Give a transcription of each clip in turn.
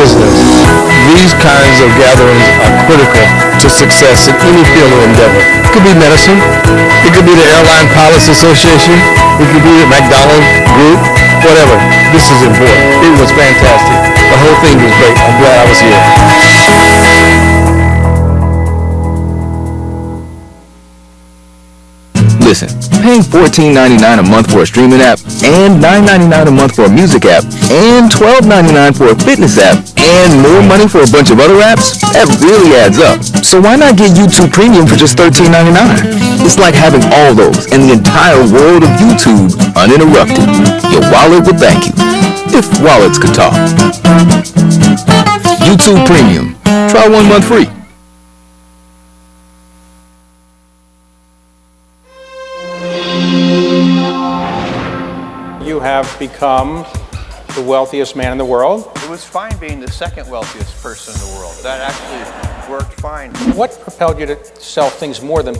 business, these kinds of gatherings are critical to success in any field of endeavor. It could be medicine, it could be the Airline Pilots Association, it could be the McDonald's Group, whatever. This is important. It was fantastic. The whole thing was great. I'm glad I was here. Listen, paying $14.99 a month for a streaming app and $9.99 a month for a music app and $12.99 for a fitness app and more money for a bunch of other apps, that really adds up. So why not get YouTube Premium for just $13.99? It's like having all those and the entire world of YouTube uninterrupted. Your wallet will thank you, if wallets could talk. YouTube Premium. Try 1 month free. You have become the wealthiest man in the world. It was fine being the second wealthiest person in the world. That actually worked fine. What propelled you to sell things more than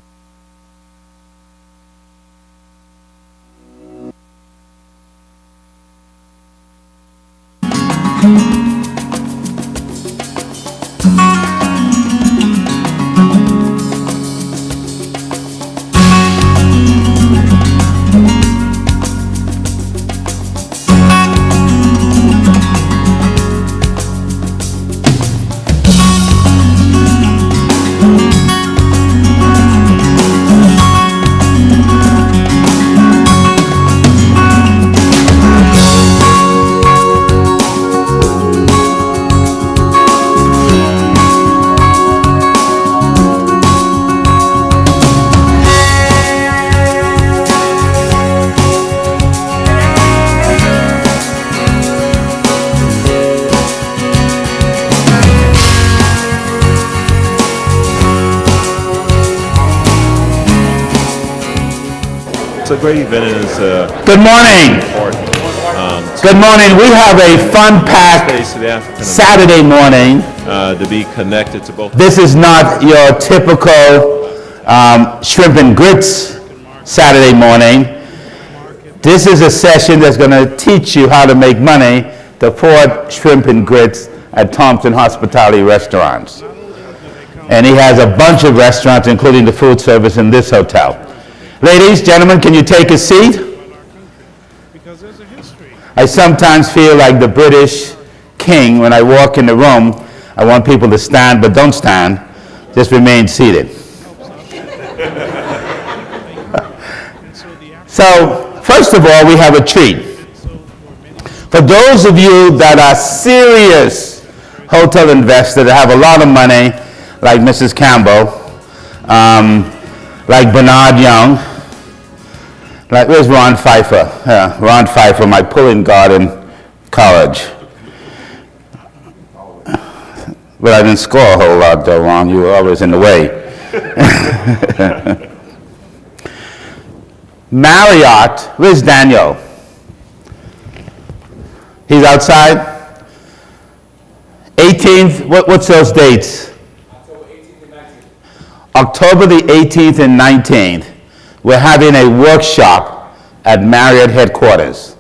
It's a great event and it's Good morning. important. Good morning. We have a fun-packed Space to the African Saturday morning. to be connected to both. This is not your typical shrimp and grits Saturday morning. This is a session that's going to teach you how to make money to afford shrimp and grits at Thompson Hospitality Restaurants. And he has a bunch of restaurants, including the food service in this hotel. Ladies, gentlemen, can you take a seat? I sometimes feel like the British king when I walk in the room. I want people to stand, but don't stand. Just remain seated. So, first of all, we have a treat. For those of you that are serious hotel investors that have a lot of money, like Mrs. Campbell, like Bernard Young, like, where's Ron Pfeiffer? Yeah, Ron Pfeiffer, my pulling guard in college. But I didn't score a whole lot though, Ron. You were always in the way. Marriott, where's Daniel? He's outside? 18th, what's those dates? October the 18th and 19th. We're having a workshop at Marriott headquarters.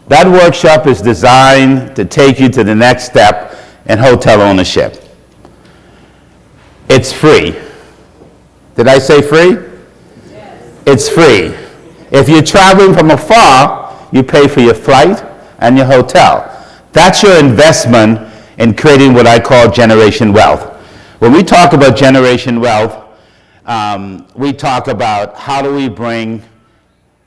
That workshop is designed to take you to the next step in hotel ownership. It's free. Did I say free? Yes. It's free. If you're traveling from afar, you pay for your flight and your hotel. That's your investment in creating what I call generation wealth. When we talk about generation wealth, we talk about how do we bring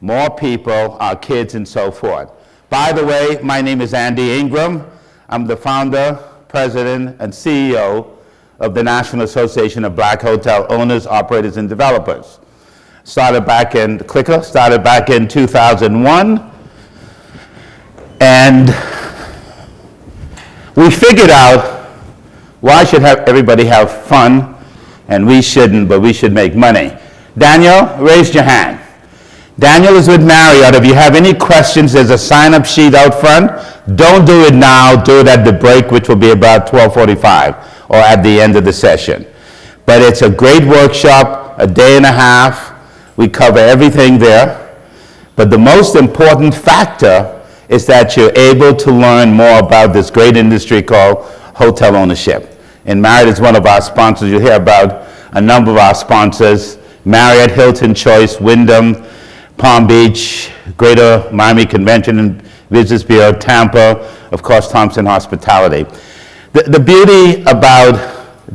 more people, our kids, and so forth. By the way, my name is Andy Ingram. I'm the founder, president, and CEO of the National Association of Black Hotel Owners, Operators, and Developers. Started back in 2001, and we figured out why should everybody have fun, and we shouldn't, but we should make money. Daniel, raise your hand. Daniel is with Marriott. If you have any questions, there's a sign-up sheet out front. Don't do it now. Do it at the break, which will be about 12:45, or at the end of the session. But it's a great workshop, a day and a half. We cover everything there. But the most important factor is that you're able to learn more about this great industry called hotel ownership. And Marriott is one of our sponsors. You'll hear about a number of our sponsors: Marriott, Hilton, Choice, Wyndham, Palm Beach, Greater Miami Convention and Visitors Bureau, Tampa, of course, Thompson Hospitality. The beauty about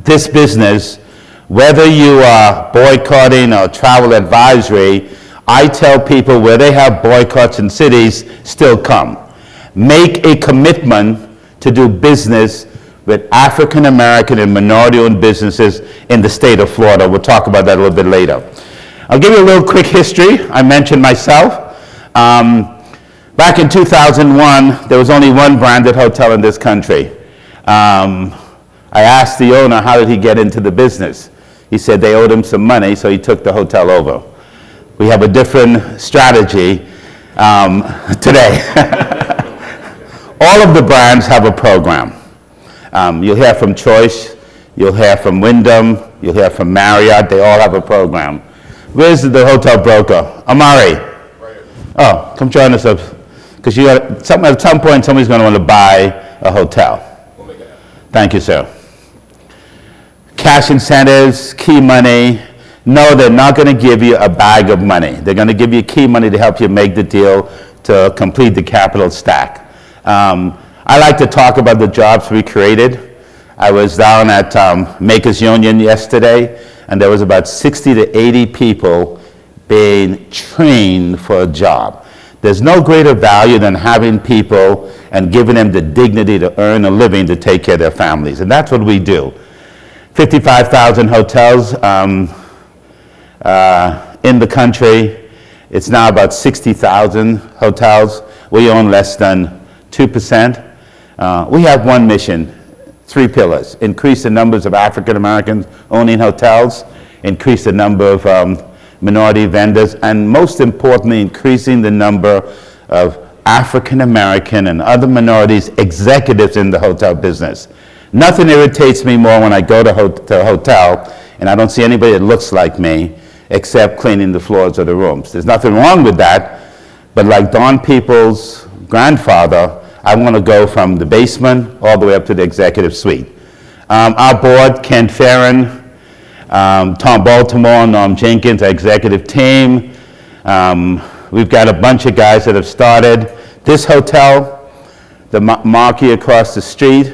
this business, whether you are boycotting or travel advisory, I tell people where they have boycotts in cities, still come. Make a commitment to do business with African American and minority-owned businesses in the state of Florida. We'll talk about that a little bit later. I'll give you a little quick history. I mentioned myself. Back in 2001, there was only one branded hotel in this country. I asked the owner, how did he get into the business? He said they owed him some money, so he took the hotel over. We have a different strategy today. All of the brands have a program. You'll hear from Choice, you'll hear from Wyndham, you'll hear from Marriott. They all have a program. Where's the hotel broker? Amari. Oh, come join us up, because at some point somebody's going to want to buy a hotel. Thank you, sir. Cash incentives, key money. No, they're not going to give you a bag of money. They're going to give you key money to help you make the deal to complete the capital stack. I like to talk about the jobs we created. I was down at Makers Union yesterday, and there was about 60 to 80 people being trained for a job. There's no greater value than having people and giving them the dignity to earn a living to take care of their families, and that's what we do. 55,000 hotels in the country. It's now about 60,000 hotels. We own less than 2%. We have one mission, 3 pillars: increase the numbers of African Americans owning hotels, increase the number of minority vendors, and most importantly, increasing the number of African American and other minorities executives in the hotel business. Nothing irritates me more when I go to a hotel and I don't see anybody that looks like me except cleaning the floors of the rooms. There's nothing wrong with that, but like Don Peoples' grandfather, I want to go from the basement all the way up to the executive suite. Our board: Ken Farron, Tom Baltimore, Norm Jenkins, our executive team. We've got a bunch of guys that have started. This hotel, the Marquee across the street,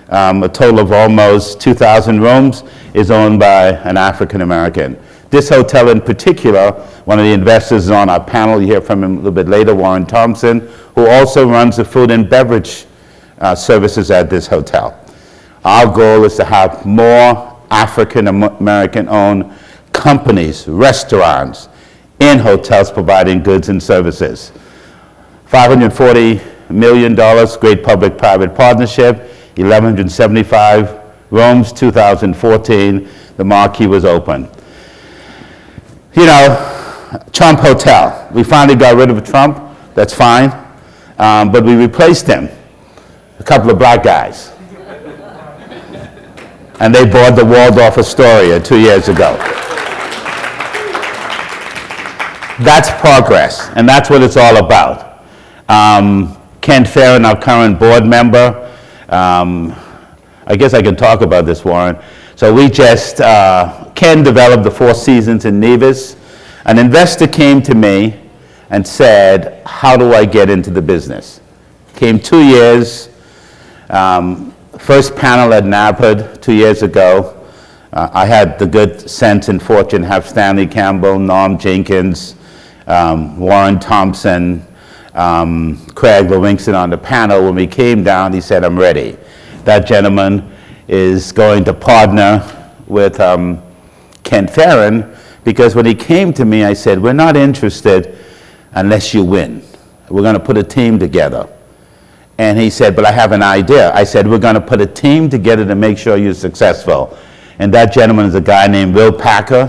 a total of almost 2,000 rooms, is owned by an African American. This hotel in particular, one of the investors is on our panel. You hear from him a little bit later, Warren Thompson, who also runs the food and beverage services at this hotel. Our goal is to have more African American owned companies, restaurants, in hotels providing goods and services. $540 million, great public-private partnership, 1,175 rooms, 2014, the Marquee was open. You know, Trump Hotel, we finally got rid of Trump, that's fine, but we replaced him, a couple of black guys. And they bought the Waldorf Astoria 2 years ago. That's progress, and that's what it's all about. Ken Farron, our current board member, I guess I can talk about this, Warren. So we just, Ken developed the Four Seasons in Nevis. An investor came to me and said, how do I get into the business? Came 2 years, first panel at NABHOOD 2 years ago. I had the good sense and fortune to have Stanley Campbell, Norm Jenkins, Warren Thompson, Craig Livingston on the panel. When we came down, he said, I'm ready. That gentleman is going to partner with Ken Farron, because when he came to me, I said, we're not interested unless you win. We're going to put a team together. And he said, but I have an idea. I said, we're going to put a team together to make sure you're successful. And that gentleman is a guy named Will Packer,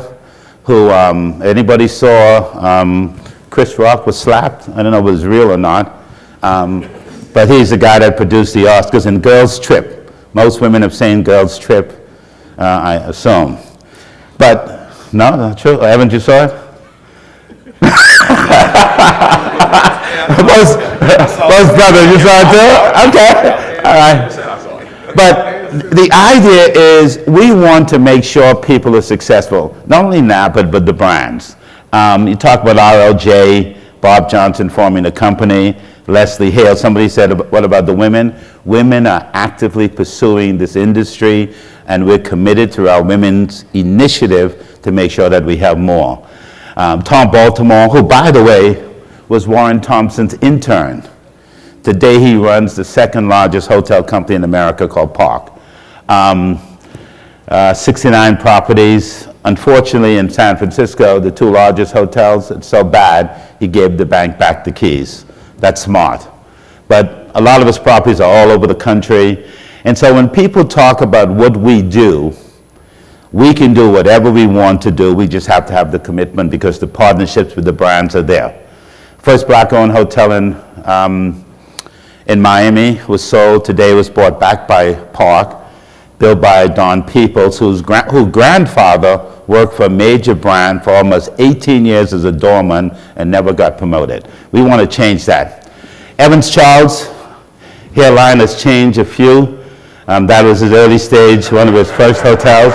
who, anybody saw Chris Rock was slapped? I don't know if it was real or not. But he's the guy that produced the Oscars and Girls Trip. Most women have seen Girls Trip, I assume. But, no, not true. Haven't you saw it? Both brothers, you saw it too? Okay, all right. But the idea is we want to make sure people are successful, not only NABHOOD, but the brands. You talk about RLJ, Bob Johnson forming a company, Leslie Hale. Somebody said, what about the women? Women are actively pursuing this industry, and we're committed to our women's initiative to make sure that we have more. Tom Baltimore, who, by the way, was Warren Thompson's intern. Today he runs the second largest hotel company in America called Park. 69 properties. Unfortunately, in San Francisco, the two largest hotels, it's so bad, he gave the bank back the keys. That's smart. But a lot of his properties are all over the country. And so when people talk about what we do, we can do whatever we want to do. We just have to have the commitment because the partnerships with the brands are there. First black-owned hotel in Miami was sold. Today was bought back by Park, built by Don Peoples, whose grandfather worked for a major brand for almost 18 years as a doorman and never got promoted. We want to change that. Evans Charles, hairline has changed a few. That was his early stage, one of his first hotels.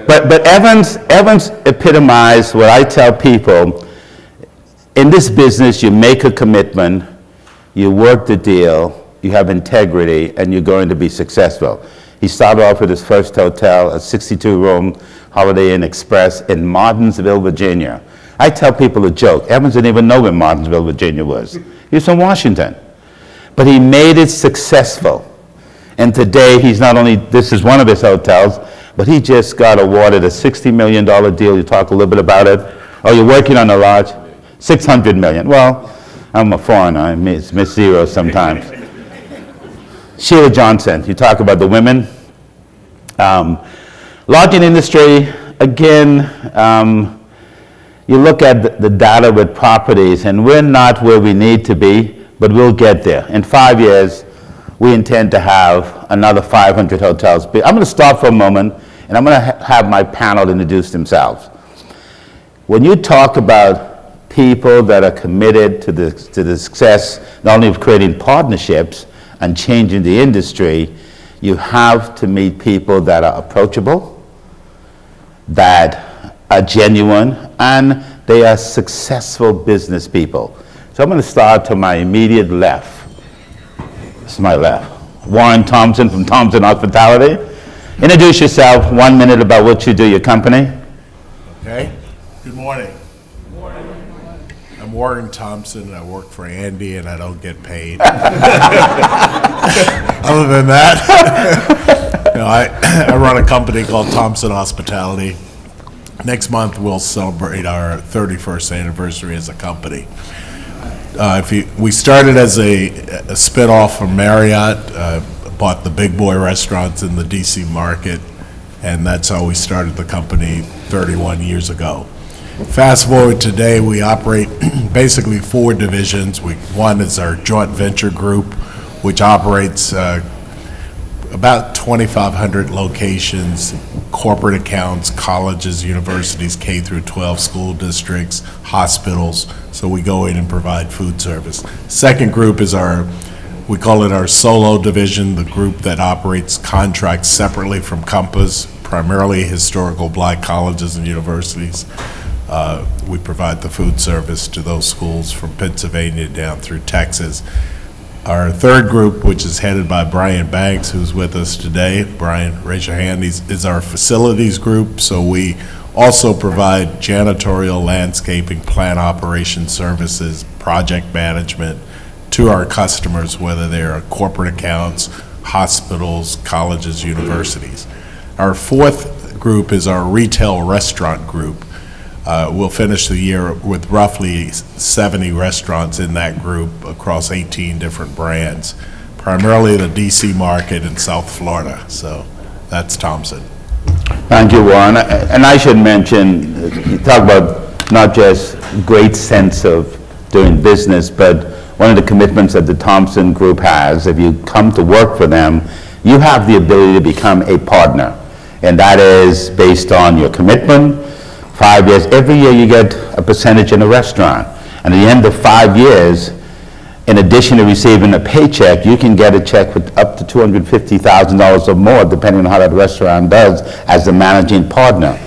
But Evans epitomized what I tell people. In this business, you make a commitment, you work the deal, you have integrity, and you're going to be successful. He started off with his first hotel, a 62-room Holiday Inn Express in Martinsville, Virginia. I tell people a joke. Evans didn't even know where Martinsville, Virginia was. He was from Washington. But he made it successful. And today, he's not only, this is one of his hotels, but he just got awarded a $60 million deal. You talk a little bit about it. Oh, you're working on a large? $600 million. Well, I'm a foreigner. I miss zeros sometimes. Sheila Johnson, you talk about the women. Lodging industry, again, you look at the data with properties, and we're not where we need to be, but we'll get there. In 5 years, we intend to have another 500 hotels. I'm going to stop for a moment, and I'm going to have my panel introduce themselves. When you talk about people that are committed to the success, not only of creating partnerships and changing the industry, you have to meet people that are approachable, that are genuine, and they are successful business people. So I'm going to start to my immediate left. This is my left. Warren Thompson from Thompson Hospitality. Introduce yourself, 1 minute about what you do, your company. Okay. Good morning. I'm Warren Thompson. I work for Andy, and I don't get paid. Other than that, I run a company called Thompson Hospitality. Next month, we'll celebrate our 31st anniversary as a company. We started as a spin-off from Marriott, bought the Big Boy restaurants in the DC market, and that's how we started the company 31 years ago. Fast forward today, we operate basically 4 divisions. One is our joint venture group, which operates about 2,500 locations, corporate accounts, colleges, universities, K through 12 school districts, hospitals. So we go in and provide food service. Second group is we call it our solo division, the group that operates contracts separately from Compass, primarily historical black colleges and universities. We provide the food service to those schools from Pennsylvania down through Texas. Our third group, which is headed by Brian Banks, who's with us today. Brian, raise your hand. Is our facilities group. So we also provide janitorial, landscaping, plant operation services, project management to our customers, whether they're corporate accounts, hospitals, colleges, universities. Our fourth group is our retail restaurant group. We'll finish the year with roughly 70 restaurants in that group across 18 different brands, primarily the DC market in South Florida. So that's Thompson. Thank you, Warren. And I should mention, you talk about not just great sense of doing business, but one of the commitments that the Thompson Group has, if you come to work for them, you have the ability to become a partner. And that is based on your commitment, 5 years. Every year you get a percentage in a restaurant. And at the end of 5 years, in addition to receiving a paycheck, you can get a check for up to $250,000 or more, depending on how that restaurant does, as the managing partner.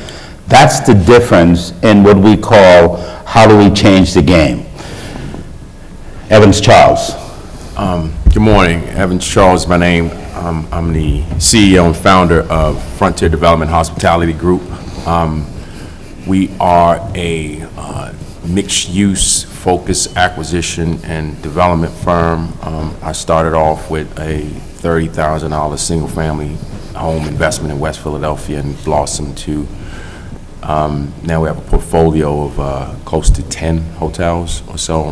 That's the difference in what we call, how do we change the game? Evans Charles. Good morning. Evans Charles is my name. I'm the CEO and founder of Frontier Development Hospitality Group. We are a mixed-use focused acquisition and development firm. I started off with a $30,000 single-family home investment in West Philadelphia and blossomed to now we have a portfolio of close to 10 hotels or so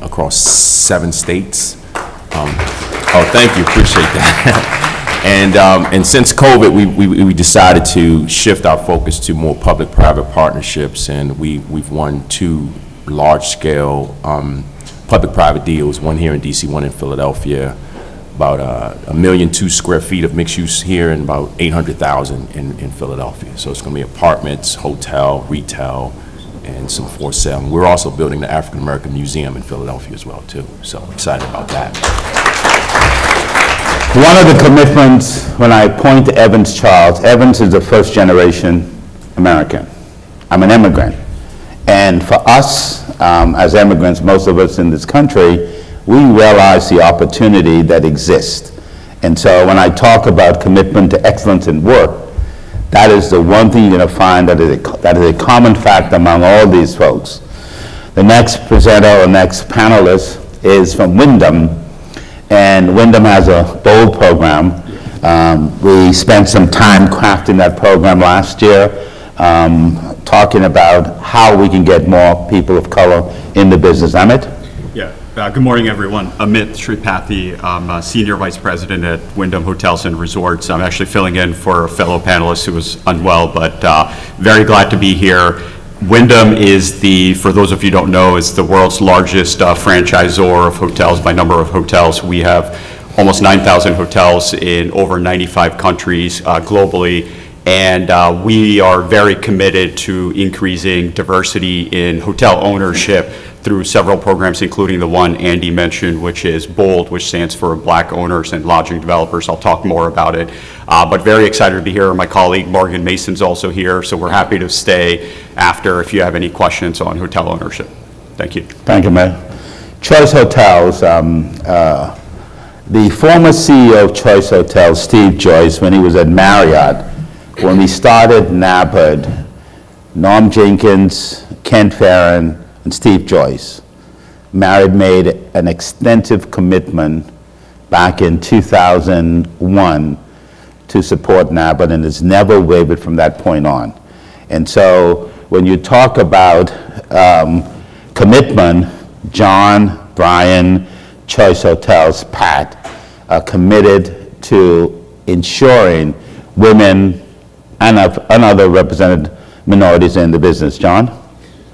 across 7 states. Oh, thank you, appreciate that. And since COVID, we decided to shift our focus to more public-private partnerships, and we've won 2 large-scale public-private deals, one here in DC, one in Philadelphia, about 1.2 million square feet of mixed use here and about 800,000 in Philadelphia. So it's going to be apartments, hotel, retail, and some for sale. And we're also building the African American Museum in Philadelphia as well too. So excited about that. One of the commitments, when I point to Evans Charles, Evans is a first-generation American. I'm an immigrant. And for us, as immigrants, most of us in this country, we realize the opportunity that exists. And so when I talk about commitment to excellence in work, that is the one thing you're going to find that is a common fact among all these folks. The next presenter or next panelist is from Wyndham, and Wyndham has a bold program. We spent some time crafting that program last year, talking about how we can get more people of color in the business. Amit? Yeah. Good morning, everyone. Amit Sripathi. I'm a Senior Vice President at Wyndham Hotels and Resorts. I'm actually filling in for a fellow panelist who was unwell, but very glad to be here. Wyndham is for those of you who don't know, is the world's largest franchisor of hotels by number of hotels. We have almost 9,000 hotels in over 95 countries globally. And we are very committed to increasing diversity in hotel ownership through several programs, including the one Andy mentioned, which is BOLD, which stands for Black Owners and Lodging Developers. I'll talk more about it. But very excited to be here. My colleague Morgan Mason's also here, so we're happy to stay after if you have any questions on hotel ownership. Thank you. Thank you, Matt. Choice Hotels. The former CEO of Choice Hotels, Steve Joyce, when he was at Marriott, when we started NABHOOD, Norm Jenkins, Ken Farron, and Steve Joyce, Marriott made an extensive commitment back in 2001 to support NABHOOD, and has never wavered from that point on. And so when you talk about commitment, John, Brian, Choice Hotels, Pat, are committed to ensuring women and other represented minorities in the business. John?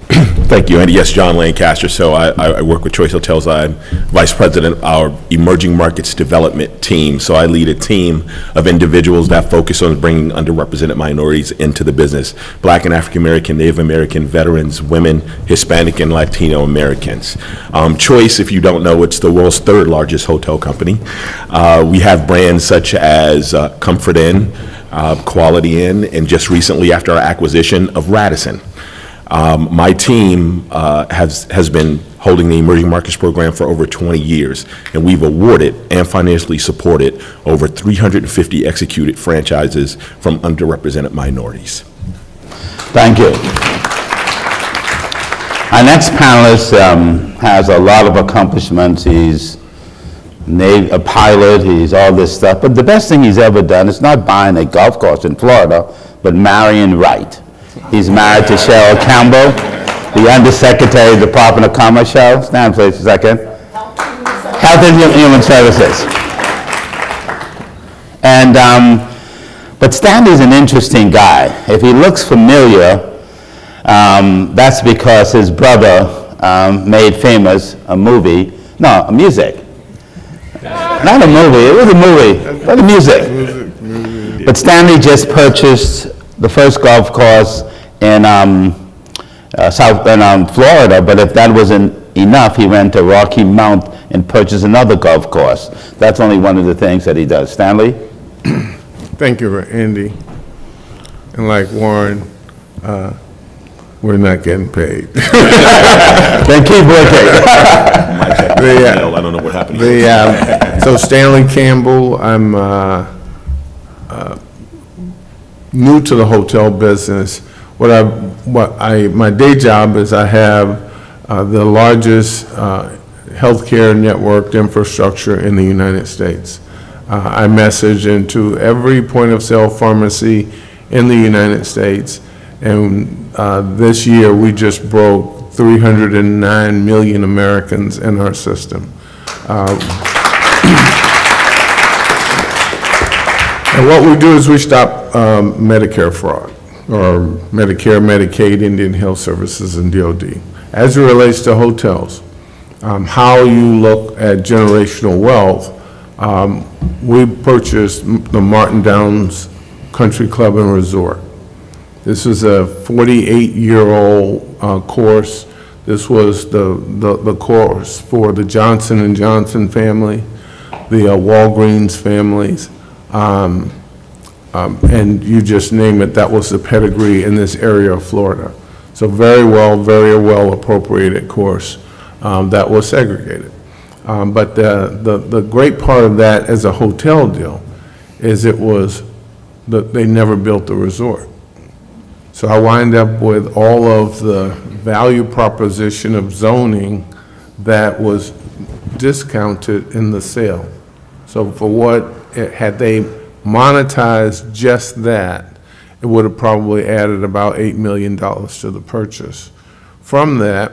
Thank you, Andy. Yes, John Lancaster. So I work with Choice Hotels. I'm Vice President of our Emerging Markets Development team. So I lead a team of individuals that focus on bringing underrepresented minorities into the business. Black and African American, Native American, veterans, women, Hispanic and Latino Americans. Choice, if you don't know, it's the world's 3rd largest hotel company. We have brands such as Comfort Inn, Quality Inn, and just recently after our acquisition of Radisson. My team has been holding the Emerging Markets Program for over 20 years, and we've awarded and financially supported over 350 executed franchises from underrepresented minorities. Thank you. Our next panelist has a lot of accomplishments. He's a pilot, he's all this stuff, but the best thing he's ever done is not buying a golf course in Florida, but marrying right. He's married to Cheryl Campbell, the Undersecretary of the Department of Commerce. Cheryl, stand please a second. Health and Human Services. And, but Stanley's an interesting guy. If he looks familiar, that's because his brother made famous a music. Not a movie, it was a movie, but a music. But Stanley just purchased the first golf course in Florida, but if that wasn't enough, he went to Rocky Mount and purchased another golf course. That's only one of the things that he does. Stanley? Thank you, Andy. And like Warren, we're not getting paid. Then keep working. I don't know what happened. So Stanley Campbell, I'm new to the hotel business. My day job is I have the largest healthcare networked infrastructure in the United States. I message into every point of sale pharmacy in the United States, and this year we just broke 309 million Americans in our system. And what we do is we stop Medicare fraud, or Medicare, Medicaid, Indian Health Services, and DOD. As it relates to hotels, how you look at generational wealth, we purchased the Martin Downs Country Club and Resort. This is a 48-year-old course. This was the course for the Johnson & Johnson family, the Walgreens families, and you just name it, that was the pedigree in this area of Florida. So very well appropriated course that was segregated. But the great part of that as a hotel deal is they never built the resort. So I wind up with all of the value proposition of zoning that was discounted in the sale. So had they monetized just that, it would have probably added about $8 million to the purchase. From that,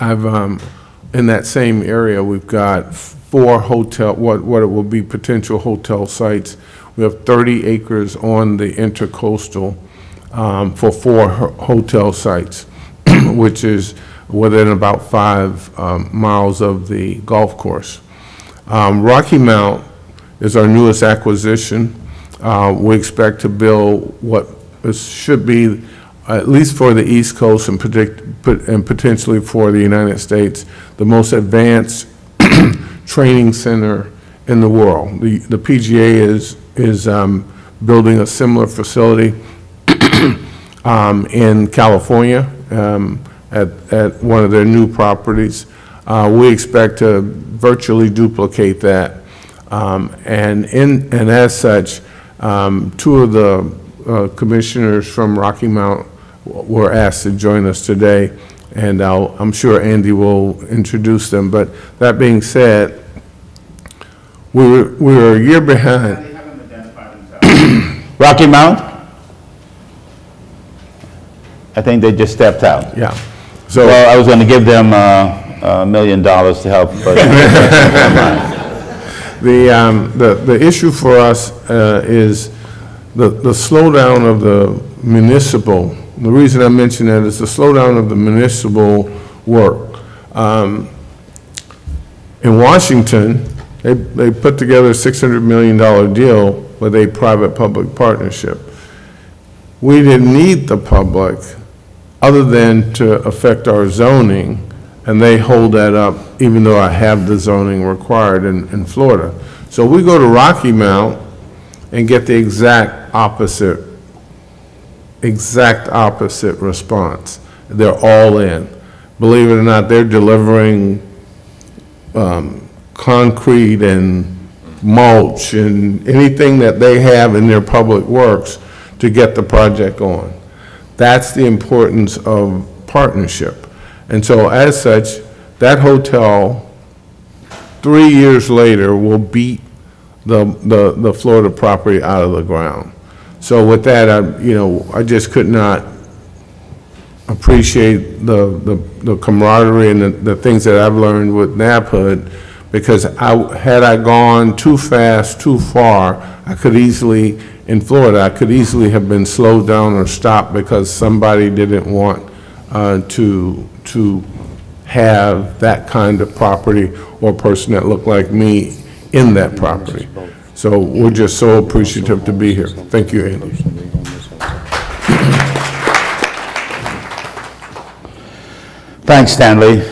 in that same area, we've got 4 what it will be potential hotel sites. We have 30 acres on the intercoastal for 4 hotel sites, which is within about 5 miles of the golf course. Rocky Mount is our newest acquisition. We expect to build what should be, at least for the East Coast and potentially for the United States, the most advanced training center in the world. The PGA is building a similar facility in California at one of their new properties. We expect to virtually duplicate that. And as such, 2 of the commissioners from Rocky Mount were asked to join us today, and I'm sure Andy will introduce them. But that being said, we were a year behind. They haven't identified themselves. Rocky Mount? I think they just stepped out. Yeah. So well, I was going to give them $1 million to help, but the issue for us is the slowdown of the municipal. The reason I mention that is the slowdown of the municipal work. In Washington, they put together a $600 million deal with a private-public partnership. We didn't need the public other than to affect our zoning, and they hold that up even though I have the zoning required in Florida. So we go to Rocky Mount and get the exact opposite response. They're all in. Believe it or not, they're delivering concrete and mulch and anything that they have in their public works to get the project on. That's the importance of partnership. And so as such, that hotel 3 years later will beat the Florida property out of the ground. So with that, I just could not appreciate the camaraderie and the things that I've learned with NABHOOD, because had I gone too fast, too far, in Florida, I could easily have been slowed down or stopped because somebody didn't want to have that kind of property or person that looked like me in that property. So we're just so appreciative to be here. Thank you, Andy. Thanks, Stanley.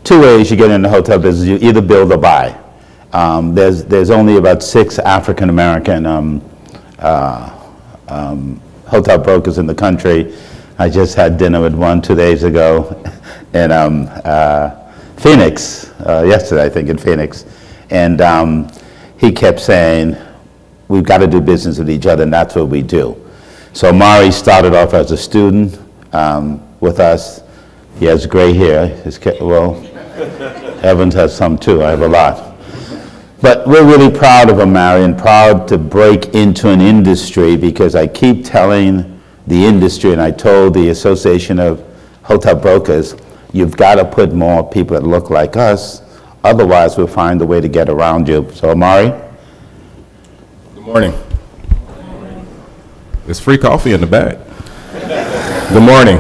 Two ways you get in the hotel business. You either build or buy. There's only about 6 African American hotel brokers in the country. I just had dinner with one 2 days ago in Phoenix, yesterday I think in Phoenix, and he kept saying, we've got to do business with each other, and that's what we do. So Mari started off as a student with us. He has gray hair. Evans has some too. I have a lot. But we're really proud of him, Mari, and proud to break into an industry, because I keep telling the industry, and I told the Association of Hotel Brokers, you've got to put more people that look like us, otherwise we'll find a way to get around you. So, Amari? Good morning. There's free coffee in the back. Good morning.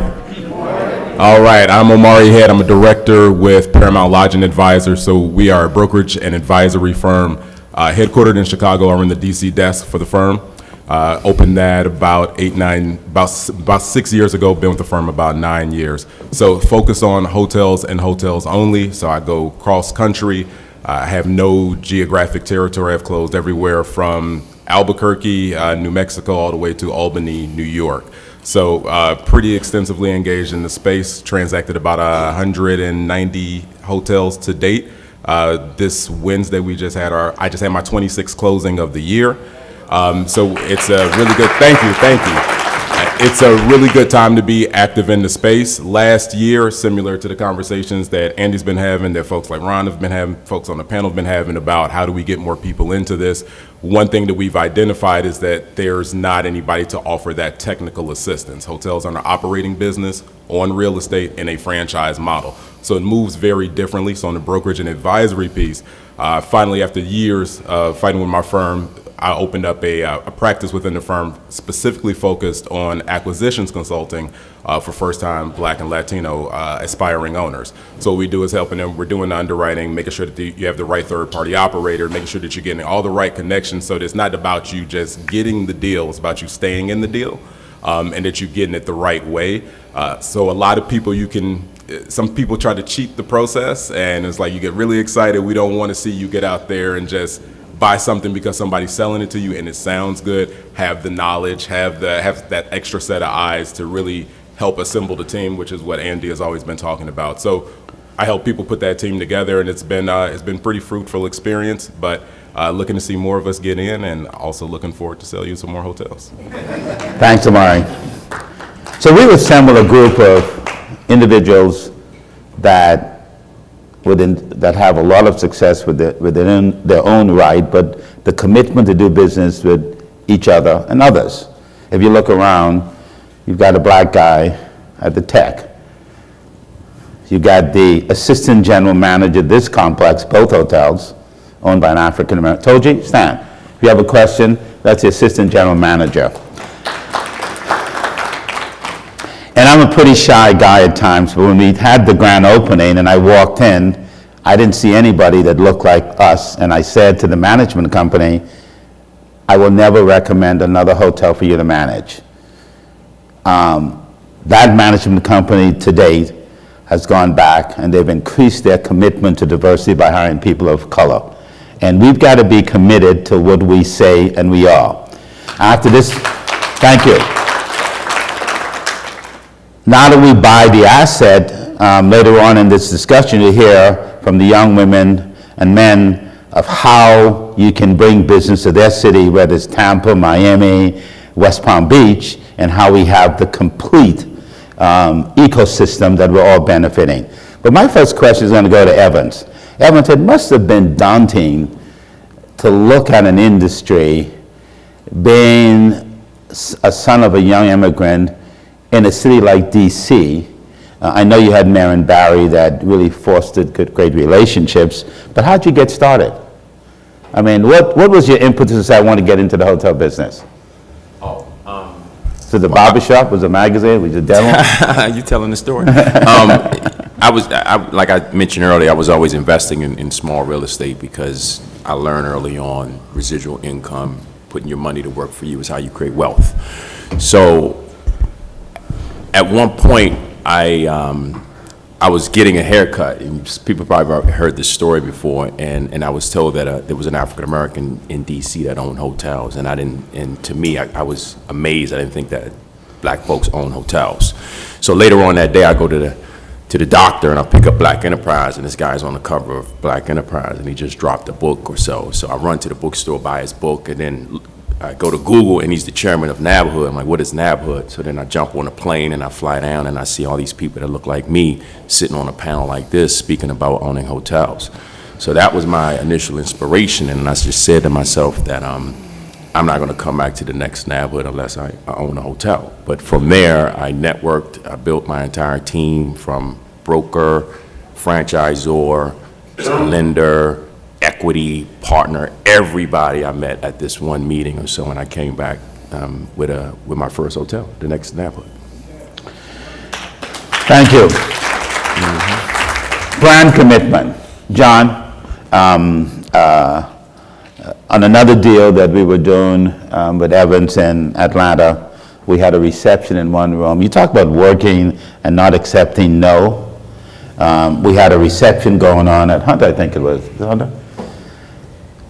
All right, I'm Omari Head. I'm a director with Paramount Lodging Advisors. So we are a brokerage and advisory firm headquartered in Chicago. I run the DC desk for the firm. Opened that about 6 years ago. Been with the firm about 9 years. So focus on hotels and hotels only. So I go cross country. I have no geographic territory. I've closed everywhere from Albuquerque, New Mexico, all the way to Albany, New York. So pretty extensively engaged in the space, transacted about 190 hotels to date. This Wednesday I just had my 26th closing of the year. So it's a really good, thank you. It's a really good time to be active in the space. Last year, similar to the conversations that Andy's been having, that folks like Ron have been having, folks on the panel have been having about how do we get more people into this. One thing that we've identified is that there's not anybody to offer that technical assistance. Hotels are an operating business on real estate in a franchise model. So it moves very differently. So on the brokerage and advisory piece, finally after years of fighting with my firm, I opened up a practice within the firm specifically focused on acquisitions consulting for first-time Black and Latino aspiring owners. So what we do is helping them. We're doing the underwriting, making sure that you have the right third-party operator, making sure that you're getting all the right connections, so that it's not about you just getting the deal, it's about you staying in the deal, and that you're getting it the right way. So a lot of people some people try to cheat the process, and it's like you get really excited. We don't want to see you get out there and just buy something because somebody's selling it to you and it sounds good. Have the knowledge, have that extra set of eyes to really help assemble the team, which is what Andy has always been talking about. So I help people put that team together, and it's been pretty fruitful experience, but looking to see more of us get in, and also looking forward to sell you some more hotels. Thanks, Amari. So we've assembled a group of individuals that have a lot of success within their own right, but the commitment to do business with each other and others. If you look around, you've got a black guy at the tech. You got the assistant general manager of this complex, both hotels, owned by an African American. Toji, stand. If you have a question, that's the assistant general manager. And I'm a pretty shy guy at times, but when we had the grand opening and I walked in, I didn't see anybody that looked like us, and I said to the management company, I will never recommend another hotel for you to manage. That management company to date has gone back, and they've increased their commitment to diversity by hiring people of color. And we've got to be committed to what we say, and we are. After this, thank you. Now that we buy the asset, later on in this discussion, you'll hear from the young women and men of how you can bring business to their city, whether it's Tampa, Miami, West Palm Beach, and how we have the complete ecosystem that we're all benefiting. But my first question is going to go to Evans. Evans, it must have been daunting to look at an industry, being a son of a young immigrant in a city like DC. I know you had Mayor Barry that really fostered great relationships, but how'd you get started? I mean, what was your impetus to say, I want to get into the hotel business? So the barbershop, was a magazine, was a dental? You telling the story? Like I mentioned earlier, I was always investing in small real estate because I learned early on residual income, putting your money to work for you is how you create wealth. So at one point, I was getting a haircut, and people probably have heard this story before, and I was told that there was an African American in D.C. that owned hotels, and to me, I was amazed. I didn't think that black folks own hotels. So later on that day, I go to the doctor, and I pick up Black Enterprise, and this guy's on the cover of Black Enterprise, and he just dropped a book or so. So I run to the bookstore, buy his book, and then I go to Google, and he's the chairman of NABHOOD. I'm like, what is NABHOOD? So then I jump on a plane, and I fly down, and I see all these people that look like me sitting on a panel like this speaking about owning hotels. So that was my initial inspiration, and I just said to myself that I'm not going to come back to the next NABHOOD unless I own a hotel. But from there, I networked. I built my entire team from broker, franchisor, lender, equity partner, everybody I met at this one meeting or so, and I came back with my first hotel, the next NABHOOD. Thank you. Brand commitment. John, on another deal that we were doing with Evans in Atlanta, we had a reception in one room. You talk about working and not accepting no. We had a reception going on at Hunter, I think it was. Hunter?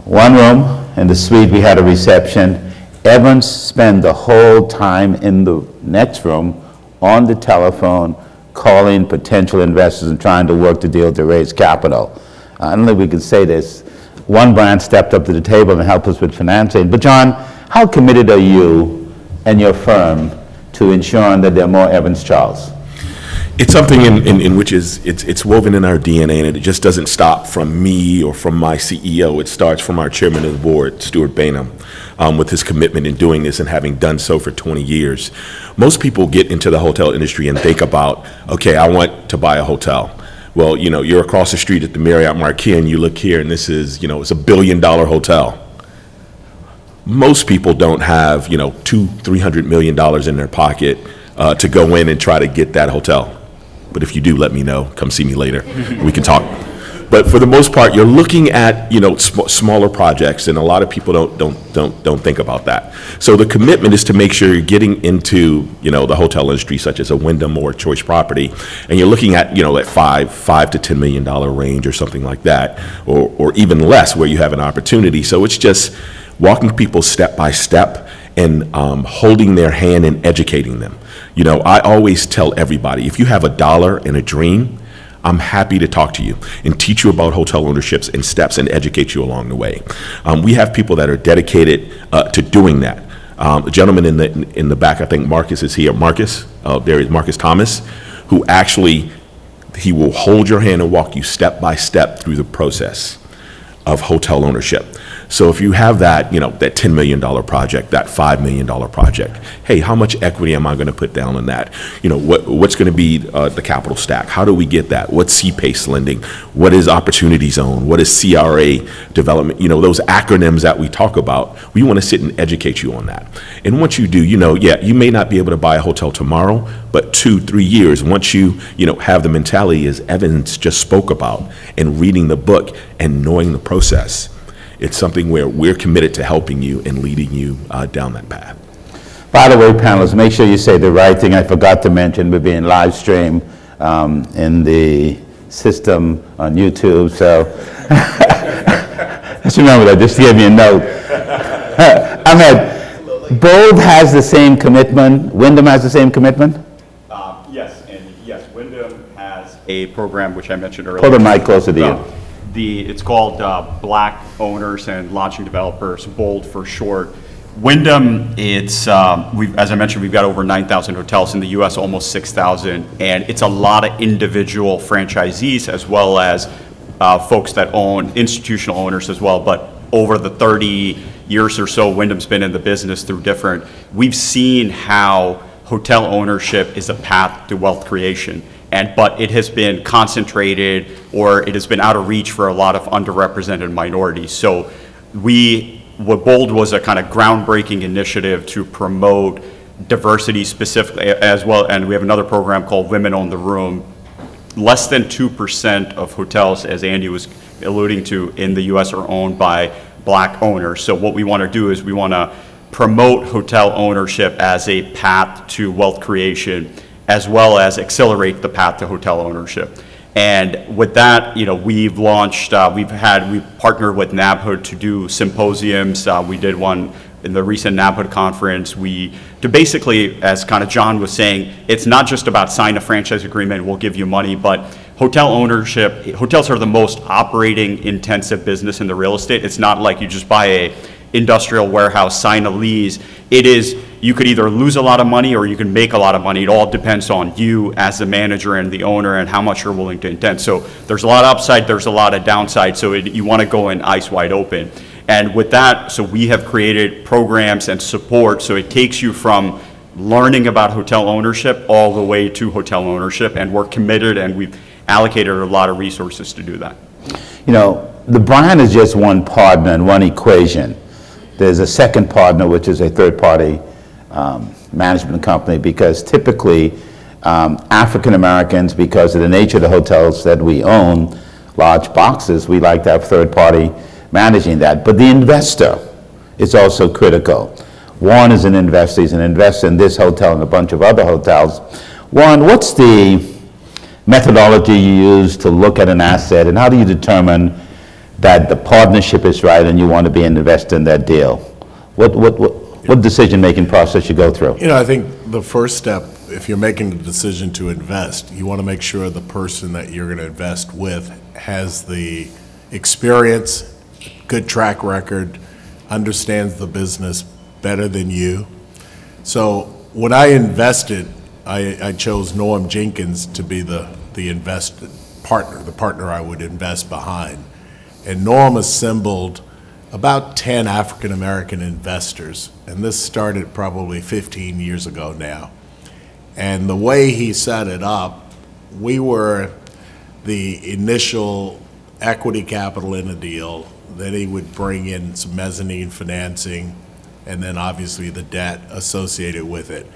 One room in the suite, we had a reception. Evans spent the whole time in the next room on the telephone calling potential investors and trying to work the deal to raise capital. I don't think we can say this. One brand stepped up to the table and helped us with financing. But John, how committed are you and your firm to ensuring that there are more Evans Charles? It's something in which it's woven in our DNA, and it just doesn't stop from me or from my CEO. It starts from our chairman of the board, Stuart Bainham, with his commitment in doing this and having done so for 20 years. Most people get into the hotel industry and think about, okay, I want to buy a hotel. Well, you're across the street at the Marriott Marquis, and you look here, and this is, it's $1 billion hotel. Most people don't have, $200-300 million in their pocket to go in and try to get that hotel. But if you do, let me know. Come see me later. We can talk. But for the most part, you're looking at smaller projects, and a lot of people don't think about that. So the commitment is to make sure you're getting into the hotel industry, such as a Wyndham or a Choice property, and you're looking at that $5 to $10 million range or something like that, or even less, where you have an opportunity. So it's just walking people step by step and holding their hand and educating them. I always tell everybody, if you have $1 and a dream, I'm happy to talk to you and teach you about hotel ownerships and steps and educate you along the way. We have people that are dedicated to doing that. The gentleman in the back, I think Marcus is here. Marcus, there is Marcus Thomas, who actually, he will hold your hand and walk you step by step through the process of hotel ownership. So if you have that, that $10 million project, that $5 million project, hey, how much equity am I going to put down on that? What's going to be the capital stack? How do we get that? What's C-PACE lending? What is Opportunity Zone? What is CRA development? Those acronyms that we talk about, we want to sit and educate you on that. And once you do, you may not be able to buy a hotel tomorrow, but 2-3 years, once you, have the mentality as Evans just spoke about, and reading the book and knowing the process, it's something where we're committed to helping you and leading you down that path. By the way, panelists, make sure you say the right thing. I forgot to mention we're being live streamed in the system on YouTube. So just remember that. Just to give you a note. Ahmed, Bold has the same commitment. Wyndham has the same commitment? Yes, Wyndham has a program which I mentioned earlier. Pull the mic closer to you. It's called Black Owners and Launching Developers, BOLD for short. Wyndham, as I mentioned, we've got over 9,000 hotels in the U.S., almost 6,000, and it's a lot of individual franchisees as well as folks that own institutional owners as well. But over the 30 years or so, Wyndham's been in the business through we've seen how hotel ownership is a path to wealth creation. But it has been concentrated, or it has been out of reach for a lot of underrepresented minorities. So what BOLD was a kind of groundbreaking initiative to promote diversity specifically as well, and we have another program called Women Own the Room. Less than 2% of hotels, as Andy was alluding to, in the U.S. are owned by Black owners. So what we want to do is we want to promote hotel ownership as a path to wealth creation, as well as accelerate the path to hotel ownership. And with that, we've launched, we've partnered with NABHOOD to do symposiums. We did one in the recent NABHOOD conference. To basically, as kind of John was saying, it's not just about sign a franchise agreement, we'll give you money, but hotel ownership, hotels are the most operating intensive business in the real estate. It's not like you just buy a industrial warehouse, sign a lease. It is, you could either lose a lot of money or you can make a lot of money. It all depends on you as the manager and the owner and how much you're willing to invest. So there's a lot of upside, there's a lot of downside, so you want to go in eyes wide open. And with that, so we have created programs and support, so it takes you from learning about hotel ownership all the way to hotel ownership, and we're committed and we've allocated a lot of resources to do that. The brand is just one partner in one equation. There's a second partner, which is a third-party management company, because typically African Americans, because of the nature of the hotels that we own, large boxes, we like to have third-party managing that. But the investor is also critical. Warren is an investor. He's an investor in this hotel and a bunch of other hotels. Warren, what's the methodology you use to look at an asset, and how do you determine that the partnership is right and you want to be an investor in that deal? What decision-making process you go through? I think the first step, if you're making the decision to invest, you want to make sure the person that you're going to invest with has the experience, good track record, understands the business better than you. So when I invested, I chose Norm Jenkins to be the invested partner, the partner I would invest behind. And Norm assembled about 10 African American investors, and this started probably 15 years ago now. And the way he set it up, we were the initial equity capital in a deal, then he would bring in some mezzanine financing, and then obviously the debt associated with it.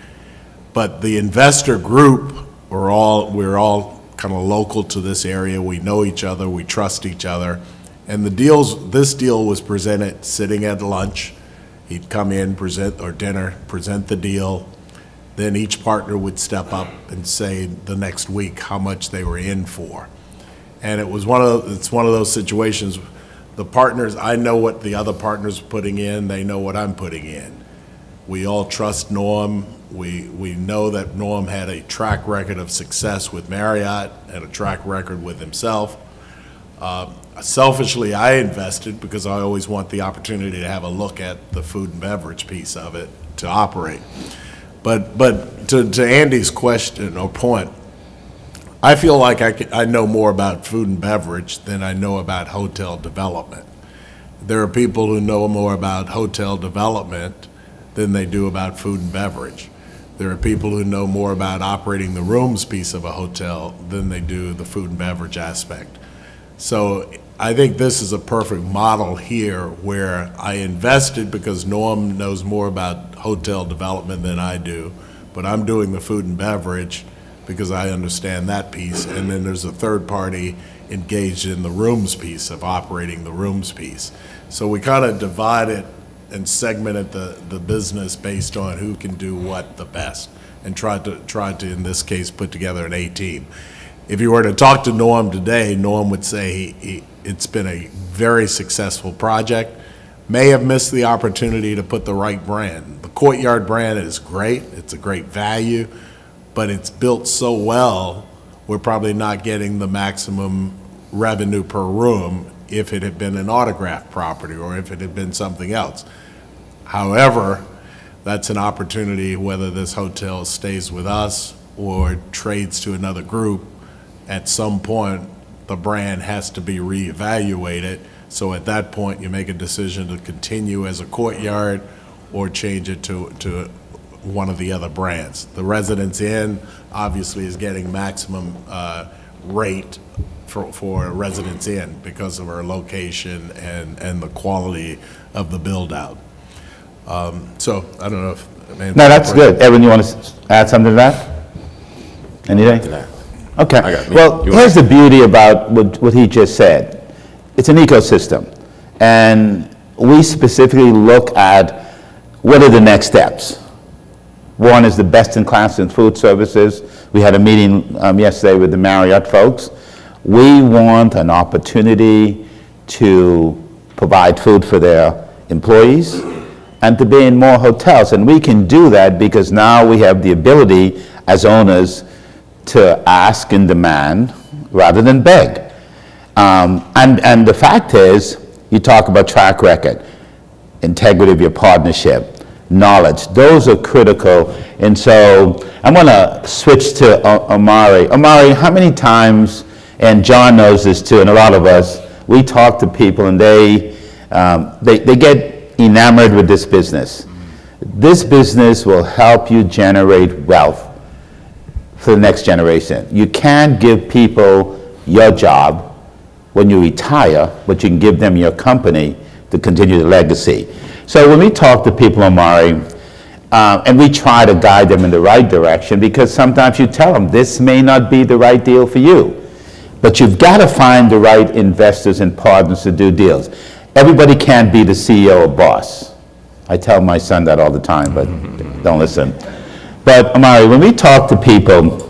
But the investor group, we're all kind of local to this area, we know each other, we trust each other. And this deal was presented sitting at lunch. He'd come in, present the deal. Then each partner would step up and say the next week how much they were in for. And it's one of those situations, the partners, I know what the other partners are putting in, they know what I'm putting in. We all trust Norm. We know that Norm had a track record of success with Marriott and a track record with himself. Selfishly, I invested because I always want the opportunity to have a look at the food and beverage piece of it to operate. But to Andy's question or point, I feel like I know more about food and beverage than I know about hotel development. There are people who know more about hotel development than they do about food and beverage. There are people who know more about operating the rooms piece of a hotel than they do the food and beverage aspect. So I think this is a perfect model here where I invested because Norm knows more about hotel development than I do, but I'm doing the food and beverage because I understand that piece. And then there's a third party engaged in the rooms piece of operating the rooms piece. So we kind of divided and segmented the business based on who can do what the best, and tried to in this case put together an A team. If you were to talk to Norm today, Norm would say it's been a very successful project. May have missed the opportunity to put the right brand. The Courtyard brand is great, it's a great value, but it's built so well, we're probably not getting the maximum revenue per room if it had been an Autograph property or if it had been something else. However, that's an opportunity, whether this hotel stays with us or trades to another group, at some point, the brand has to be reevaluated. So at that point, you make a decision to continue as a Courtyard or change it to one of the other brands. The Residence Inn obviously is getting maximum rate for Residence Inn because of our location and the quality of the build-out. So I don't know if... No, that's good. Evan, you want to add something to that? Anything? No. Okay. Well, You here's the beauty about what he just said. It's an ecosystem. And we specifically look at what are the next steps. One is the best in class in food services. We had a meeting yesterday with the Marriott folks. We want an opportunity to provide food for their employees and to be in more hotels. And we can do that because now we have the ability as owners to ask and demand rather than beg. And the fact is, you talk about track record, integrity of your partnership, knowledge. Those are critical. And so I'm going to switch to Omari. Omari, how many times, and John knows this too, and a lot of us, we talk to people and they get enamored with this business. This business will help you generate wealth for the next generation. You can't give people your job when you retire, but you can give them your company to continue the legacy. So when we talk to people, Omari, and we try to guide them in the right direction, because sometimes you tell them this may not be the right deal for you, but you've got to find the right investors and partners to do deals. Everybody can't be the CEO or boss. I tell my son that all the time, but don't listen. But Omari, when we talk to people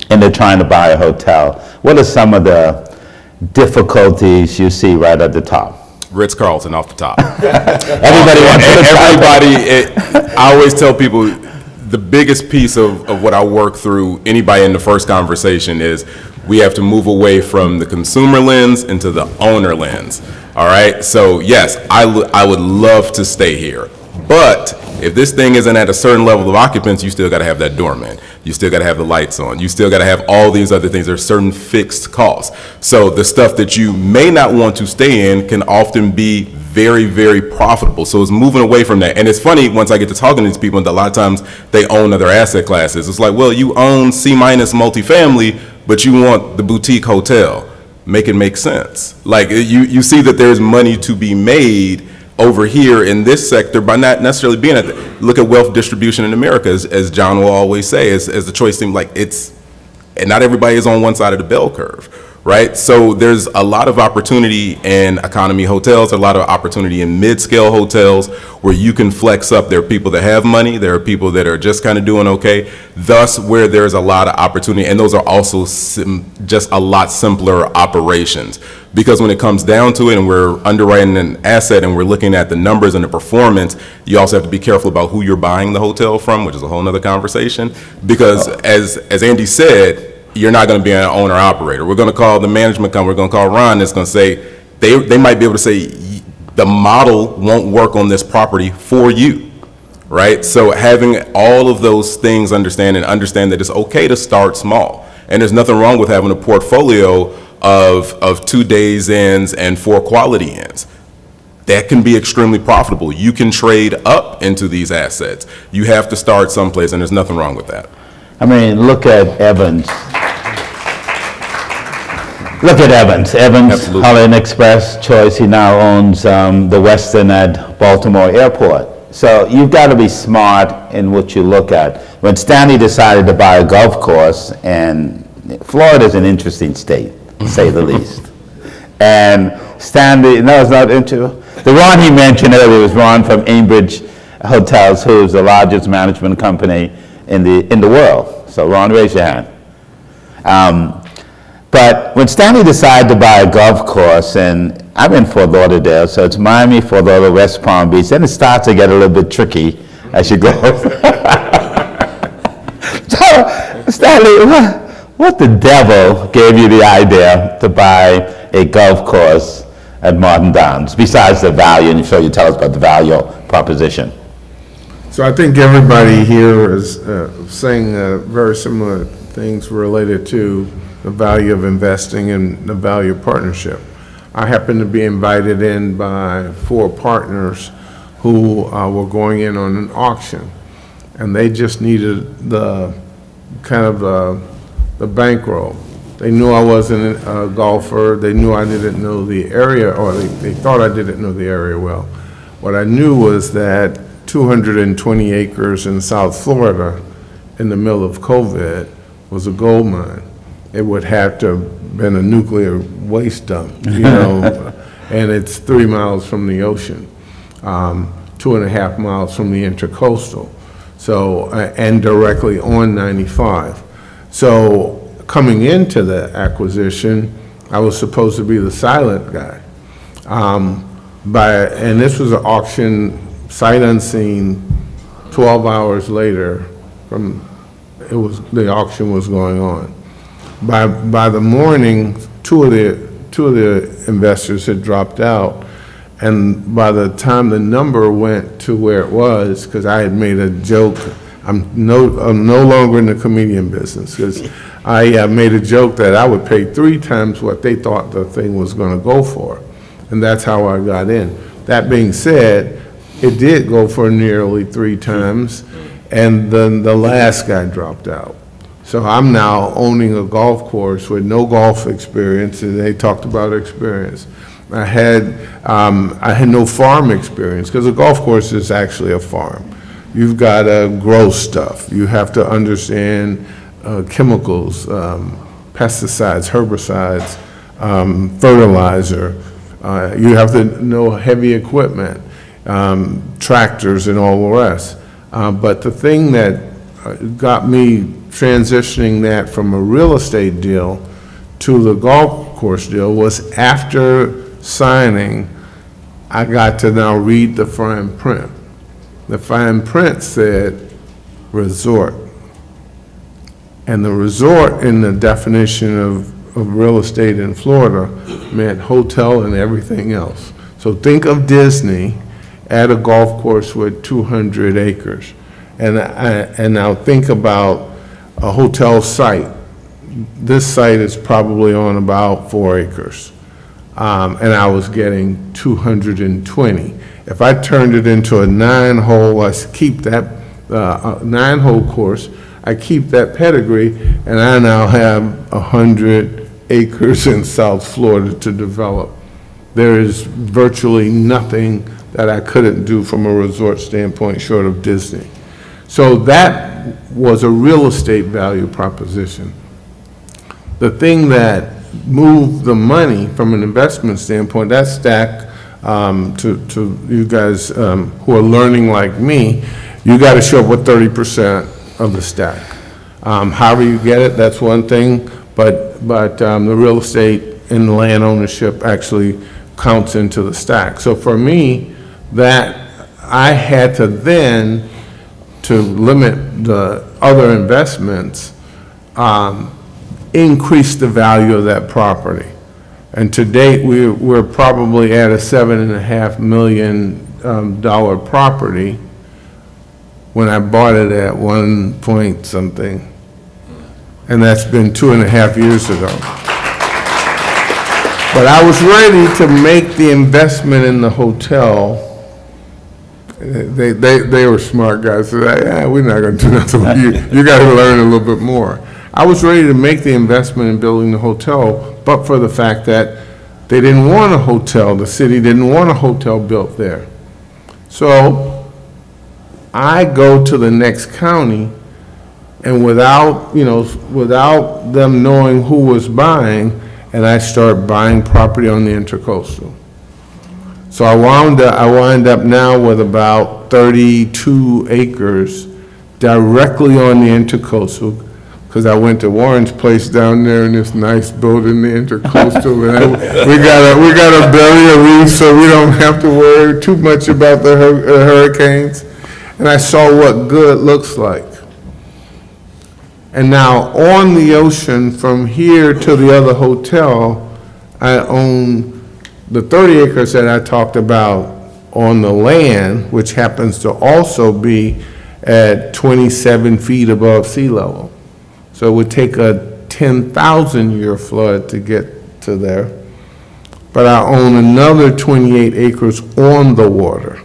and they're trying to buy a hotel, what are some of the difficulties you see right at the top? Ritz-Carlton off the top. Everybody wants I always tell people the biggest piece of what I work through anybody in the first conversation is we have to move away from the consumer lens into the owner lens. All right. So yes, I would love to stay here, but if this thing isn't at a certain level of occupancy, you still got to have that doorman. You still got to have the lights on. You still got to have all these other things. There's certain fixed costs. So the stuff that you may not want to stay in can often be very, very profitable. So it's moving away from that. And it's funny, once I get to talking to these people, and a lot of times they own other asset classes. It's like, well, you own C- multifamily, but you want the boutique hotel. Make it make sense. Like you see that there's money to be made over here in this sector by not necessarily being at the, look at wealth distribution in America, as John will always say, as the choice seems like it's, and not everybody is on one side of the bell curve, right? So there's a lot of opportunity in economy hotels, a lot of opportunity in mid-scale hotels where you can flex up. There are people that have money, there are people that are just kind of doing okay, thus where there's a lot of opportunity, and those are also just a lot simpler operations. Because when it comes down to it and we're underwriting an asset and we're looking at the numbers and the performance, you also have to be careful about who you're buying the hotel from, which is a whole nother conversation. Because as Andy said, you're not going to be an owner operator. We're going to call the management company, we're going to call Ron, that's going to say, they might be able to say, the model won't work on this property for you, right? So having all of those things understand that it's okay to start small. And there's nothing wrong with having a portfolio of 2 days inns and 4 quality inns. That can be extremely profitable. You can trade up into these assets. You have to start someplace, and there's nothing wrong with that. I mean, look at Evans. Look at Evans. Absolutely. Holiday Inn Express Choice, he now owns the Westin at Baltimore Airport. So you've got to be smart in what you look at. When Stanley decided to buy a golf course, and Florida is an interesting state, to say the least. And Stanley, no, it's not into, the Ron he mentioned earlier was Ron from Ambridge Hotels, who is the largest management company in the world. So Ron, raise your hand. But when Stanley decided to buy a golf course, and I'm in Fort Lauderdale, so it's Miami, Fort Lauderdale, West Palm Beach, then it starts to get a little bit tricky as you go. So, Stanley, what the devil gave you the idea to buy a golf course at Martin Downs, besides the value, and so you tell us about the value proposition? So I think everybody here is saying very similar things related to the value of investing and the value of partnership. I happened to be invited in by 4 partners who were going in on an auction, and they just needed the kind of the bankroll. They knew I wasn't a golfer. They knew I didn't know the area, or they thought I didn't know the area well. What I knew was that 220 acres in South Florida in the middle of COVID was a gold mine. It would have to have been a nuclear waste dump, you know, and it's 3 miles from the ocean, 2.5 miles from the intercoastal, so, and directly on 95. So coming into the acquisition, I was supposed to be the silent guy. And this was an auction, sight unseen, 12 hours later the auction was going on. By the morning, two of the investors had dropped out, and by the time the number went to where it was, because I had made a joke, I'm no longer in the comedian business, because I made a joke that I would pay 3 times what they thought the thing was going to go for, and that's how I got in. That being said, it did go for nearly 3 times, and then the last guy dropped out. So I'm now owning a golf course with no golf experience, and they talked about experience. I had no farm experience, because a golf course is actually a farm. You've got to grow stuff. You have to understand chemicals, pesticides, herbicides, fertilizer. You have to know heavy equipment, tractors and all the rest. But the thing that got me transitioning that from a real estate deal to the golf course deal was after signing, I got to now read the fine print. The fine print said resort. And the resort in the definition of real estate in Florida meant hotel and everything else. So think of Disney at a golf course with 200 acres. And now think about a hotel site. This site is probably on about 4 acres. And I was getting 220. If I turned it into a 9-hole, I keep that 9-hole course, I keep that pedigree, and I now have 100 acres in South Florida to develop. There is virtually nothing that I couldn't do from a resort standpoint short of Disney. So that was a real estate value proposition. The thing that moved the money from an investment standpoint, that stack, to you guys who are learning like me, you got to show up with 30% of the stack. However you get it, that's one thing, but the real estate and the land ownership actually counts into the stack. So for me, that I had to then, to limit the other investments, increase the value of that property. And to date, we're probably at a $7.5 million property when I bought it at 1 point something. And that's been 2.5 years ago. But I was ready to make the investment in the hotel. They were smart guys. So we're not going to do nothing with you. You got to learn a little bit more. I was ready to make the investment in building the hotel, but for the fact that they didn't want a hotel. The city didn't want a hotel built there. So I go to the next county, and without them knowing who was buying, and I start buying property on the Intercoastal. So I wind up now with about 32 acres directly on the Intercoastal, because I went to Warren's place down there in this nice building, the Intercoastal, and we got a barrier reef, so we don't have to worry too much about the hurricanes. And I saw what good looks like. And now on the ocean from here to the other hotel, I own the 30 acres that I talked about on the land, which happens to also be at 27 feet above sea level. So it would take a 10,000-year flood to get to there. But I own another 28 acres on the water.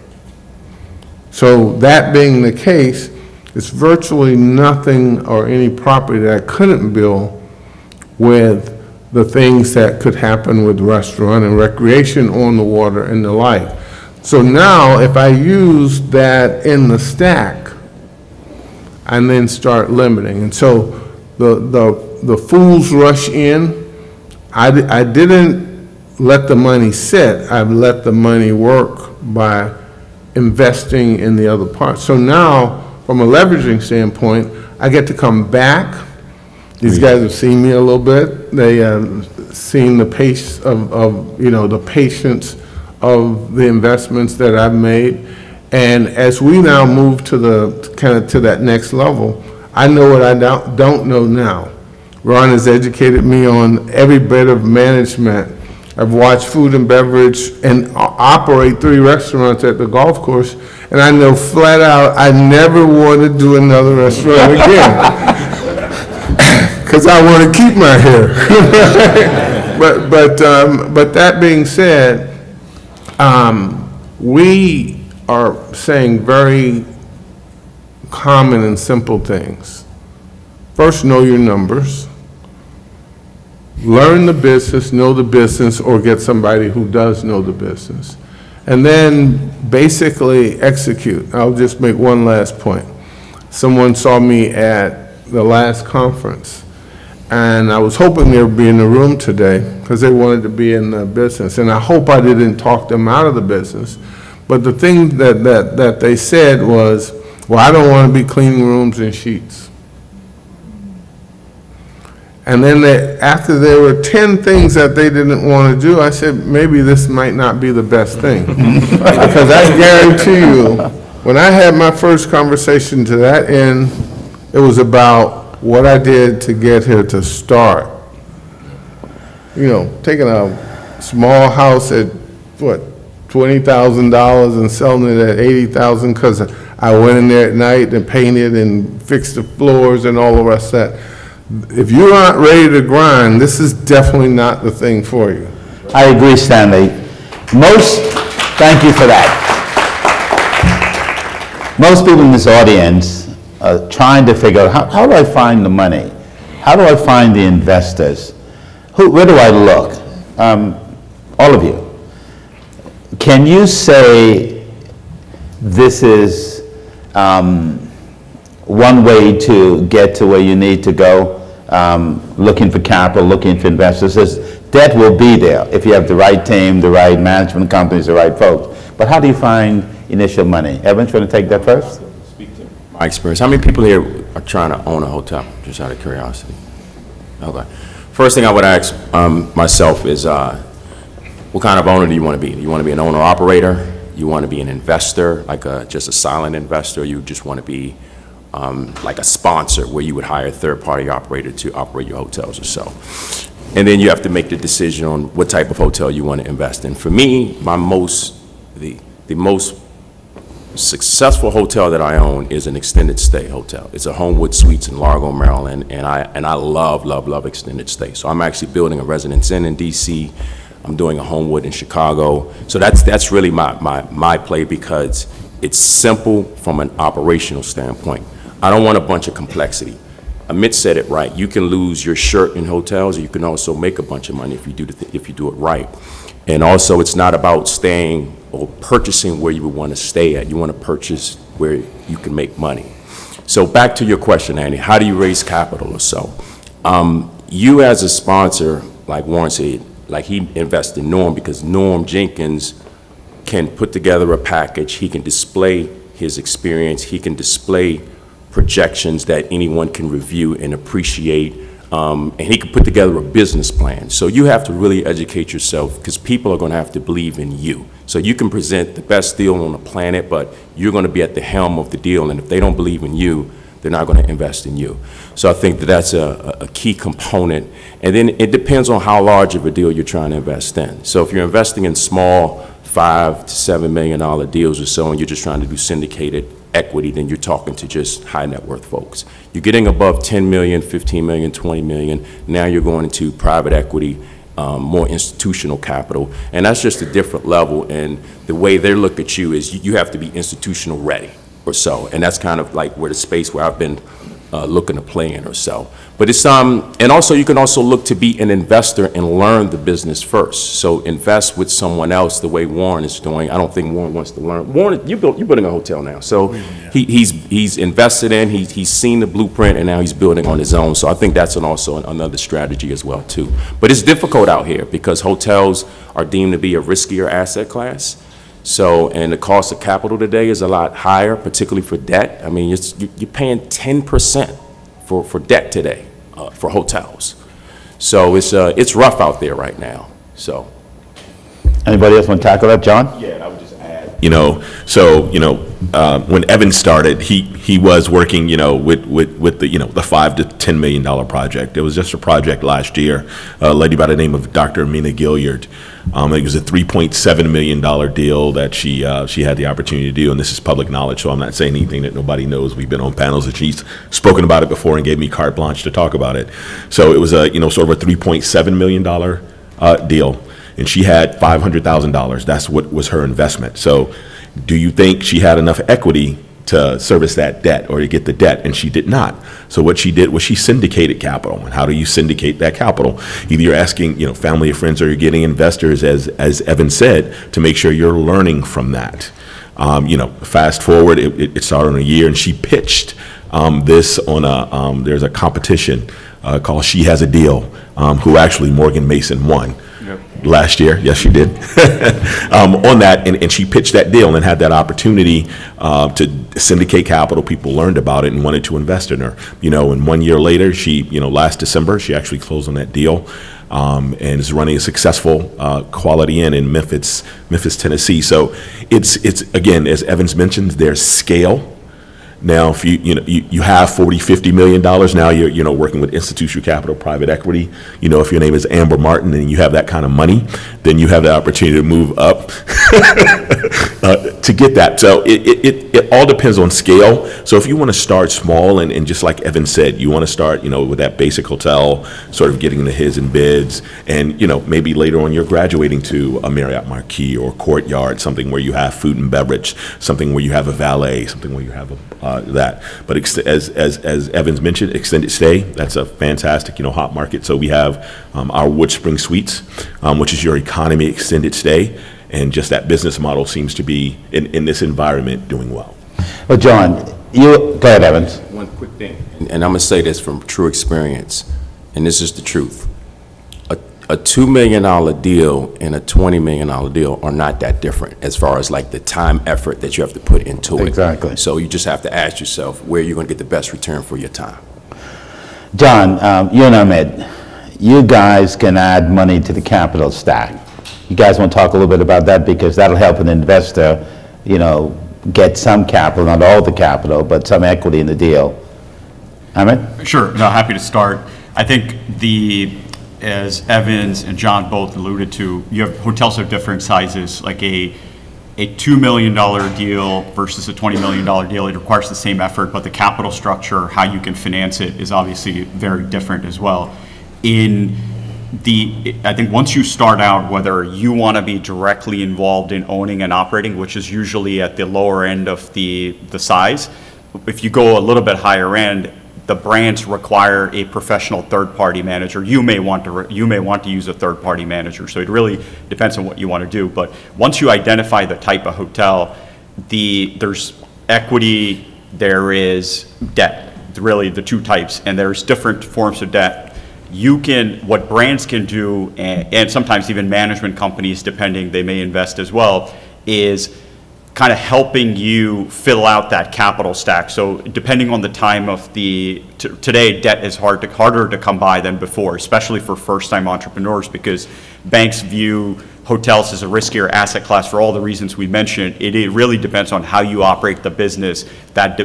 So that being the case, it's virtually nothing or any property that I couldn't build with the things that could happen with restaurant and recreation on the water and the like. So now if I use that in the stack, and then start limiting. And so the fools rush in. I didn't let the money sit. I've let the money work by investing in the other parts. So now, from a leveraging standpoint, I get to come back These guys have seen me a little bit. They have seen the pace of the patience of the investments that I've made. And as we now move to that next level, I know what I don't know now. Ron has educated me on every bit of management. I've watched food and beverage and operate 3 restaurants at the golf course, and I know flat out I never want to do another restaurant again. Because I want to keep my hair. But that being said, we are saying very common and simple things. First, know your numbers. Learn the business, know the business, or get somebody who does know the business. And then basically execute. I'll just make one last point. Someone saw me at the last conference, and I was hoping they would be in the room today because they wanted to be in the business. And I hope I didn't talk them out of the business. But the thing that they said was, well, I don't want to be cleaning rooms and sheets. And then after there were 10 things that they didn't want to do, I said, maybe this might not be the best thing. Because I guarantee you, when I had my first conversation to that end, it was about what I did to get here to start. Taking a small house at, $20,000 and selling it at $80,000 because I went in there at night and painted and fixed the floors and all the rest of that. If you aren't ready to grind, this is definitely not the thing for you. I agree, Stanley. Thank you for that. Most people in this audience are trying to figure out, how do I find the money? How do I find the investors? Where do I look? All of you. Can you say this is one way to get to where you need to go? Looking for capital, looking for investors. Debt will be there if you have the right team, the right management companies, the right folks. But how do you find initial money? Evan, you want to take that first? Speak to my experience. How many people here are trying to own a hotel, just out of curiosity? Okay. First thing I would ask myself is, what kind of owner do you want to be? Do you want to be an owner-operator? You want to be an investor, like just a silent investor? Or you just want to be like a sponsor where you would hire a third-party operator to operate your hotels or so. And then you have to make the decision on what type of hotel you want to invest in. For me, the most successful hotel that I own is an extended stay hotel. It's a Homewood Suites in Largo, Maryland, and I love extended stay. So I'm actually building a Residence Inn in DC. I'm doing a Homewood in Chicago. So that's really my play, because it's simple from an operational standpoint. I don't want a bunch of complexity. Amit said it right. You can lose your shirt in hotels, or you can also make a bunch of money if you do it right. And also, it's not about staying or purchasing where you would want to stay at. You want to purchase where you can make money. So back to your question, Andy, how do you raise capital or so? You as a sponsor, like Warren said, like he invested in Norm because Norm Jenkins can put together a package. He can display his experience. He can display projections that anyone can review and appreciate. And he can put together a business plan. So you have to really educate yourself, because people are going to have to believe in you. So you can present the best deal on the planet, but you're going to be at the helm of the deal. And if they don't believe in you, they're not going to invest in you. So I think that's a key component. And then it depends on how large of a deal you're trying to invest in. So if you're investing in small $5 to $7 million deals or so, and you're just trying to do syndicated equity, then you're talking to just high net worth folks. You're getting above 10 million, 15 million, 20 million. Now you're going into private equity, more institutional capital, and that's just a different level. And the way they look at you is you have to be institutional ready or so, and that's kind of like where the space where I've been looking to play in or so. But it's and also you can also look to be an investor and learn the business first. So invest with someone else the way Warren is doing. I don't think Warren wants to learn. Warren, you're building a hotel now, so he's invested in. He's seen the blueprint, and now he's building on his own. So I think that's also another strategy as well too. But it's difficult out here because hotels are deemed to be a riskier asset class. So, and the cost of capital today is a lot higher, particularly for debt. I mean, you're paying 10% for debt today. for hotels. So it's rough out there right now, so. Anybody else want to tackle that, John? Yeah, and I would just add, when Evan started, he was working, with the, the $5 to $10 million project. It was just a project last year, a lady by the name of Dr. Amina Gilliard. It was a $3.7 million deal that she had the opportunity to do, and this is public knowledge, so I'm not saying anything that nobody knows. We've been on panels, and she's spoken about it before and gave me carte blanche to talk about it. So it was a, sort of a $3.7 million deal. And she had $500,000. That's what was her investment. So do you think she had enough equity to service that debt or to get the debt? And she did not. So what she did was she syndicated capital. And how do you syndicate that capital? Either you're asking, family or friends, or you're getting investors, as Evan said, to make sure you're learning from that. Fast forward, it started in a year, and she pitched this on there's a competition called She Has a Deal, who actually Morgan Mason won. Last year, yes, she did, on that, and she pitched that deal and had that opportunity to syndicate capital. People learned about it and wanted to invest in her. And 1 year later, she, last December, she actually closed on that deal, and is running a successful Quality Inn in Memphis, Tennessee. So it's again, as Evans mentioned, there's scale. Now, if you have $40-50 million, now you're working with institutional capital, private equity. If your name is Amber Martin and you have that kind of money, then you have the opportunity to move up to get that. So it all depends on scale. So if you want to start small and just like Evan said, you want to start with that basic hotel, sort of getting the hids and bids, and maybe later on you're graduating to a Marriott Marquis or Courtyard, something where you have food and beverage, something where you have a valet, something where you have that. But as Evans mentioned, extended stay, that's a fantastic, hot market. So we have our Wood Spring Suites, which is your economy extended stay. And just that business model seems to be, in this environment, doing well. Well, John, go ahead, Evans. One quick thing, and I'm going to say this from true experience, and this is the truth. A $2 million deal and a $20 million deal are not that different as far as like the time, effort that you have to put into it. Exactly. So you just have to ask yourself where you're going to get the best return for your time. John, you and Ahmed, you guys can add money to the capital stack. You guys want to talk a little bit about that, because that'll help an investor, get some capital, not all the capital, but some equity in the deal. Ahmed? Sure, no, happy to start. I think as Evans and John both alluded to, you have hotels of different sizes, like a $2 million deal versus a $20 million deal. It requires the same effort, but the capital structure, how you can finance it, is obviously very different as well. I think once you start out, whether you want to be directly involved in owning and operating, which is usually at the lower end of the size, if you go a little bit higher end, the brands require a professional third-party manager. You may want to use a third-party manager. So it really depends on what you want to do. But once you identify the type of hotel, there's equity, there is debt. Really, the two types, and there's different forms of debt. What brands can do, and sometimes even management companies, depending, they may invest as well, is kind of helping you fill out that capital stack. So depending on the time of today, debt is harder to come by than before, especially for first-time entrepreneurs, because banks view hotels as a riskier asset class for all the reasons we mentioned. It really depends on how you operate the business that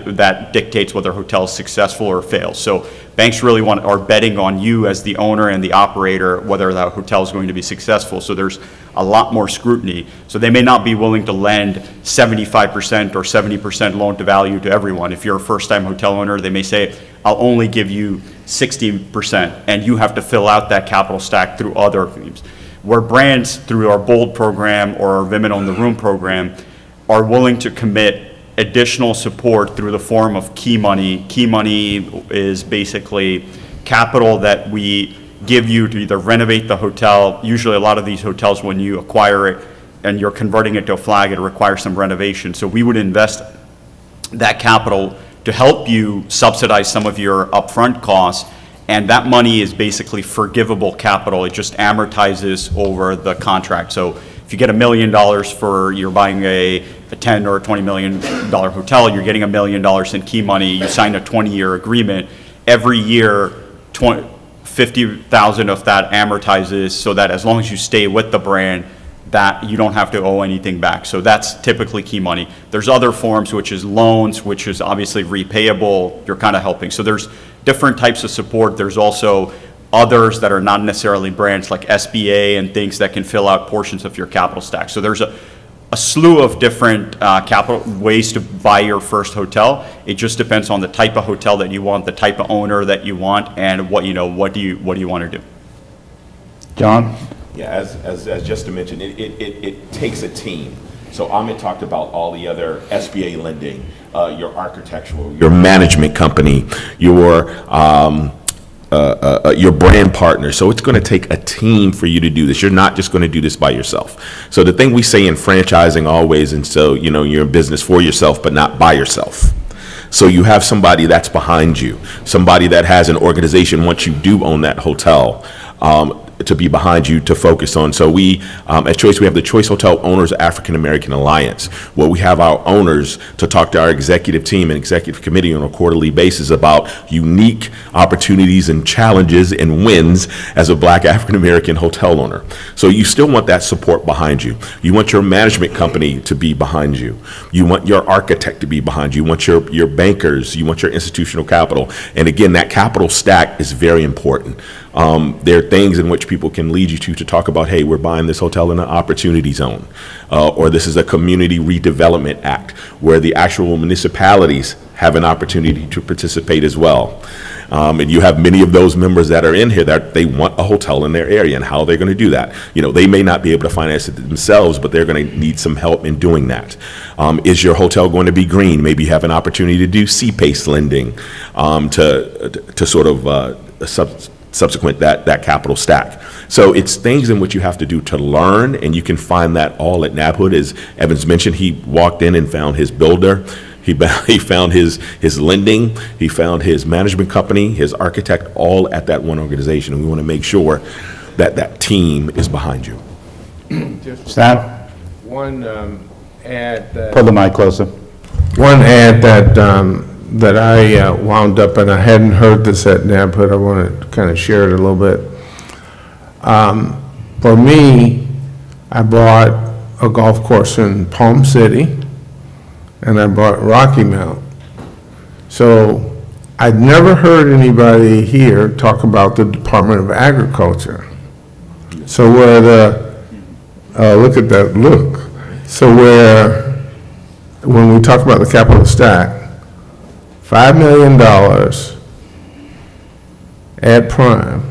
dictates whether a hotel is successful or fails. So banks really are betting on you as the owner and the operator, whether that hotel is going to be successful. So there's a lot more scrutiny. So they may not be willing to lend 75% or 70% loan to value to everyone. If you're a first-time hotel owner, they may say, I'll only give you 60%, and you have to fill out that capital stack through other themes. Where brands, through our BOLD program or our Women on the Room program, are willing to commit additional support through the form of key money. Key money is basically capital that we give you to either renovate the hotel. Usually a lot of these hotels, when you acquire it and you're converting it to a flag, it requires some renovation. So we would invest that capital to help you subsidize some of your upfront costs. And that money is basically forgivable capital. It just amortizes over the contract. So if you get $1 million you're buying a 10 or a $20 million hotel, you're getting $1 million in key money. You sign a 20-year agreement. Every year, 50,000 of that amortizes so that as long as you stay with the brand, that you don't have to owe anything back. So that's typically key money. There's other forms, which is loans, which is obviously repayable. You're kind of helping. So there's different types of support. There's also others that are not necessarily brands like SBA and things that can fill out portions of your capital stack. So there's a slew of different capital ways to buy your first hotel. It just depends on the type of hotel that you want, the type of owner that you want, and what do you want to do. John? Yeah, as Justin mentioned, it takes a team. So Amit talked about all the other SBA lending, your architectural, your management company, your brand partner. So it's going to take a team for you to do this. You're not just going to do this by yourself. So the thing we say in franchising always, and so, you're in business for yourself, but not by yourself. So you have somebody that's behind you, somebody that has an organization once you do own that hotel, to be behind you to focus on. So we, at Choice, we have the Choice Hotel Owners African American Alliance, where we have our owners to talk to our executive team and executive committee on a quarterly basis about unique opportunities and challenges and wins as a Black African American hotel owner. So you still want that support behind you. You want your management company to be behind you. You want your architect to be behind you. You want your bankers. You want your institutional capital. And again, that capital stack is very important. There are things in which people can lead you to talk about, hey, we're buying this hotel in an opportunity zone, or this is a community redevelopment act where the actual municipalities have an opportunity to participate as well. And you have many of those members that are in here that they want a hotel in their area, and how they're going to do that. They may not be able to finance it themselves, but they're going to need some help in doing that. Is your hotel going to be green? Maybe you have an opportunity to do C-PACE lending to sort of subsequent that capital stack. So it's things in which you have to do to learn, and you can find that all at NABHOOD. As Evans mentioned, he walked in and found his builder, he found his lending, he found his management company, his architect, all at that one organization. And we want to make sure that that team is behind you. Sam? One ad that... Pull the mic closer. One ad that I wound up, and I hadn't heard this at NABHOOD, I want to kind of share it a little bit. For me, I bought a golf course in Palm City, and I bought Rocky Mount. So I'd never heard anybody here talk about the Department of Agriculture. So where look at that look. So when we talk about the capital stack, $5 million at prime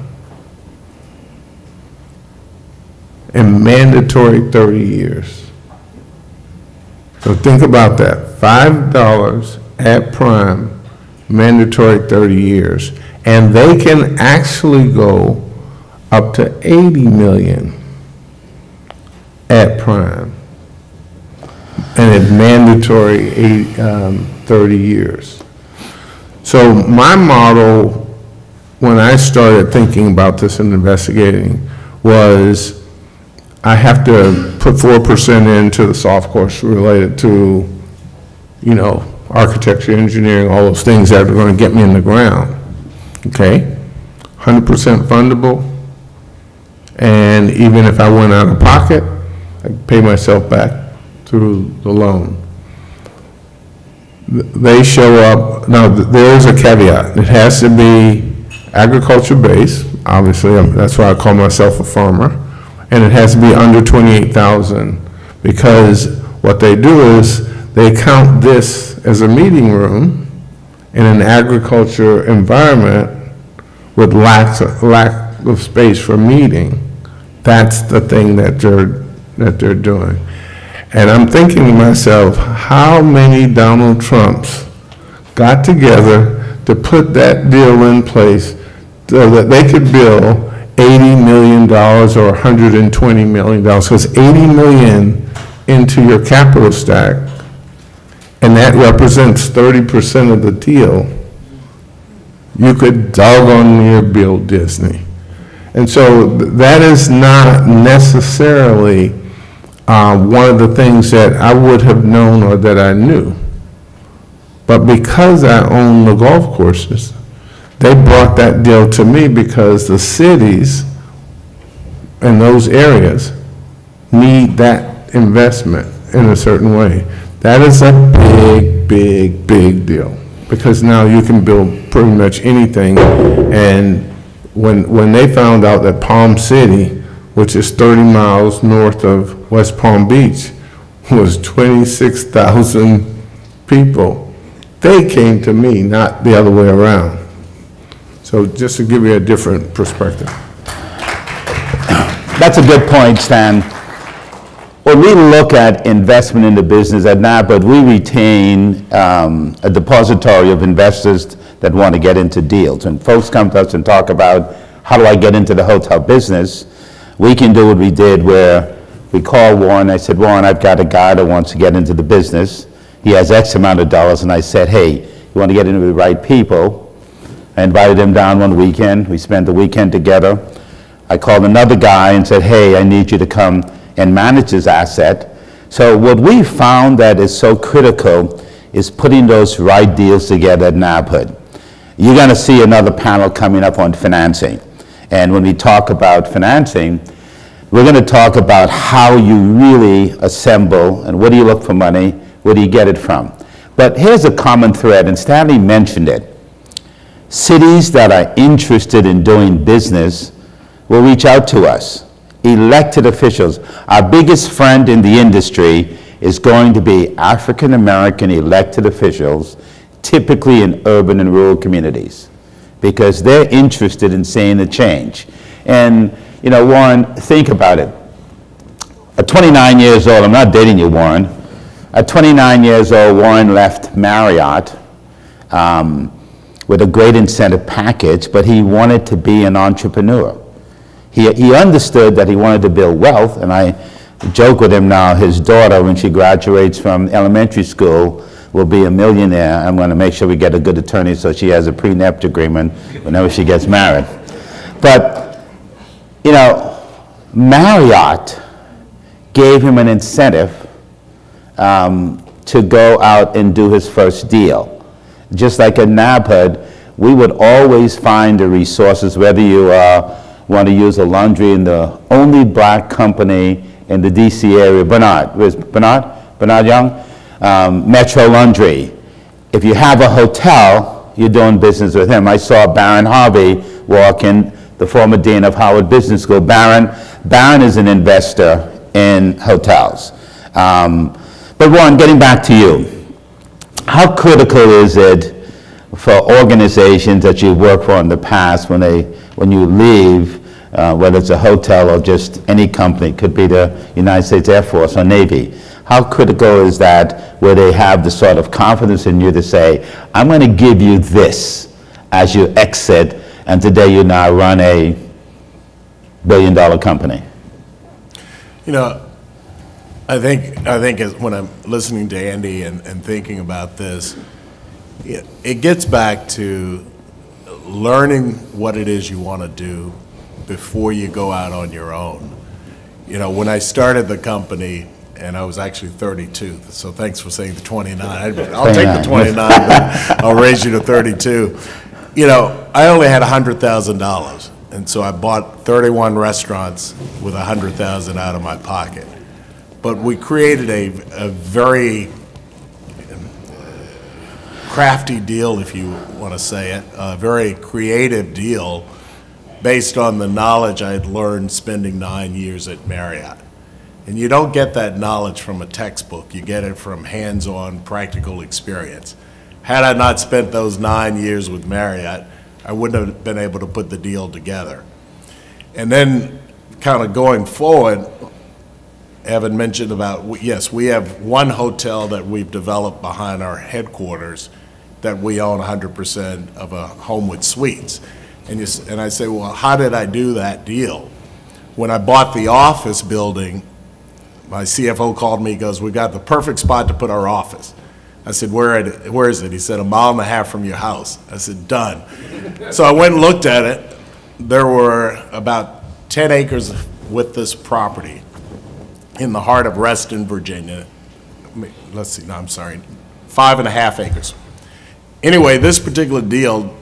and mandatory 30 years. So think about that, $5 at prime, mandatory 30 years. And they can actually go up to 80 million at prime. And it's mandatory 30 years. So my model, when I started thinking about this and investigating, was I have to put 4% into the soft course related to, architecture, engineering, all those things that are going to get me in the ground. Okay? 100% fundable. And even if I went out of pocket, I could pay myself back through the loan. They show up, now there is a caveat. It has to be agriculture based, obviously, that's why I call myself a farmer, and it has to be under 28,000, because what they do is they count this as a meeting room in an agriculture environment with lack of space for meeting. That's the thing that they're doing. And I'm thinking to myself, how many Donald Trumps got together to put that deal in place so that they could bill $80 million or $120 million? So it's $80 million into your capital stack, and that represents 30% of the deal. You could doggone near build Disney. And so that is not necessarily one of the things that I would have known or that I knew. But because I own the golf courses, they brought that deal to me because the cities in those areas need that investment in a certain way. That is a big, big, big deal, because now you can build pretty much anything. And when they found out that Palm City, which is 30 miles north of West Palm Beach, was 26,000 people, they came to me, not the other way around. So just to give you a different perspective. That's a good point, Stan. When we look at investment in the business at NABHOOD, we retain a depository of investors that want to get into deals. When folks come to us and talk about, how do I get into the hotel business, we can do what we did where we call Warren. I said, Warren, I've got a guy that wants to get into the business. He has X amount of dollars. And I said, hey, you want to get into the right people? I invited him down one weekend. We spent the weekend together. I called another guy and said, hey, I need you to come and manage his asset. So what we found that is so critical is putting those right deals together at NABHOOD. You're going to see another panel coming up on financing. And when we talk about financing, we're going to talk about how you really assemble and where do you look for money, where do you get it from. But here's a common thread, and Stanley mentioned it. Cities that are interested in doing business will reach out to us. Elected officials. Our biggest friend in the industry is going to be African American elected officials, typically in urban and rural communities, because they're interested in seeing the change. And, you know, Warren, think about it. At 29 years old, I'm not dating you, Warren. At 29 years old, Warren left Marriott with a great incentive package, but he wanted to be an entrepreneur. He understood that he wanted to build wealth, and I joke with him now, his daughter, when she graduates from elementary school, will be a millionaire. I'm going to make sure we get a good attorney so she has a prenuptial agreement whenever she gets married. But, you know, Marriott gave him an incentive to go out and do his first deal. Just like at NABHOOD, we would always find the resources, whether you want to use a laundry in the only black company in the DC area, Bernard. Where's Bernard? Bernard Young? Metro Laundry. If you have a hotel, you're doing business with him. I saw Baron Harvey walk in, the former dean of Howard Business School. Baron is an investor in hotels. But Warren, getting back to you, how critical is it for organizations that you worked for in the past when you leave, whether it's a hotel or just any company, could be the United States Air Force or Navy, how critical is that where they have the sort of confidence in you to say, I'm going to give you this as you exit, and today you now run a billion-dollar company? You know, I think as when I'm listening to Andy and thinking about this, it gets back to learning what it is you want to do before you go out on your own. You know, when I started the company, and I was actually 32, so thanks for saying the 29. I'll take the 29, but I'll raise you to 32. You know, I only had $100,000, and so I bought 31 restaurants with $100,000 out of my pocket. But we created a very crafty deal, if you want to say it, a very creative deal based on the knowledge I had learned spending 9 years at Marriott. And you don't get that knowledge from a textbook, you get it from hands-on practical experience. Had I not spent those 9 years with Marriott, I wouldn't have been able to put the deal together. And then kind of going forward, Evan mentioned about, yes, we have one hotel that we've developed behind our headquarters that we own 100% of a Homewood Suites. And I say, well, how did I do that deal? When I bought the office building, my CFO called me, goes, we got the perfect spot to put our office. I said, where is it? He said, 1.5 miles from your house. I said, done. So I went and looked at it. There were about 10 acres with this property in the heart of Reston, Virginia. Let's see, no, I'm sorry, 5.5 acres. Anyway, this particular deal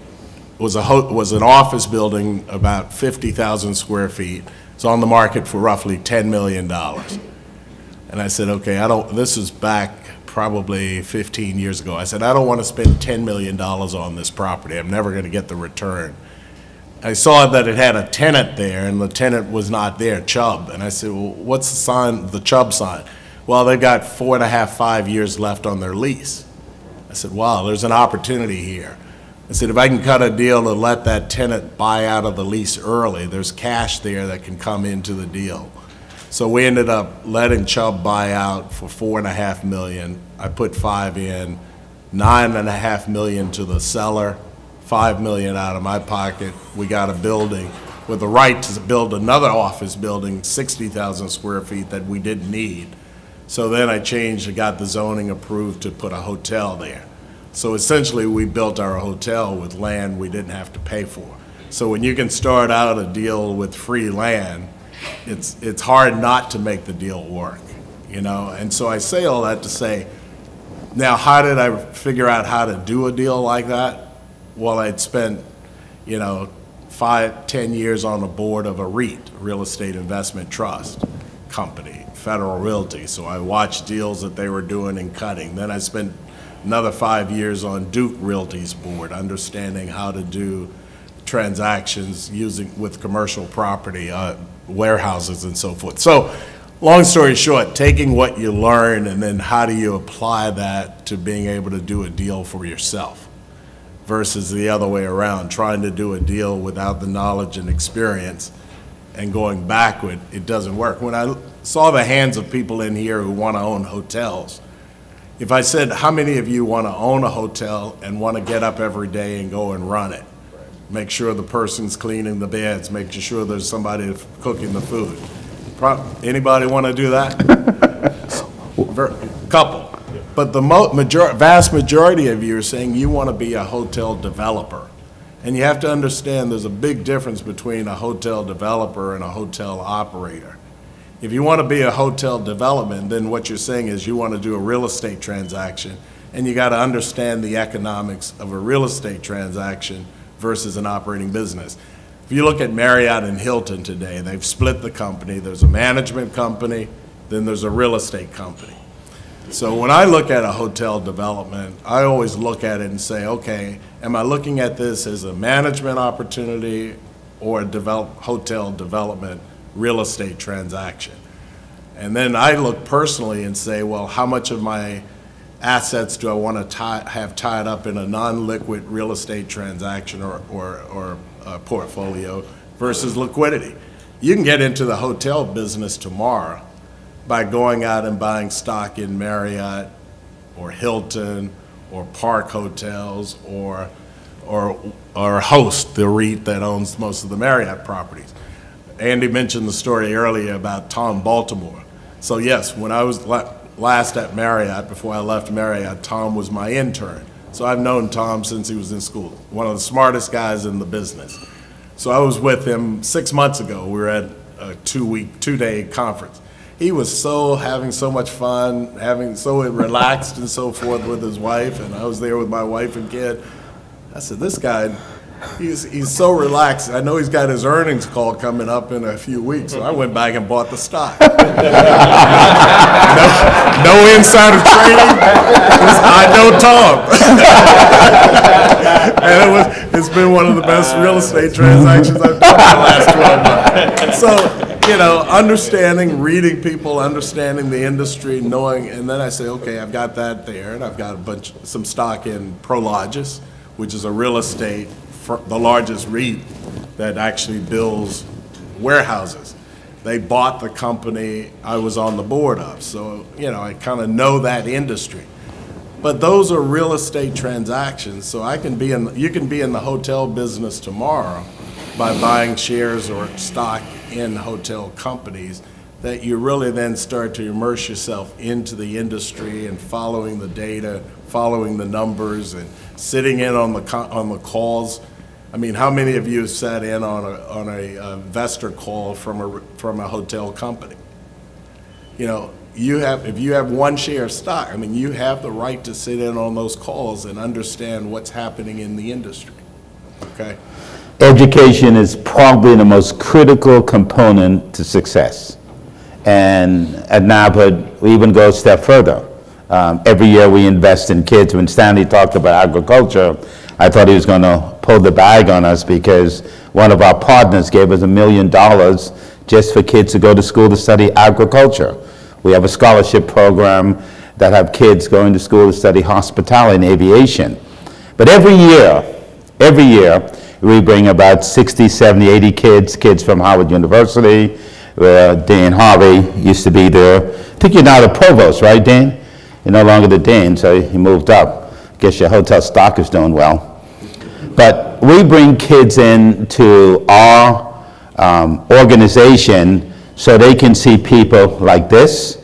was an office building about 50,000 square feet. It's on the market for roughly $10 million. And I said, okay, this is back probably 15 years ago. I said, I don't want to spend $10 million on this property. I'm never going to get the return. I saw that it had a tenant there, and the tenant was not there, Chubb. And I said, well, what's the sign, the Chubb sign? Well, they've got 4.5, 5 years left on their lease. I said, wow, there's an opportunity here. I said, if I can cut a deal to let that tenant buy out of the lease early, there's cash there that can come into the deal. So we ended up letting Chubb buy out for $4.5 million. I put $5 million in, $9.5 million to the seller, $5 million out of my pocket. We got a building with the right to build another office building, 60,000 square feet that we didn't need. So then I changed and got the zoning approved to put a hotel there. So essentially, we built our hotel with land we didn't have to pay for. So when you can start out a deal with free land, it's hard not to make the deal work, you know? And so I say all that to say, now how did I figure out how to do a deal like that? Well, I'd spent, 5, 10 years on the board of a REIT, Real Estate Investment Trust company, Federal Realty. So I watched deals that they were doing and cutting. Then I spent another 5 years on Duke Realty's board, understanding how to do transactions with commercial property, warehouses and so forth. So long story short, taking what you learn and then how do you apply that to being able to do a deal for yourself versus the other way around, trying to do a deal without the knowledge and experience and going backward, it doesn't work. When I saw the hands of people in here who want to own hotels, if I said, how many of you want to own a hotel and want to get up every day and go and run it? Make sure the person's cleaning the beds, making sure there's somebody cooking the food. Anybody want to do that? Couple. But the vast majority of you are saying you want to be a hotel developer. And you have to understand there's a big difference between a hotel developer and a hotel operator. If you want to be a hotel development, then what you're saying is you want to do a real estate transaction, and you got to understand the economics of a real estate transaction versus an operating business. If you look at Marriott and Hilton today, they've split the company. There's a management company, then there's a real estate company. So when I look at a hotel development, I always look at it and say, okay, am I looking at this as a management opportunity or a hotel development real estate transaction? And then I look personally and say, well, how much of my assets do I want to have tied up in a non-liquid real estate transaction or a portfolio versus liquidity? You can get into the hotel business tomorrow by going out and buying stock in Marriott or Hilton or Park Hotels or Host, the REIT that owns most of the Marriott properties. Andy mentioned the story earlier about Tom Baltimore. So yes, when I was last at Marriott, before I left Marriott, Tom was my intern. So I've known Tom since he was in school, one of the smartest guys in the business. So I was with him 6 months ago. We were at a two-day conference. He was having so much fun, so relaxed and so forth with his wife, and I was there with my wife and kid. I said, this guy, he's so relaxed. I know he's got his earnings call coming up in a few weeks, so I went back and bought the stock. No insider trading. I know Tom. And it's been one of the best real estate transactions I've done in the last 12 months. So, understanding, reading people, understanding the industry, knowing, and then I say, okay, I've got that there, and I've got some stock in Prologis, which is a real estate, the largest REIT that actually builds warehouses. They bought the company I was on the board of, so, I kind of know that industry. But those are real estate transactions, so you can be in the hotel business tomorrow by buying shares or stock in hotel companies that you really then start to immerse yourself into the industry and following the data, following the numbers, and sitting in on the calls. I mean, how many of you have sat in on a investor call from a hotel company? If you have one share of stock, you have the right to sit in on those calls and understand what's happening in the industry. Okay. Education is probably the most critical component to success. And at NABHOOD, we even go a step further. Every year we invest in kids. When Stanley talked about agriculture, I thought he was going to pull the bag on us because one of our partners gave us $1 million just for kids to go to school to study agriculture. We have a scholarship program that have kids going to school to study hospitality and aviation. But every year, we bring about 60, 70, 80 kids from Howard University, where Dan Harvey used to be there. I think you're now the provost, right, Dan? You're no longer the dean, so he moved up. Guess your hotel stock is doing well. But we bring kids into our organization so they can see people like this,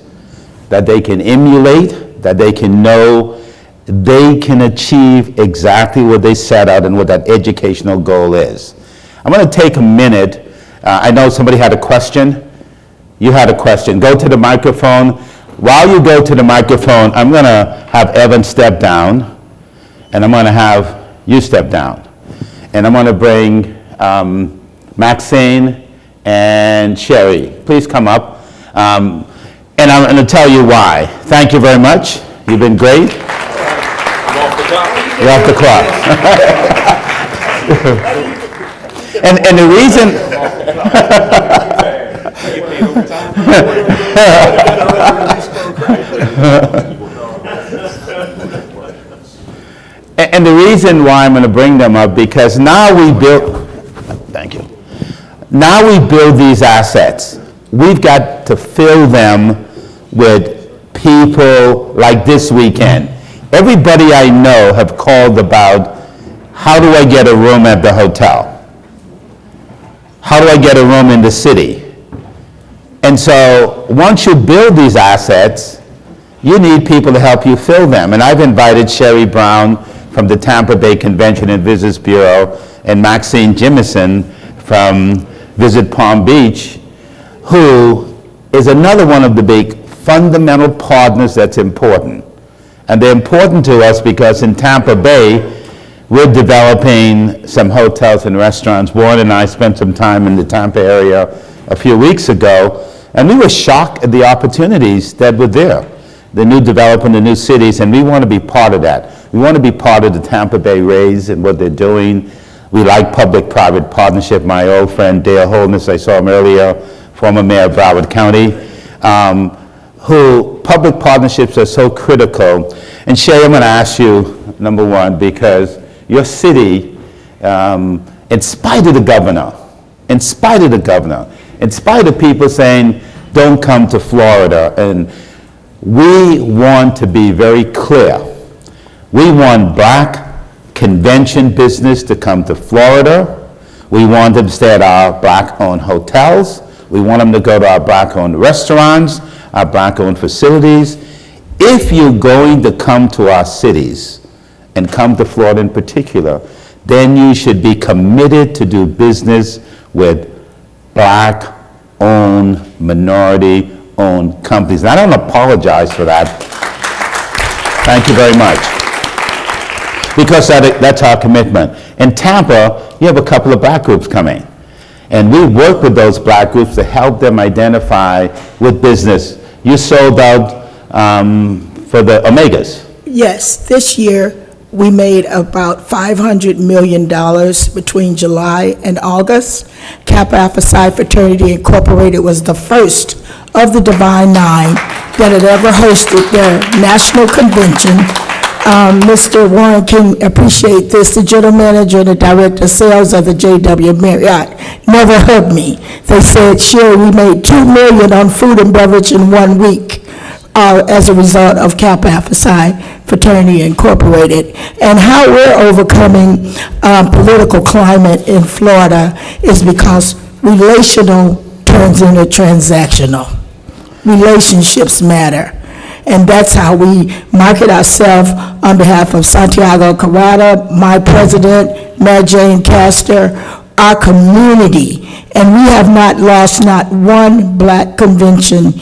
that they can emulate, that they can know they can achieve exactly what they set out and what that educational goal is. I'm going to take a minute. I know somebody had a question. You had a question. Go to the microphone. While you go to the microphone, I'm going to have Evan step down, and I'm going to have you step down. And I'm going to bring Maxine and Sherry. Please come up. And I'm going to tell you why. Thank you very much. You've been great. You're off the clock. and the reason... And the reason why I'm going to bring them up, because now we build... Thank you. Now we build these assets. We've got to fill them with people like this weekend. Everybody I know have called about, how do I get a room at the hotel? How do I get a room in the city? And so once you build these assets, you need people to help you fill them. And I've invited Sherry Brown from the Tampa Bay Convention and Visitors Bureau and Maxine Jimison from Visit Palm Beach, who is another one of the big fundamental partners that's important. And they're important to us because in Tampa Bay, we're developing some hotels and restaurants. Warren and I spent some time in the Tampa area a few weeks ago, and we were shocked at the opportunities that were there. The new development, the new cities, and we want to be part of that. We want to be part of the Tampa Bay Rays and what they're doing. We like public-private partnership. My old friend Dale Holness, I saw him earlier, former mayor of Broward County, who public partnerships are so critical. And Shay, I'm going to ask you, number one, because your city, in spite of the governor, in spite of people saying, don't come to Florida, and we want to be very clear. We want black convention business to come to Florida. We want them to stay at our black-owned hotels. We want them to go to our black-owned restaurants, our black-owned facilities. If you're going to come to our cities, and come to Florida in particular, then you should be committed to do business with black-owned, minority-owned companies. And I don't apologize for that. Thank you very much. Because that's our commitment. In Tampa, you have a couple of black groups coming. And we work with those black groups to help them identify with business. You sold out for the Omegas. Yes, this year we made about $500 million between July and August. Kappa Alpha Psi Fraternity Incorporated was the first of the Divine Nine that had ever hosted their national convention. Mr. Warren King, appreciate this. The general manager and the director of sales of the JW Marriott never heard me. They said, sure, we made $2 million on food and beverage in 1 week as a result of Kappa Alpha Psi Fraternity Incorporated. And how we're overcoming political climate in Florida is because relational turns into transactional. Relationships matter. And that's how we market ourselves on behalf of Santiago Carrata, my president, Mayor Jane Castor, our community. And we have not lost not one black convention,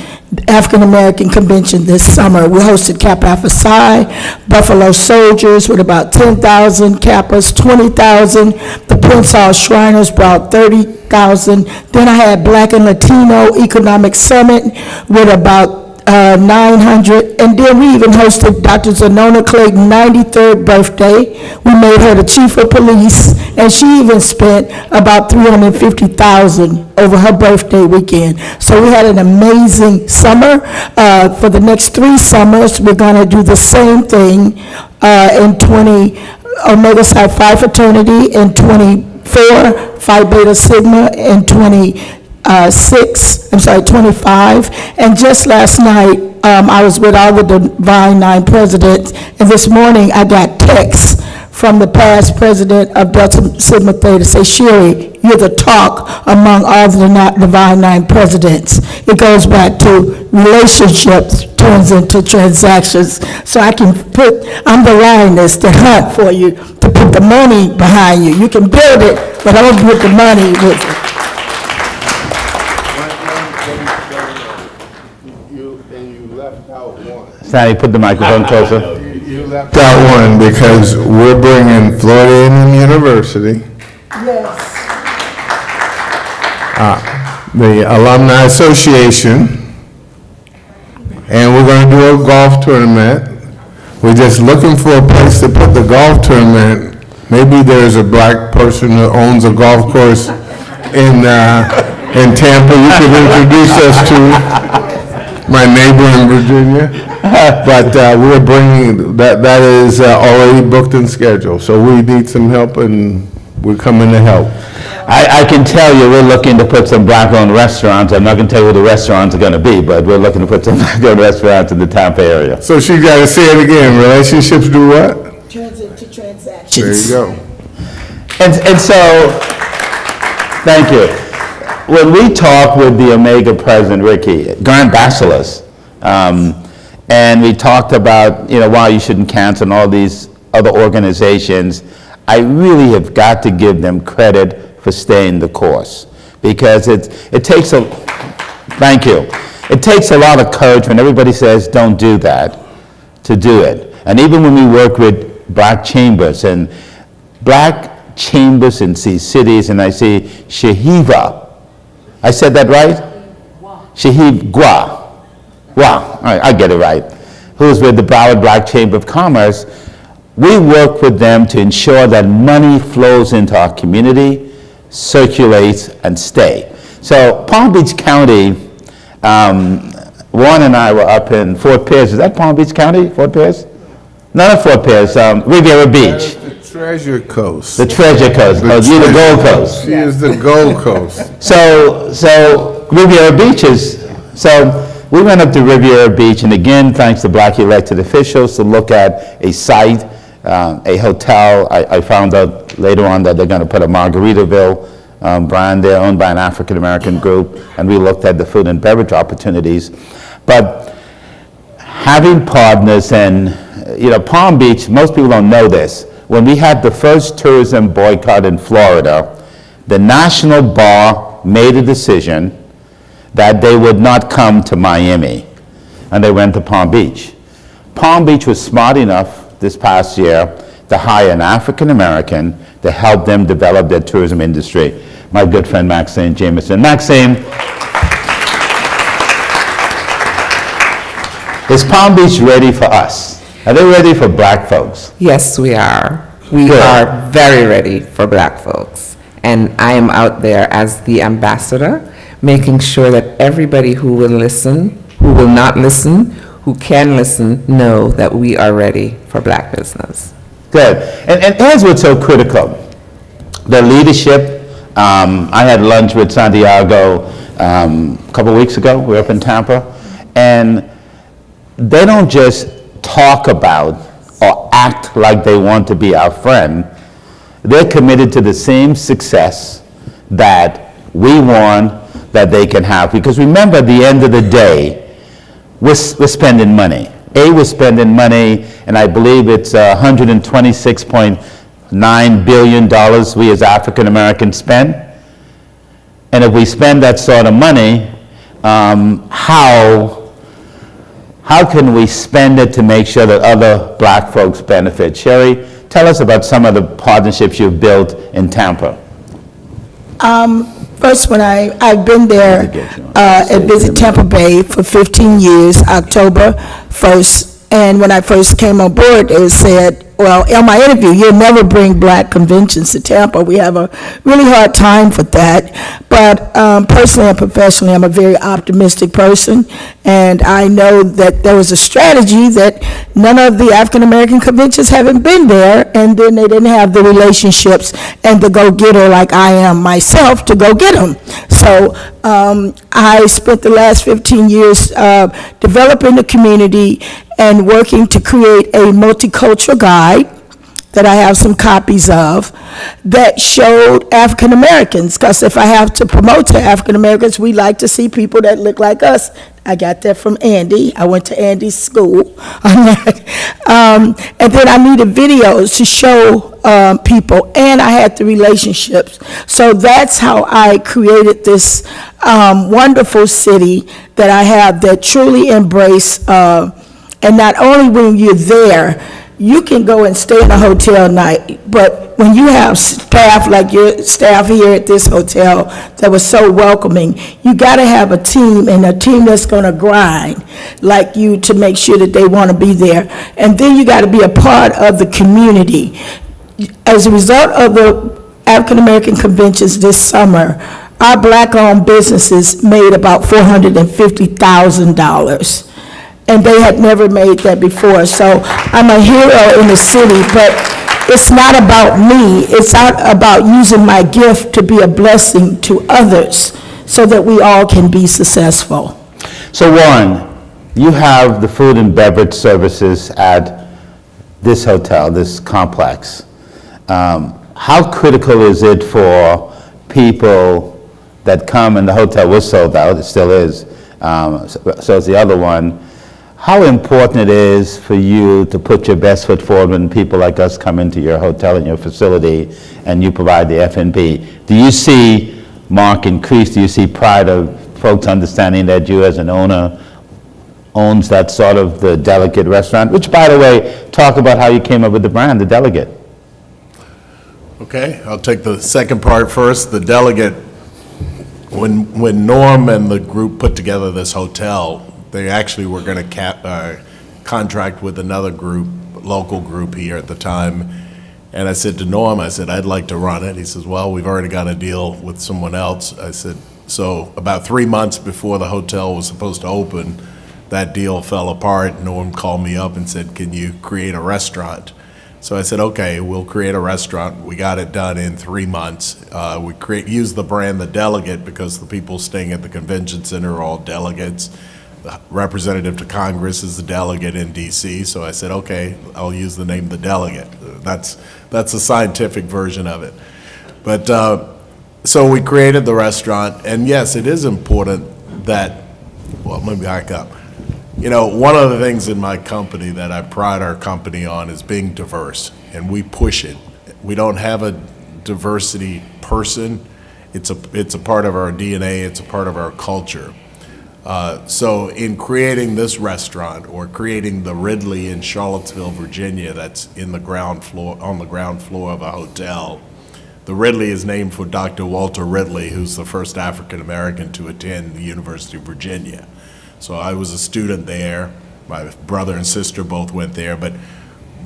African-American convention this summer. We hosted Kappa Alpha Psi, Buffalo Soldiers with about 10,000, Kappas 20,000. The Prince Hall Shriners brought 30,000. Then I had Black and Latino Economic Summit with about 900, and then we even hosted Dr. Zanona Clayton's 93rd birthday. We made her the chief of police, and she even spent about $350,000 over her birthday weekend. So we had an amazing summer. For the next 3 summers, we're going to do the same thing in 20 Omega Psi Phi fraternity, in 24 Phi Beta Sigma, in 25. And just last night, I was with all the Divine Nine presidents, and this morning I got texts from the past president of Delta Sigma Theta say, Sherry, you're the talk among all the Divine Nine presidents. It goes back to relationships turns into transactions. So I'm the lioness to hunt for you, to put the money behind you. You can build it, but I'm gonna put the money with it. Sandy, put the microphone closer. You left out one because we're bringing Florida A&M University, Yes. the Alumni Association, and we're going to do a golf tournament. We're just looking for a place to put the golf tournament. Maybe there's a black person who owns a golf course in Tampa you could introduce us to. My neighbor in Virginia, but we're bringing, that is already booked and scheduled, so we need some help and we're coming to help. I can tell you, we're looking to put some black-owned restaurants. I'm not going to tell you where the restaurants are going to be, but we're looking to put some black-owned restaurants in the Tampa area. So she got to say it again, relationships do what? Turns into transactions. There you go. And so, thank you. When we talked with the Omega president, Ricky, Grand Bacillus, and we talked about, why you shouldn't cancel and all these other organizations, I really have got to give them credit for staying the course. Because it takes thank you. It takes a lot of courage when everybody says, don't do that, to do it. And even when we work with black chambers in these cities, and I see Shehiva, I said that right? Shahid Gwa. Wow, all right, I get it right. Who's with the Broward Black Chamber of Commerce. We work with them to ensure that money flows into our community, circulates, and stay. So Palm Beach County, Warren and I were up in Fort Pierce. Is that Palm Beach County, Fort Pierce? Not Fort Pierce, Riviera Beach. The Treasure Coast. The Treasure Coast. You're the Gold Coast. She is the Gold Coast. So Riviera Beach so we went up to Riviera Beach, and again, thanks to black elected officials, to look at a site, a hotel. I found out later on that they're going to put a Margaritaville brand there, owned by an African-American group, and we looked at the food and beverage opportunities. But having partners, and Palm Beach, most people don't know this, when we had the first tourism boycott in Florida, the National Bar made a decision that they would not come to Miami, and they went to Palm Beach. Palm Beach was smart enough this past year to hire an African-American to help them develop their tourism industry. My good friend Maxine Jameson. Maxine, is Palm Beach ready for us? Are they ready for black folks? Yes, we are. We are very ready for black folks. And I am out there as the ambassador, making sure that everybody who will listen, who will not listen, who can listen, know that we are ready for black business. Good. And here's what's so critical. The leadership, I had lunch with Santiago a couple weeks ago. We were up in Tampa. And they don't just talk about or act like they want to be our friend. They're committed to the same success that we want, that they can have. Because remember, at the end of the day, we're spending money. We're spending money, and I believe it's 126 $9 billion we as African Americans spend. And if we spend that sort of money, how can we spend it to make sure that other black folks benefit? Sherry, tell us about some of the partnerships you've built in Tampa. First, when I've been there at Visit Tampa Bay for 15 years, October 1st, and when I first came on board, it said, well, in my interview, you'll never bring black conventions to Tampa. We have a really hard time with that. But personally and professionally, I'm a very optimistic person, and I know that there was a strategy that none of the African-American conventions haven't been there, and then they didn't have the relationships and the go-getter like I am myself to go get them. So I spent the last 15 years developing the community and working to create a multicultural guide that I have some copies of that showed African Americans, because if I have to promote to African Americans, we like to see people that look like us. I got that from Andy. I went to Andy's school on that. And then I needed videos to show people, and I had the relationships. So that's how I created this wonderful city that I have that truly embrace, and not only when you're there, you can go and stay in a hotel night, but when you have staff like your staff here at this hotel that was so welcoming, you got to have a team, and a team that's going to grind like you to make sure that they want to be there. And then you got to be a part of the community. As a result of the African American conventions this summer, our black-owned businesses made about $450,000. And they had never made that before. So I'm a hero in the city, but it's not about me. It's not about using my gift to be a blessing to others so that we all can be successful. So Warren, you have the food and beverage services at this hotel, this complex. How critical is it for people that come, and the hotel was sold out, it still is, so is the other one. How important it is for you to put your best foot forward when people like us come into your hotel and your facility and you provide the F&B? Do you see, Mark, increase? Do you see pride of folks understanding that you as an owner owns that sort of the Delegate restaurant? Which, by the way, talk about how you came up with the brand, the Delegate. Okay, I'll take the second part first. The Delegate, when Norm and the group put together this hotel, they actually were going to contract with another group, local group here at the time. And I said to Norm, I said, I'd like to run it. He says, well, we've already got a deal with someone else. I said, so about 3 months before the hotel was supposed to open, that deal fell apart. Norm called me up and said, can you create a restaurant? So I said, okay, we'll create a restaurant. We got it done in 3 months. We used the brand The Delegate because the people staying at the convention center are all delegates. The representative to Congress is the delegate in DC, so I said, okay, I'll use the name The Delegate. That's the scientific version of it. But so we created the restaurant, and yes, it is important that, well, let me back up. You know, one of the things in my company that I pride our company on is being diverse, and we push it. We don't have a diversity person. It's a part of our DNA. It's a part of our culture. So in creating this restaurant, or creating the Ridley in Charlottesville, Virginia, that's in the ground floor, on the ground floor of a hotel, the Ridley is named for Dr. Walter Ridley, who's the first African American to attend the University of Virginia. So I was a student there. My brother and sister both went there. But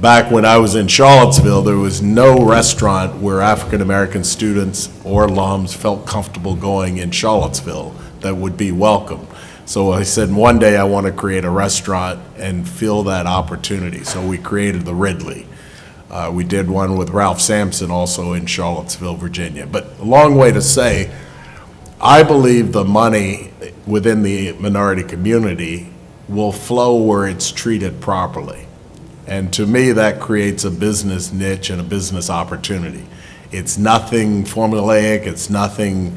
back when I was in Charlottesville, there was no restaurant where African American students or alums felt comfortable going in Charlottesville that would be welcome. So I said, one day I want to create a restaurant and fill that opportunity. So we created the Ridley. We did one with Ralph Sampson also in Charlottesville, Virginia. But a long way to say, I believe the money within the minority community will flow where it's treated properly. And to me, that creates a business niche and a business opportunity. It's nothing formulaic, it's nothing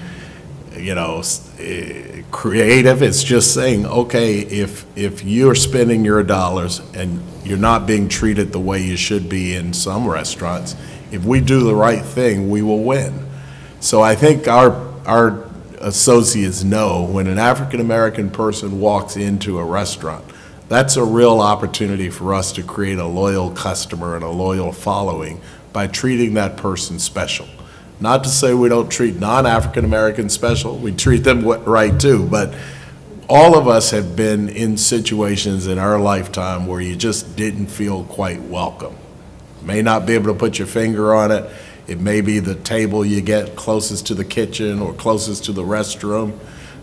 creative. It's just saying, okay, if you're spending your dollars and you're not being treated the way you should be in some restaurants, if we do the right thing, we will win. So I think our associates know when an African-American person walks into a restaurant, that's a real opportunity for us to create a loyal customer and a loyal following by treating that person special. Not to say we don't treat non-African Americans special, we treat them right too, but all of us have been in situations in our lifetime where you just didn't feel quite welcome. May not be able to put your finger on it. It may be the table you get closest to the kitchen or closest to the restroom.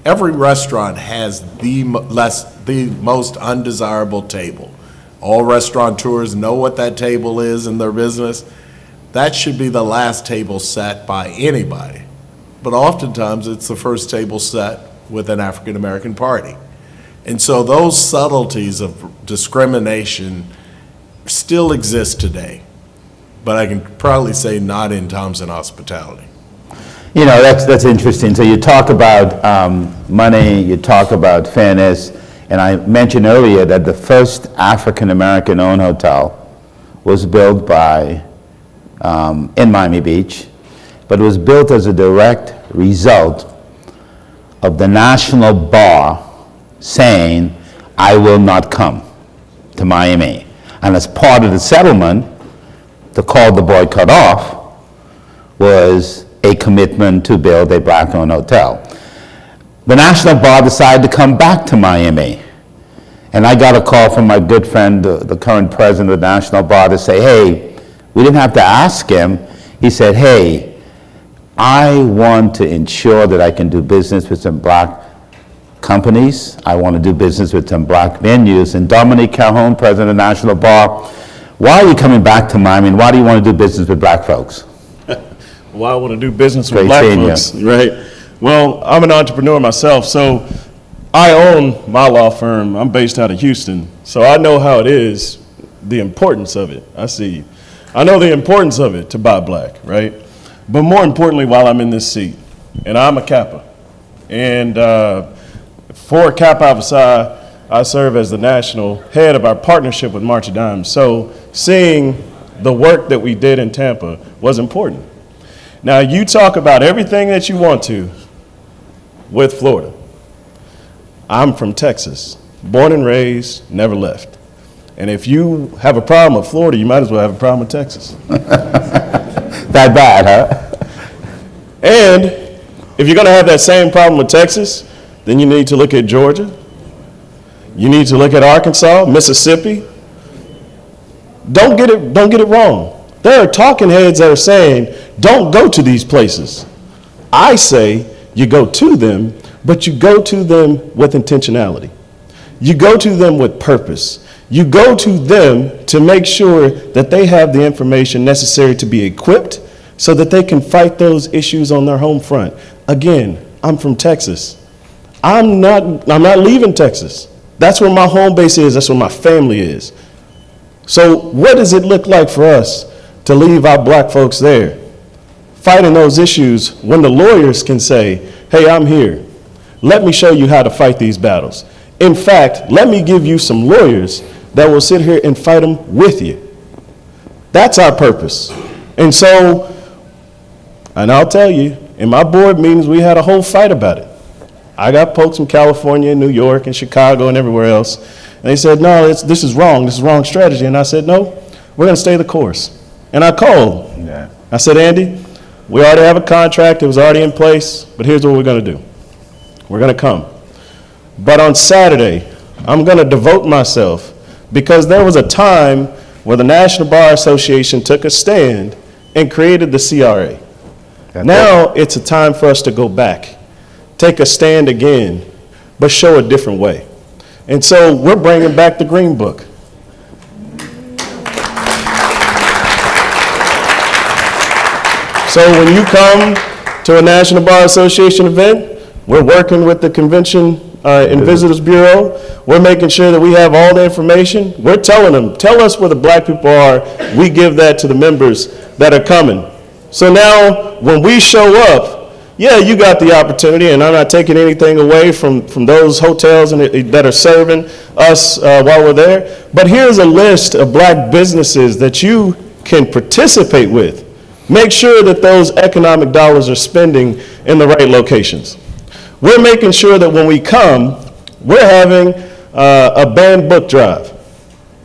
Every restaurant has the most undesirable table. All restaurateurs know what that table is in their business. That should be the last table set by anybody. But oftentimes it's the first table set with an African American party. And so those subtleties of discrimination still exist today. But I can probably say not in Thompson Hospitality. You know, that's interesting. So you talk about money, you talk about fairness, and I mentioned earlier that the first African-American owned hotel was built by, in Miami Beach, but it was built as a direct result of the National Bar saying, I will not come to Miami. And as part of the settlement, to call the boycott off was a commitment to build a black-owned hotel. The National Bar decided to come back to Miami. And I got a call from my good friend, the current president of the National Bar, to say, hey, we didn't have to ask him. He said, hey, I want to ensure that I can do business with some black companies. I want to do business with some black venues. And Dominique Calhoun, president of the National Bar, why are you coming back to Miami, and why do you want to do business with black folks? Well, I want to do business with Great black seeing you. folks, right? Well, I'm an entrepreneur myself, so I own my law firm. I'm based out of Houston, so I know how it is, the importance of it. I know the importance of it to buy black, right? But more importantly, while I'm in this seat, and I'm a Kappa, and for Kappa Alpha Psi, I serve as the national head of our partnership with March of Dimes. So seeing the work that we did in Tampa was important. Now, you talk about everything that you want to with Florida. I'm from Texas, born and raised, never left. And if you have a problem with Florida, you might as well have a problem with Texas. That bad, huh? And if you're going to have that same problem with Texas, then you need to look at Georgia. You need to look at Arkansas, Mississippi. Don't get it wrong. There are talking heads that are saying, don't go to these places. I say you go to them, but you go to them with intentionality. You go to them with purpose. You go to them to make sure that they have the information necessary to be equipped so that they can fight those issues on their home front. Again, I'm from Texas. I'm not leaving Texas. That's where my home base is. That's where my family is. So what does it look like for us to leave our black folks there, fighting those issues when the lawyers can say, hey, I'm here. Let me show you how to fight these battles. In fact, let me give you some lawyers that will sit here and fight them with you. That's our purpose. And so, and I'll tell you, in my board meetings, we had a whole fight about it. I got folks from California, New York, and Chicago, and everywhere else. And they said, no, this is wrong strategy. And I said, no, we're going to stay the course. And I called. Yeah. I said, Andy, we already have a contract. It was already in place. But here's what we're going to do. We're going to come. But on Saturday, I'm going to devote myself, because there was a time where the National Bar Association took a stand and created the CRA. Now it's a time for us to go back, take a stand again, but show a different way. And so we're bringing back the Green Book. So when you come to a National Bar Association event, we're working with the Convention and Visitors Bureau. We're making sure that we have all the information. We're telling them, tell us where the black people are. We give that to the members that are coming. So now when we show up, yeah, you got the opportunity, and I'm not taking anything away from those hotels that are serving us while we're there. But here's a list of black businesses that you can participate with. Make sure that those economic dollars are spending in the right locations. We're making sure that when we come, we're having a banned book drive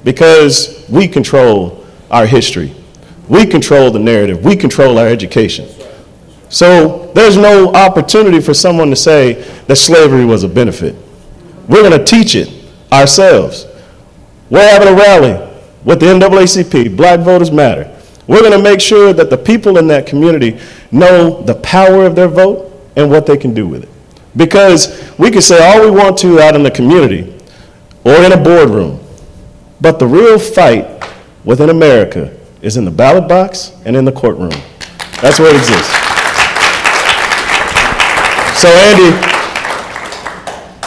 because we control our history. We control the narrative. We control our education. So there's no opportunity for someone to say that slavery was a benefit. We're going to teach it ourselves. We're having a rally with the NAACP, Black Voters Matter. We're going to make sure that the people in that community know the power of their vote and what they can do with it. Because we can say all we want to out in the community or in a boardroom, but the real fight within America is in the ballot box and in the courtroom. That's where it exists. So Andy,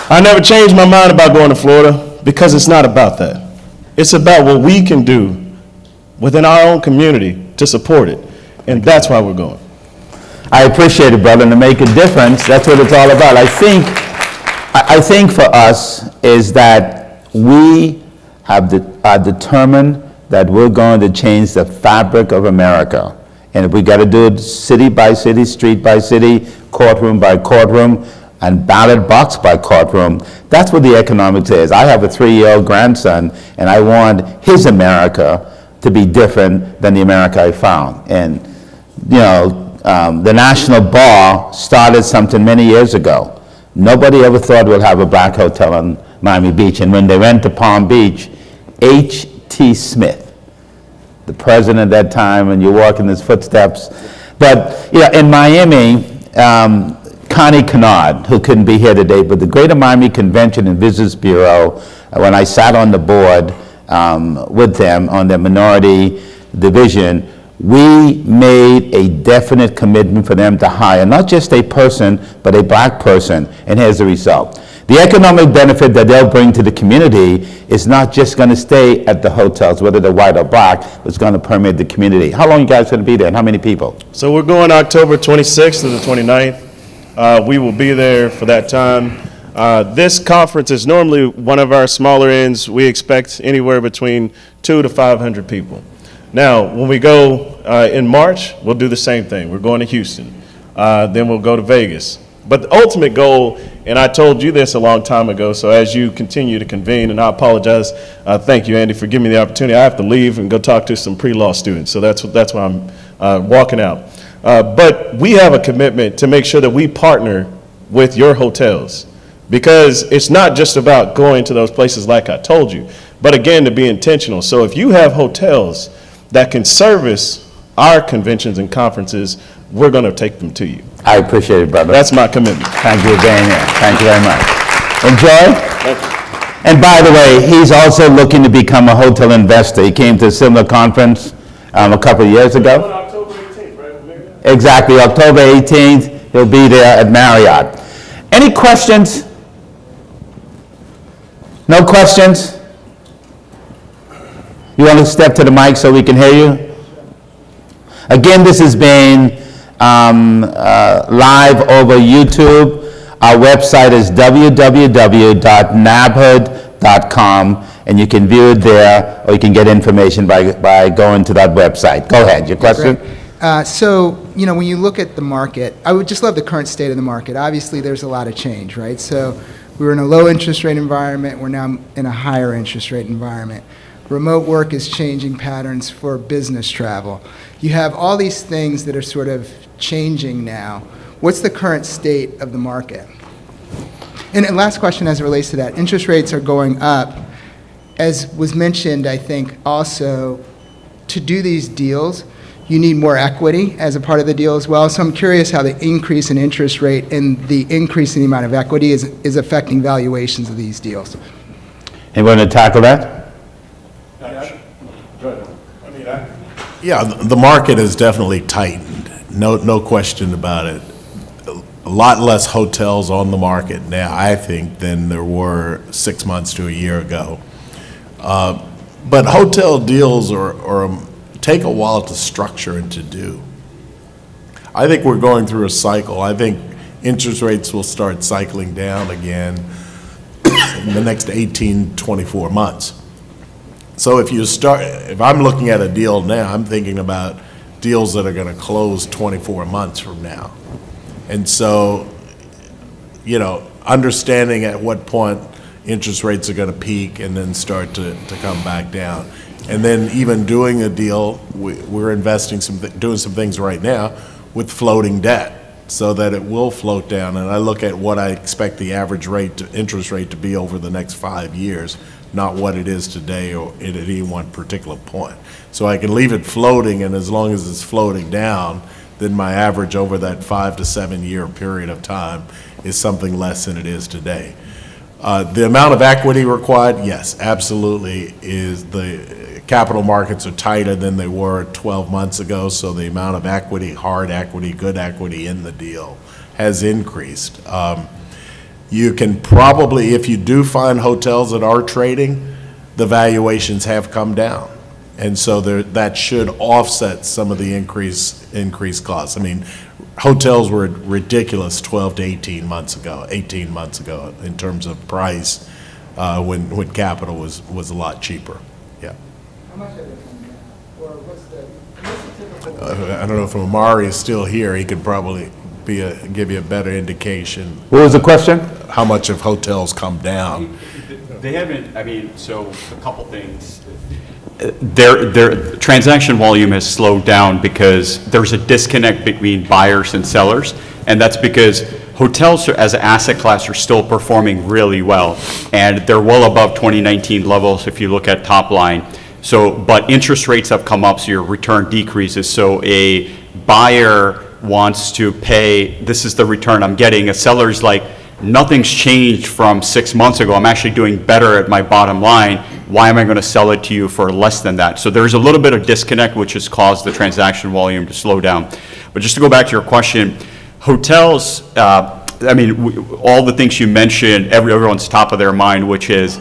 I never changed my mind about going to Florida because it's not about that. It's about what we can do within our own community to support it, and that's why we're going. I appreciate it, brother, and to make a difference, that's what it's all about. I think for us is that we are determined that we're going to change the fabric of America. And if we got to do it city by city, street by city, courtroom by courtroom, and ballot box by courtroom, that's what the economics is. I have a 3-year-old grandson, and I want his America to be different than the America I found. And, you know, the National Bar started something many years ago. Nobody ever thought we'd have a black hotel on Miami Beach. And when they went to Palm Beach, H.T. Smith, the president at that time, and you walk in his footsteps. But, you know, in Miami, Connie Kennard, who couldn't be here today, but the Greater Miami Convention and Visitors Bureau, when I sat on the board with them on their minority division, we made a definite commitment for them to hire not just a person, but a black person, and here's the result. The economic benefit that they'll bring to the community is not just going to stay at the hotels, whether they're white or black, but it's going to permeate the community. How long are you guys going to be there, and how many people? So we're going October 26th to the 29th. We will be there for that time. This conference is normally one of our smaller ends. We expect anywhere between 200 to 500 people. Now, when we go in March, we'll do the same thing. We're going to Houston. Then we'll go to Vegas. But the ultimate goal, and I told you this a long time ago, so as you continue to convene, and I apologize, thank you, Andy, for giving me the opportunity. I have to leave and go talk to some pre-law students, so that's why I'm walking out. But we have a commitment to make sure that we partner with your hotels, because it's not just about going to those places like I told you, but again, to be intentional. So if you have hotels that can service our conventions and conferences, we're going to take them to you. I appreciate it, brother. That's my commitment. Thank you for being here. Thank you very much. Enjoy. Thank you. And by the way, he's also looking to become a hotel investor. He came to a similar conference a couple of years ago. On October 18th, right? Marriott? Exactly, October 18th. He'll be there at Marriott. Any questions? No questions? You want to step to the mic so we can hear you? Again, this is being live over YouTube. Our website is www.nabhood.com, and you can view it there, or you can get information by going to that website. Go ahead, your question? So, you know, when you look at the market, I would just love the current state of the market. Obviously, there's a lot of change, right? So we were in a low interest rate environment. We're now in a higher interest rate environment. Remote work is changing patterns for business travel. You have all these things that are sort of changing now. What's the current state of the market? And last question as it relates to that. Interest rates are going up. As was mentioned, I think also, to do these deals, you need more equity as a part of the deal as well. So I'm curious how the increase in interest rate and the increase in the amount of equity is affecting valuations of these deals. Anyone to tackle that? Yeah, the market has definitely tightened. No question about it. A lot less hotels on the market now, I think, than there were 6 months to a year ago. But hotel deals take a while to structure and to do. I think we're going through a cycle. I think interest rates will start cycling down again in the next 18, 24 months. So if I'm looking at a deal now, I'm thinking about deals that are going to close 24 months from now. And so, understanding at what point interest rates are going to peak and then start to come back down. And then even doing a deal, we're investing doing some things right now with floating debt so that it will float down. And I look at what I expect the average interest rate to be over the next 5 years, not what it is today or at any one particular point. So I can leave it floating, and as long as it's floating down, then my average over that 5 to 7 year period of time is something less than it is today. The amount of equity required, yes, absolutely, is the capital markets are tighter than they were 12 months ago, so the amount of equity, hard equity, good equity in the deal has increased. You can probably, if you do find hotels that are trading, the valuations have come down. And so that should offset some of the increased costs. I mean, hotels were ridiculous 12 to 18 months ago in terms of price when capital was a lot cheaper. Yeah. How much have they come down? Or what's the typical? I don't know if Omari is still here. He could probably give you a better indication. What was the question? How much have hotels come down? They haven't, so a couple things. Their transaction volume has slowed down because there's a disconnect between buyers and sellers, and that's because hotels as an asset class are still performing really well, and they're well above 2019 levels if you look at top line. So, but interest rates have come up, so your return decreases. So a buyer wants to pay, this is the return I'm getting. A seller's like, nothing's changed from 6 months ago. I'm actually doing better at my bottom line. Why am I going to sell it to you for less than that? So there's a little bit of disconnect, which has caused the transaction volume to slow down. But just to go back to your question, hotels, all the things you mentioned, everyone's top of their mind, which is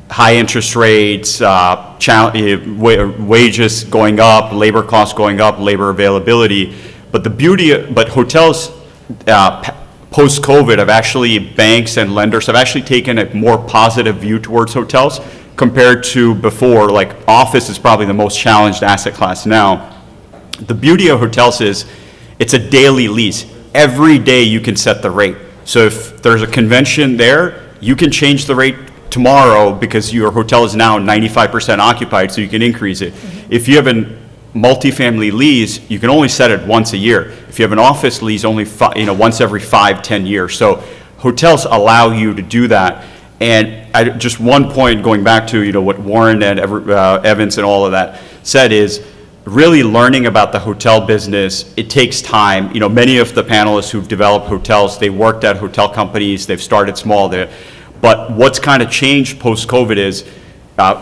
high interest rates, wages going up, labor costs going up, labor availability. But hotels, post-COVID, banks and lenders have actually taken a more positive view towards hotels compared to before. Like office is probably the most challenged asset class now. The beauty of hotels is it's a daily lease. Every day you can set the rate. So if there's a convention there, you can change the rate tomorrow because your hotel is now 95% occupied, so you can increase it. If you have a multifamily lease, you can only set it once a year. If you have an office lease, only once every 5-10 years. So hotels allow you to do that. And just one point, going back to what Warren and Evans and all of that said, is really learning about the hotel business. It takes time. Many of the panelists who've developed hotels, they worked at hotel companies, they've started small there. But what's kind of changed post-COVID is,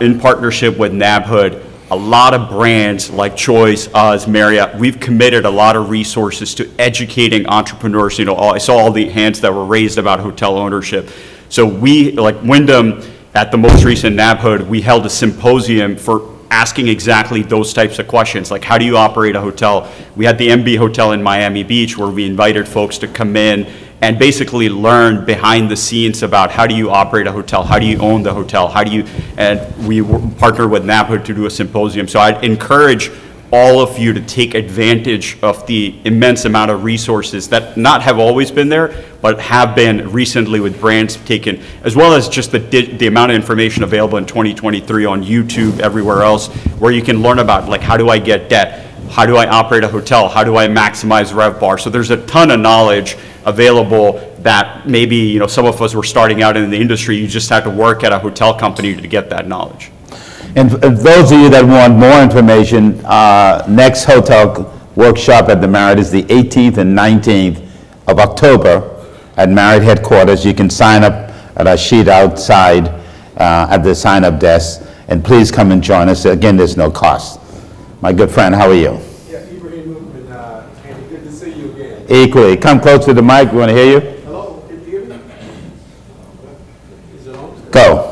in partnership with NABHOOD, a lot of brands like Choice, Us, Marriott, we've committed a lot of resources to educating entrepreneurs. I saw all the hands that were raised about hotel ownership. So we, like Wyndham, at the most recent NABHOOD, we held a symposium for asking exactly those types of questions, like how do you operate a hotel? We had the MB Hotel in Miami Beach where we invited folks to come in and basically learn behind the scenes about how do you operate a hotel, how do you own the hotel, and we partnered with NABHOOD to do a symposium. So I'd encourage all of you to take advantage of the immense amount of resources that not have always been there, but have been recently with brands taken, as well as just the amount of information available in 2023 on YouTube, everywhere else, where you can learn about like how do I get debt, how do I operate a hotel, how do I maximize RevPAR. So there's a ton of knowledge available that maybe some of us were starting out in the industry, you just had to work at a hotel company to get that knowledge. And for those of you that want more information, next hotel workshop at the Marriott is the 18th and 19th of October at Marriott headquarters. You can sign up at our sheet outside at the sign-up desk, and please come and join us. Again, there's no cost. My good friend, how are you? Yeah, Ibrahim Movement, and good to see you again. Equally. Come close to the mic. We want to hear you. Hello, can you hear me? Is it on? Go.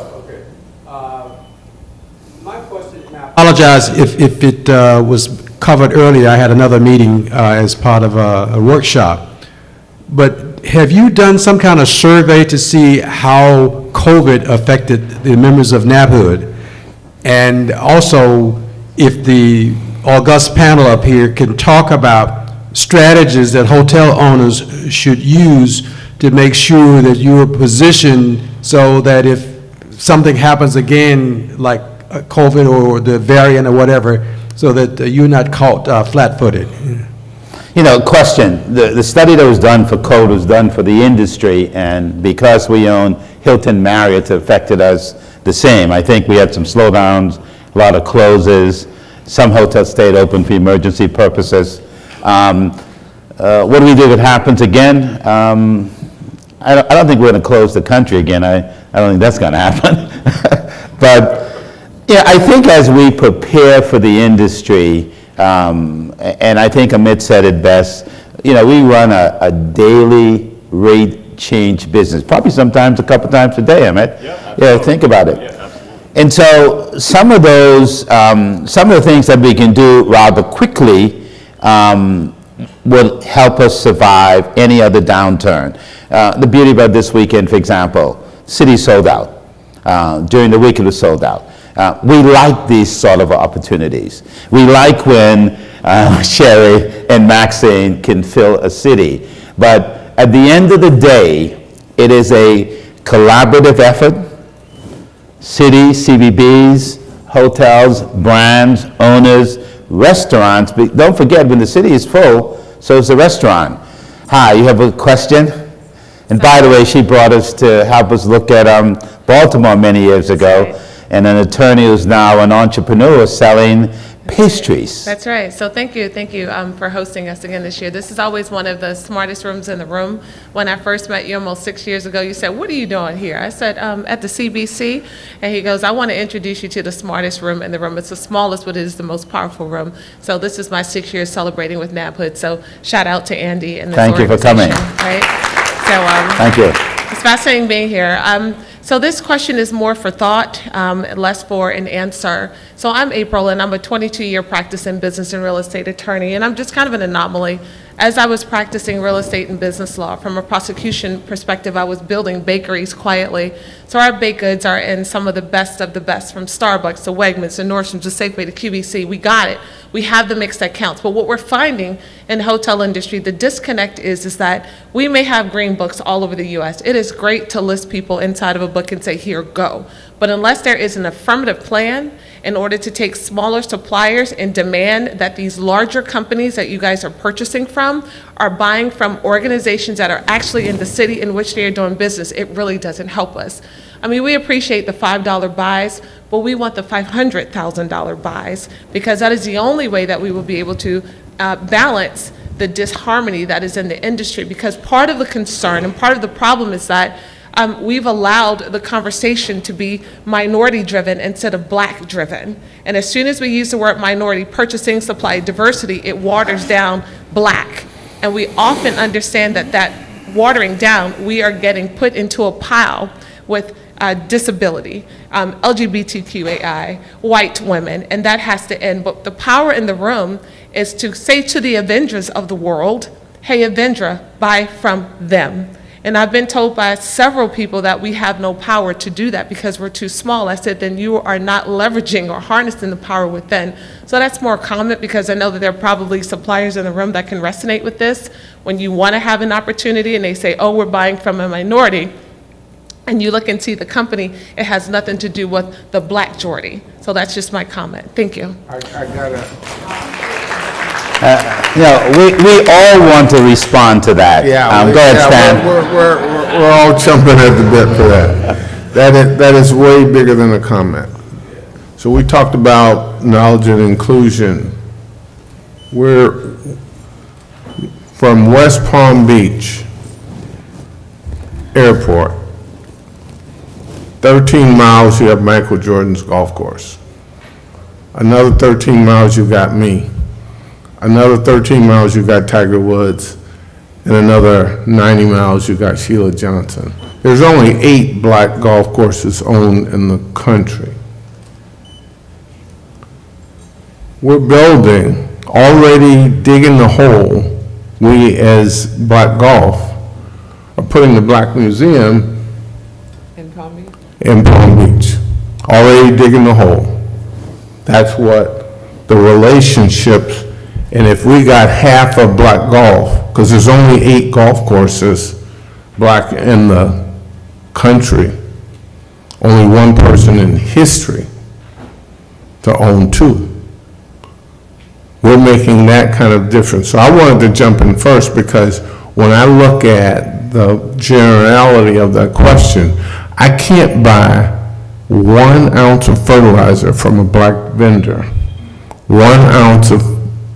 My question, and I apologize if it was covered earlier, I had another meeting as part of a workshop. But have you done some kind of survey to see how COVID affected the members of NABHOOD? And also, if the august panel up here can talk about strategies that hotel owners should use to make sure that you are positioned so that if something happens again, like COVID or the variant or whatever, so that you're not caught flat-footed. You know, question, the study that was done for COVID was done for the industry, and because we own Hilton Marriott, it affected us the same. I think we had some slowdowns, a lot of closes, some hotels stayed open for emergency purposes. What do we do if it happens again? I don't think we're going to close the country again. I don't think that's going to happen. But yeah, I think as we prepare for the industry, and I think Amit said it best, you know, we run a daily rate change business, probably sometimes a couple times a day, Amit. Yeah, think about it. And so some of those, some of the things that we can do rather quickly will help us survive any other downturn. The beauty about this weekend, for example, city sold out. During the week it was sold out. We like these sort of opportunities. We like when Sherry and Maxine can fill a city. But at the end of the day, it is a collaborative effort. Cities, CBBs, hotels, brands, owners, restaurants. But don't forget, when the city is full, so is the restaurant. Hi, you have a question? And by the way, she brought us to help us look at Baltimore many years ago, and an attorney who's now an entrepreneur selling pastries. That's right. So thank you for hosting us again this year. This is always one of the smartest rooms in the room. When I first met you almost 6 years ago, you said, "What are you doing here?" I said, "At the CBC." And he goes, "I want to introduce you to the smartest room in the room. It's the smallest, but it is the most powerful room." So this is my 6 years celebrating with NABHOOD. So shout out to Andy and this Thank you for coming. Right? So Thank you. it's fascinating being here. So this question is more for thought, less for an answer. So I'm April, and I'm a 22-year practicing business and real estate attorney, and I'm just kind of an anomaly. As I was practicing real estate and business law, from a prosecution perspective, I was building bakeries quietly. So our baked goods are in some of the best, from Starbucks to Wegmans to Nordstrom's to Safeway to QVC. We got it. We have the mix that counts. But what we're finding in the hotel industry, the disconnect is that we may have green books all over the U.S. It is great to list people inside of a book and say, "Here, go." But unless there is an affirmative plan in order to take smaller suppliers and demand that these larger companies that you guys are purchasing from are buying from organizations that are actually in the city in which they are doing business, it really doesn't help us. I mean, we appreciate the $5 buys, but we want the $500,000 buys, because that is the only way that we will be able to balance the disharmony that is in the industry. Because part of the concern and part of the problem is that we've allowed the conversation to be minority-driven instead of black-driven. And as soon as we use the word minority, purchasing, supply, diversity, it waters down black. And we often understand that watering down, we are getting put into a pile with disability, LGBTQAI, white women, and that has to end. But the power in the room is to say to the Avengers of the world, "Hey, Avendra, buy from them." And I've been told by several people that we have no power to do that because we're too small. I said, then you are not leveraging or harnessing the power within. So that's more common, because I know that there are probably suppliers in the room that can resonate with this. When you want to have an opportunity and they say, "Oh, we're buying from a minority," and you look and see the company, it has nothing to do with the black majority. So that's just my comment. Thank you. I gotta. You know, we all want to respond to that. Yeah. Go ahead, Stan. We're all jumping at the bit for that. That is way bigger than a comment. So we talked about knowledge and inclusion. We're from West Palm Beach Airport. 13 miles, you have Michael Jordan's golf course. Another 13 miles, you got me. Another 13 miles, you got Tiger Woods. And another 90 miles, you got Sheila Johnson. There's only 8 black golf courses owned in the country. We're building already digging the hole. We, as Black Golf, are putting the Black Museum In Palm Beach? in Palm Beach, already digging the hole. That's what the relationships, and if we got half of Black Golf, because there's only 8 golf courses Black in the country, only one person in history to own 2. We're making that kind of difference. So I wanted to jump in first because when I look at the generality of that question, I can't buy 1 ounce of fertilizer from a Black vendor, 1 ounce of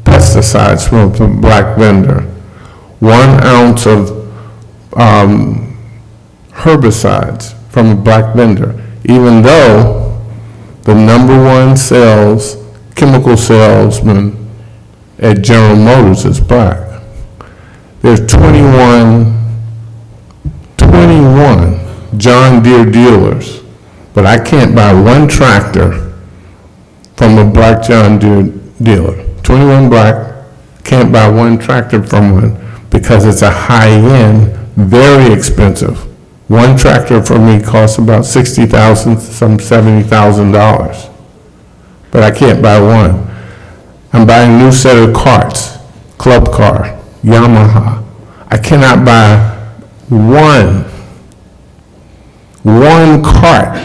pesticides from a Black vendor, 1 ounce of herbicides from a Black vendor, even though the #1 chemical salesman at General Motors is Black. There's 21 John Deere dealers, but I can't buy 1 tractor from a Black John Deere dealer. 21 Black, can't buy 1 tractor from one because it's a high-end, very expensive. 1 tractor for me costs about $60,000, some $70,000, but I can't buy 1. I'm buying a new set of carts, Club Car, Yamaha. I cannot buy one cart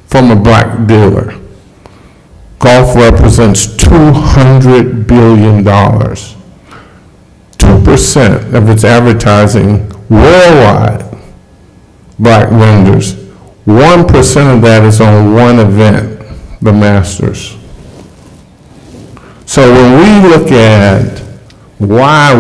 from a Black dealer. Golf represents $200 billion. 2% of its advertising worldwide, Black vendors. 1% of that is on one event, the Masters. So when we look at why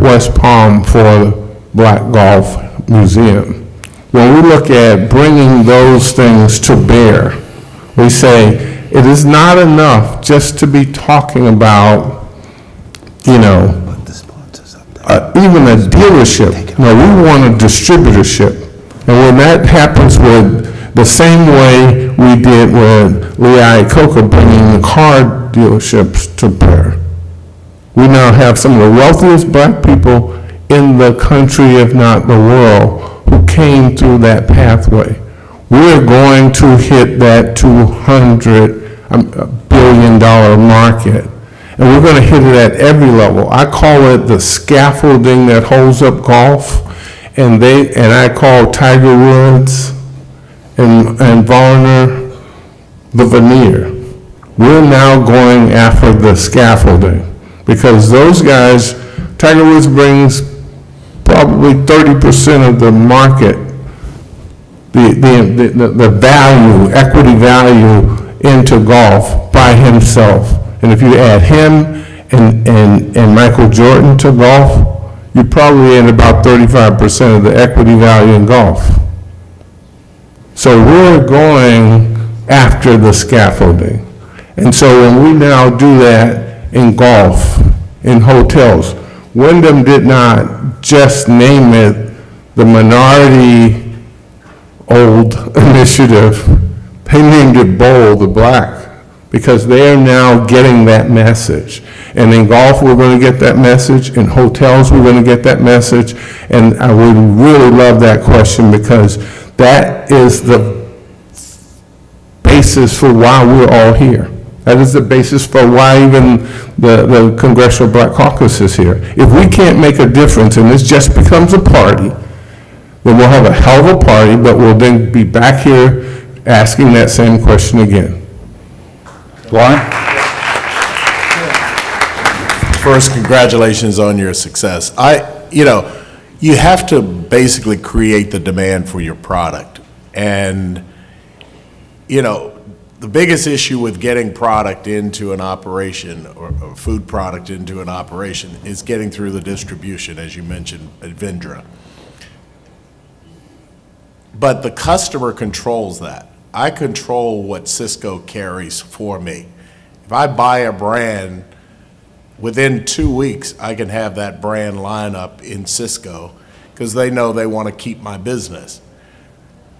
West Palm for the Black Golf Museum, when we look at bringing those things to bear, we say it is not enough just to be talking about, even a dealership. No, we want a distributorship. And when that happens with the same way we did with Lehigh Coca bringing the car dealerships to bear, we now have some of the wealthiest Black people in the country, if not the world, who came through that pathway. We're going to hit that $200 billion market, and we're going to hit it at every level. I call it the scaffolding that holds up golf, and I call Tiger Woods and Varner the veneer. We're now going after the scaffolding because those guys, Tiger Woods brings probably 30% of the market, the value, equity value into golf by himself. And if you add him and Michael Jordan to golf, you probably add about 35% of the equity value in golf. So we're going after the scaffolding. And so when we now do that in golf, in hotels, Wyndham did not just name it the minority old initiative. They named it Bold, the Black, because they are now getting that message. And in golf, we're going to get that message. In hotels, we're going to get that message. And I would really love that question because that is the basis for why we're all here. That is the basis for why even the Congressional Black Caucus is here. If we can't make a difference and this just becomes a party, then we'll have a hell of a party, but we'll then be back here asking that same question again. Warren? First, congratulations on your success. You have to basically create the demand for your product. And, the biggest issue with getting product into an operation or food product into an operation is getting through the distribution, as you mentioned, at Vendra. But the customer controls that. I control what Cisco carries for me. If I buy a brand, within 2 weeks, I can have that brand line up in Cisco because they know they want to keep my business.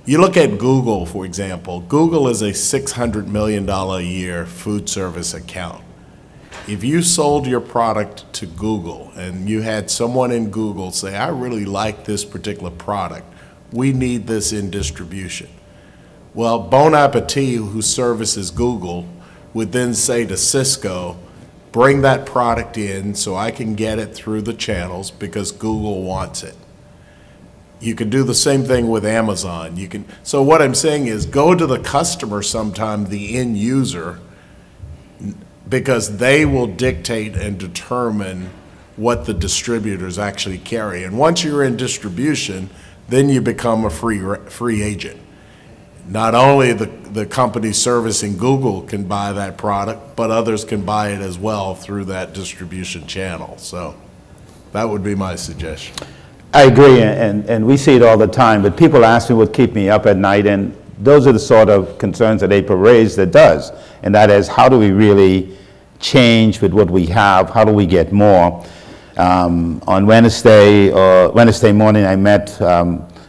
You look at Google, for example. Google is a $600 million a year food service account. If you sold your product to Google and you had someone in Google say, I really like this particular product, we need this in distribution. Well, Bon Appetit, who services Google, would then say to Cisco, bring that product in so I can get it through the channels because Google wants it. You can do the same thing with Amazon. So what I'm saying is go to the customer sometime, the end user, because they will dictate and determine what the distributors actually carry. And once you're in distribution, then you become a free agent. Not only the company servicing Google can buy that product, but others can buy it as well through that distribution channel. So that would be my suggestion. I agree, and we see it all the time, but people ask me what keep me up at night, and those are the sort of concerns that April raised that does, and that is how do we really change with what we have, how do we get more? On Wednesday morning I met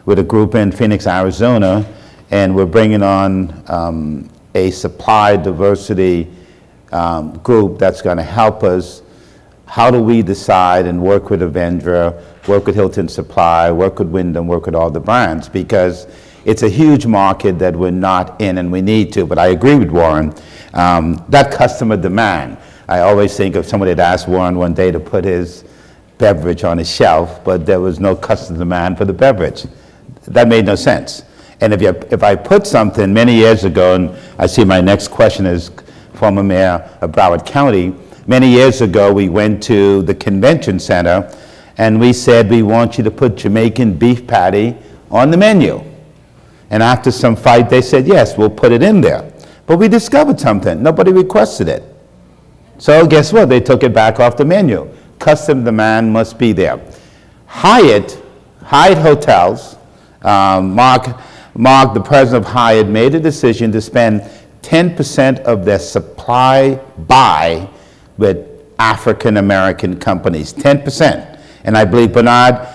with a group in Phoenix, Arizona, and we're bringing on a supply diversity group that's going to help us. How do we decide and work with Avendra, work with Hilton Supply, work with Wyndham, work with all the brands? Because it's a huge market that we're not in and we need to. But I agree with Warren. That customer demand, I always think of somebody that asked Warren one day to put his beverage on his shelf, but there was no customer demand for the beverage. That made no sense. And if I put something many years ago, and I see my next question is former mayor of Broward County, many years ago, we went to the convention center and we said, we want you to put Jamaican beef patty on the menu. And after some fight, they said, yes, we'll put it in there. But we discovered something. Nobody requested it. So guess what? They took it back off the menu. Customer demand must be there. Hyatt Hotels, Mark, the president of Hyatt, made a decision to spend 10% of their supply buy with African-American companies, 10%. And I believe, Bernard,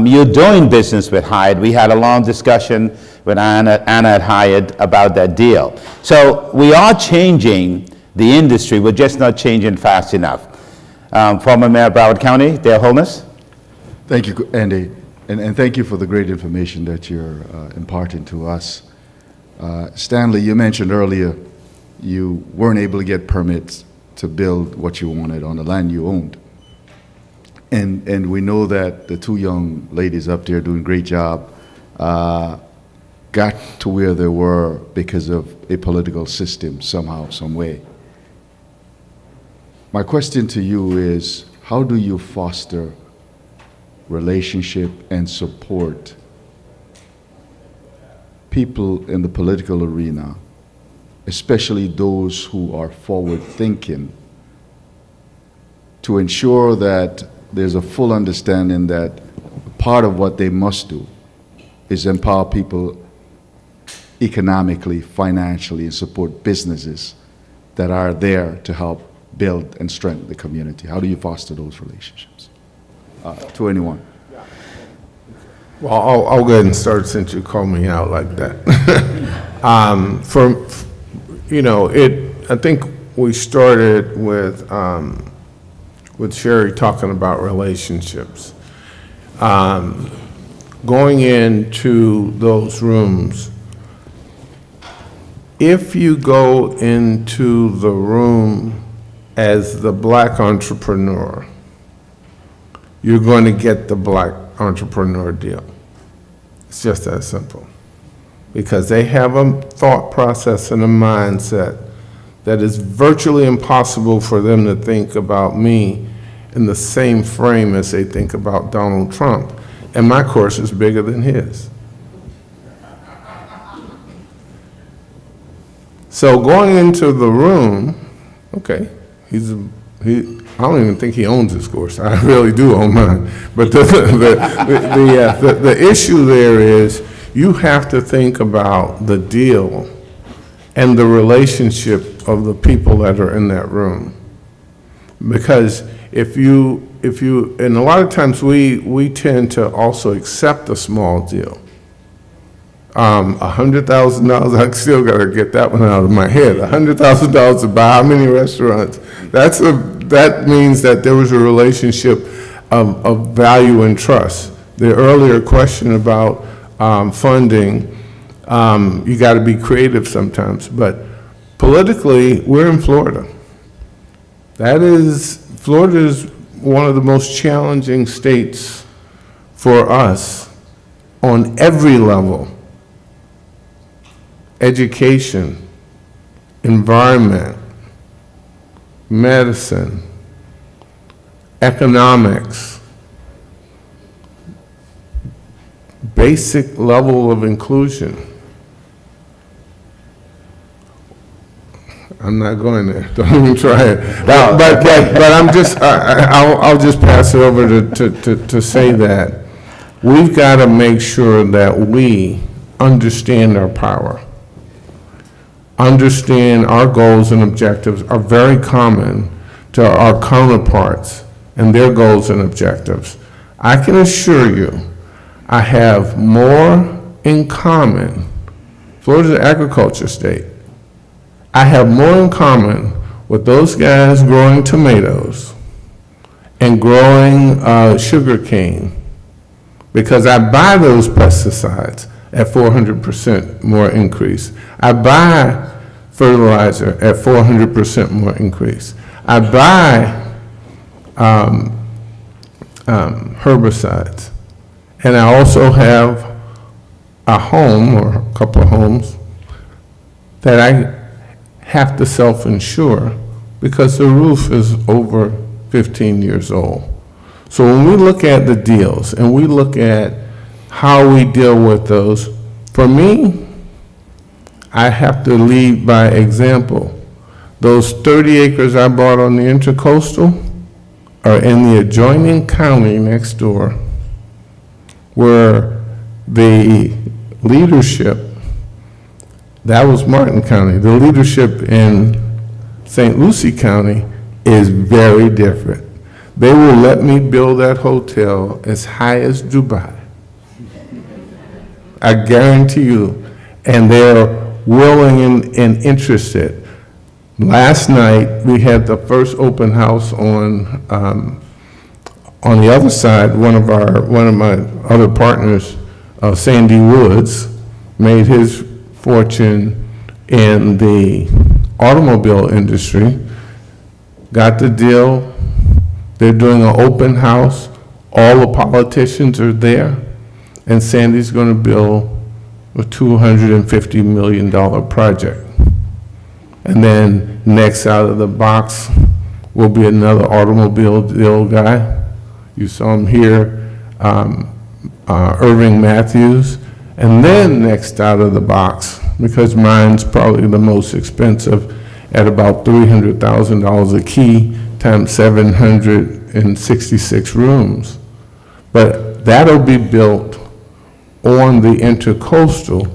you're doing business with Hyatt. We had a long discussion with Anna at Hyatt about that deal. So we are changing the industry. We're just not changing fast enough. Former Mayor of Broward County, Dale Holness. Thank you, Andy. And thank you for the great information that you're imparting to us. Stanley, you mentioned earlier you weren't able to get permits to build what you wanted on the land you owned. And we know that the two young ladies up there doing a great job got to where they were because of a political system somehow, some way. My question to you is, how do you foster relationship and support people in the political arena, especially those who are forward-thinking, to ensure that there's a full understanding that part of what they must do is empower people economically, financially, and support businesses that are there to help build and strengthen the community? How do you foster those relationships? To anyone. Well, I'll go ahead and start since you called me out like that. I think we started with Sherry talking about relationships. Going into those rooms, if you go into the room as the black entrepreneur, you're going to get the black entrepreneur deal. It's just that simple. Because they have a thought process and a mindset that is virtually impossible for them to think about me in the same frame as they think about Donald Trump. And my course is bigger than his. So going into the room, okay, I don't even think he owns his course. I really do own mine. But the issue there is you have to think about the deal and the relationship of the people that are in that room. Because and a lot of times we tend to also accept a small deal. $100,000, I still got to get that one out of my head. $100,000 to buy how many restaurants? That means that there was a relationship of value and trust. The earlier question about funding, you got to be creative sometimes, but politically, we're in Florida. Florida is one of the most challenging states for us on every level. Education, environment, medicine, economics, basic level of inclusion. I'm not going there. Don't even try it. But I'll just pass it over to say that we've got to make sure that we understand our power, understand our goals and objectives are very common to our counterparts and their goals and objectives. I can assure you, I have more in common. Florida's an agriculture state. I have more in common with those guys growing tomatoes and growing sugar cane, because I buy those pesticides at 400% more increase. I buy fertilizer at 400% more increase. I buy herbicides. And I also have a home or a couple of homes that I have to self-insure because the roof is over 15 years old. So when we look at the deals and we look at how we deal with those, for me, I have to lead by example. Those 30 acres I bought on the Intercoastal are in the adjoining county next door, where the leadership, that was Martin County, the leadership in St. Lucie County is very different. They will let me build that hotel as high as Dubai. I guarantee you. And they're willing and interested. Last night, we had the first open house on the other side. One of my other partners, Sandy Woods, made his fortune in the automobile industry, got the deal. They're doing an open house. All the politicians are there, and Sandy's going to build a $250 million project. And then next out of the box will be another automobile deal guy. You saw him here, Irving Matthews. And then next out of the box, because mine's probably the most expensive at about $300,000 a key times 766 rooms. But that'll be built on the Intercoastal,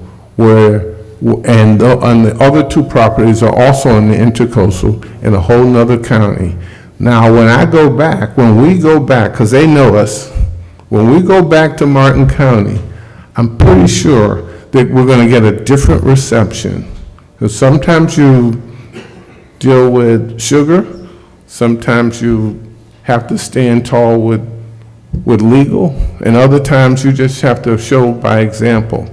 and the other two properties are also in the Intercoastal in a whole nother county. Now, when we go back, because they know us, when we go back to Martin County, I'm pretty sure that we're going to get a different reception. Because sometimes you deal with sugar, sometimes you have to stand tall with legal, and other times you just have to show by example.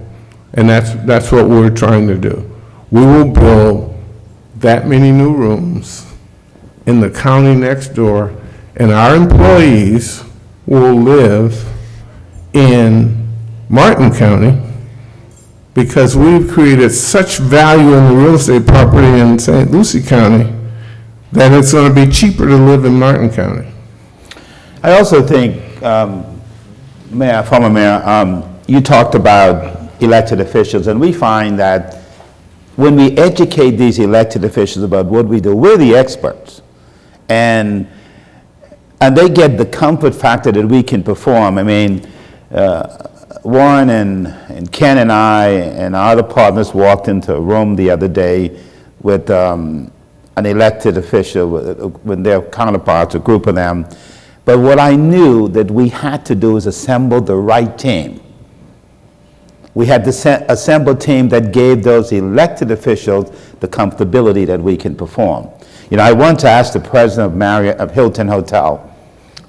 And that's what we're trying to do. We will build that many new rooms in the county next door, and our employees will live in Martin County because we've created such value in the real estate property in St. Lucie County that it's going to be cheaper to live in Martin County. I also think, former Mayor, you talked about elected officials, and we find that when we educate these elected officials about what we do, we're the experts. And they get the comfort factor that we can perform. I mean, Warren and Ken and I and our other partners walked into a room the other day with an elected official with their counterparts, a group of them. But what I knew that we had to do is assemble the right team. we had to assemble a team that gave those elected officials the comfortability that we can perform. You know, I once asked the president of Hilton Hotel,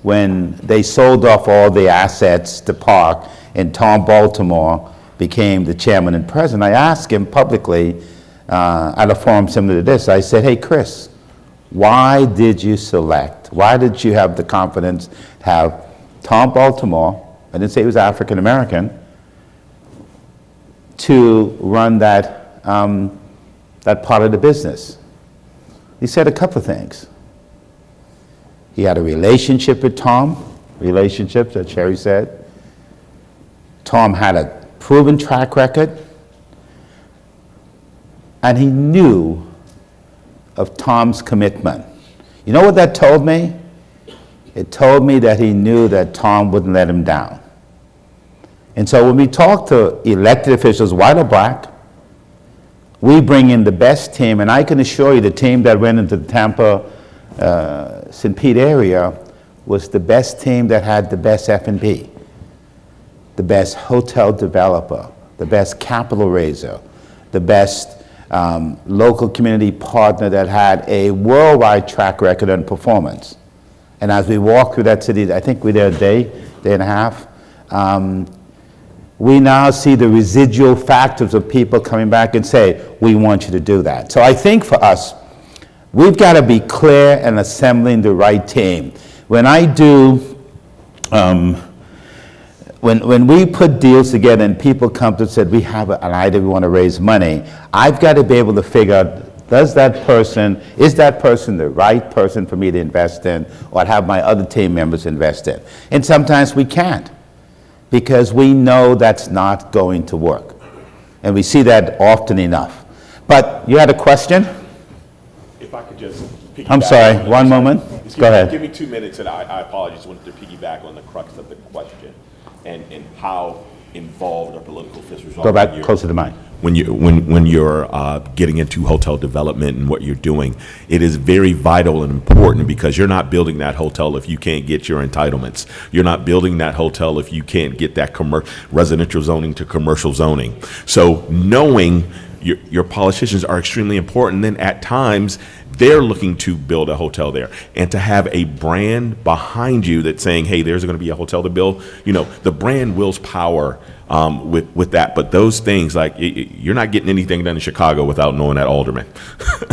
when they sold off all the assets to Park and Tom Baltimore became the chairman and president, I asked him publicly at a forum similar to this, I said, hey, Chris, why did you have the confidence to have Tom Baltimore, I didn't say he was African American, to run that part of the business? He said a couple of things. He had a relationship with Tom, relationships, as Sherry said. Tom had a proven track record, and he knew of Tom's commitment. You know what that told me? It told me that he knew that Tom wouldn't let him down. And so when we talk to elected officials, white or black, we bring in the best team, and I can assure you the team that went into the Tampa, St. Pete area was the best team that had the best F&B, the best hotel developer, the best capital raiser, the best local community partner that had a worldwide track record on performance. And as we walk through that city, I think we're there a day and a half, we now see the residual factors of people coming back and say, we want you to do that. So I think for us, we've got to be clear in assembling the right team. When I do, when we put deals together and people come to us and say, we have an idea, we want to raise money, I've got to be able to figure out, is that person the right person for me to invest in, or have my other team members invest in? And sometimes we can't, because we know that's not going to work. And we see that often enough. But you had a question? If I could just piggyback. I'm sorry, one moment. Go ahead. Give me 2 minutes, and I apologize. I wanted to piggyback on the crux of the question and how involved our political officials are. Go back closer to mine. When you're getting into hotel development and what you're doing, it is very vital and important, because you're not building that hotel if you can't get your entitlements. You're not building that hotel if you can't get that residential zoning to commercial zoning. So knowing your politicians are extremely important. Then at times they're looking to build a hotel there, and to have a brand behind you that's saying, hey, there's going to be a hotel to build. You know, the brand wills power with that. But those things, like, you're not getting anything done in Chicago without knowing that alderman.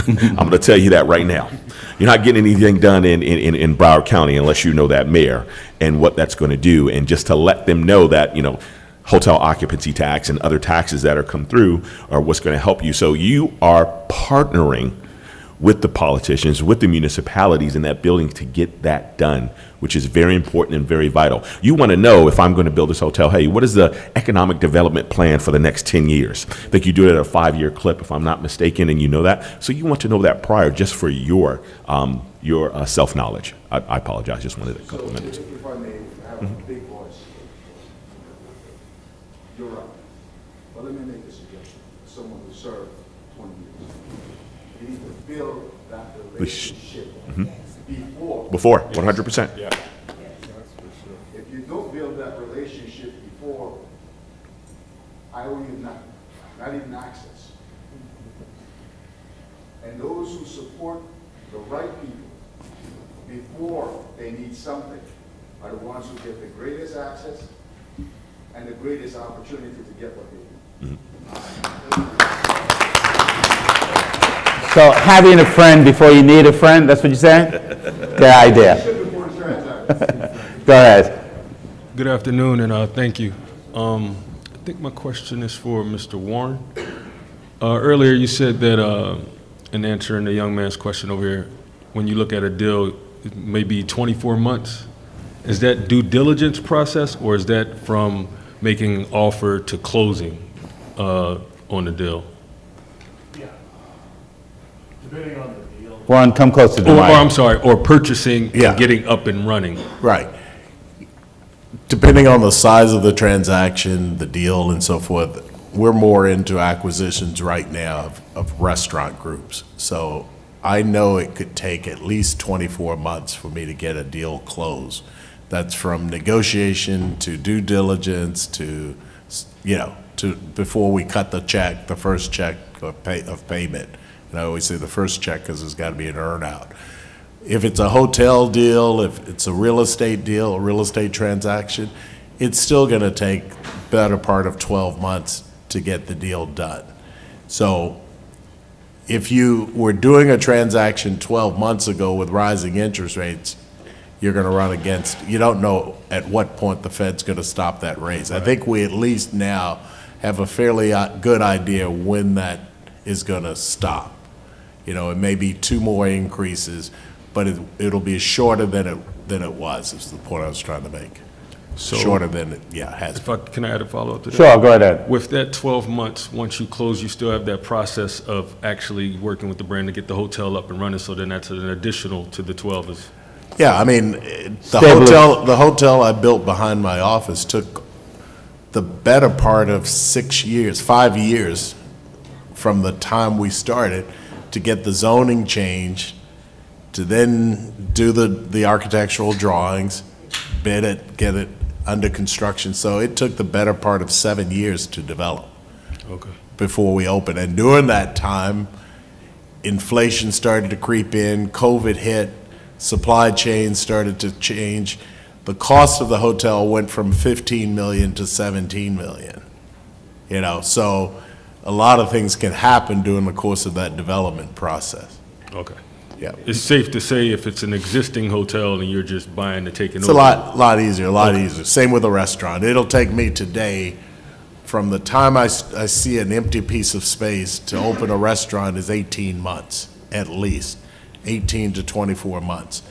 I'm going to tell you that right now. You're not getting anything done in Broward County unless you know that mayor and what that's going to do. And just to let them know that, you know, hotel occupancy tax and other taxes that are come through are what's going to help you. So you are partnering with the politicians, with the municipalities in that building to get that done, which is very important and very vital. You want to know, if I'm going to build this hotel, hey, what is the economic development plan for the next 10 years? I think you do it at a 5-year clip, if I'm not mistaken, and you know that. So you want to know that prior, just for your self-knowledge. I apologize, just wanted a couple minutes. If I may have a big voice. You're right. But let me make a suggestion. Someone who served 20 years. You need to build that relationship before 100%. Yeah. If you don't build that relationship before, I owe you nothing, not even access. And those who support the right people before they need something are the ones who get the greatest access and the greatest opportunity to get what they need. So having a friend before you need a friend, that's what you're saying? Good idea. Go ahead. Good afternoon, and thank you. I think my question is for Mr. Warren. Earlier you said that, in answering the young man's question over here, when you look at a deal, it may be 24 months. Is that due diligence process, or is that from making an offer to closing on the deal? Depending on the deal. Warren, come close to the mic. Or I'm sorry, or purchasing and getting up and running. Right. Depending on the size of the transaction, the deal, and so forth, we're more into acquisitions right now of restaurant groups. So I know it could take at least 24 months for me to get a deal closed. That's from negotiation to due diligence to, before we cut the check, the first check of payment. And I always say the first check because there's got to be an earn-out. If it's a hotel deal, if it's a real estate deal, a real estate transaction, it's still going to take better part of 12 months to get the deal done. So if you were doing a transaction 12 months ago with rising interest rates, you're going to run against, you don't know at what point the Fed's going to stop that raise. I think we at least now have a fairly good idea when that is going to stop. You know, it may be 2 more increases, but it'll be shorter than it was, is the point I was trying to make. So shorter than it, has been. Can I add a follow-up to that? Sure, go ahead. With that 12 months, once you close, you still have that process of actually working with the brand to get the hotel up and running, so then that's an additional to the 12 is. Yeah, I mean, the hotel I built behind my office took the better part of 6 years, 5 years from the time we started to get the zoning changed, to then do the architectural drawings, bid it, get it under construction. So it took the better part of 7 years to develop. Okay. Before we opened. And during that time, inflation started to creep in, COVID hit, supply chains started to change. The cost of the hotel went from 15 million to 17 million. You know, so a lot of things can happen during the course of that development process. Okay. Yeah. It's safe to say if it's an existing hotel and you're just buying to take it over. It's a lot easier. Same with a restaurant. It'll take me today, from the time I see an empty piece of space to open a restaurant is 18 months, at least, 18 to 24 months.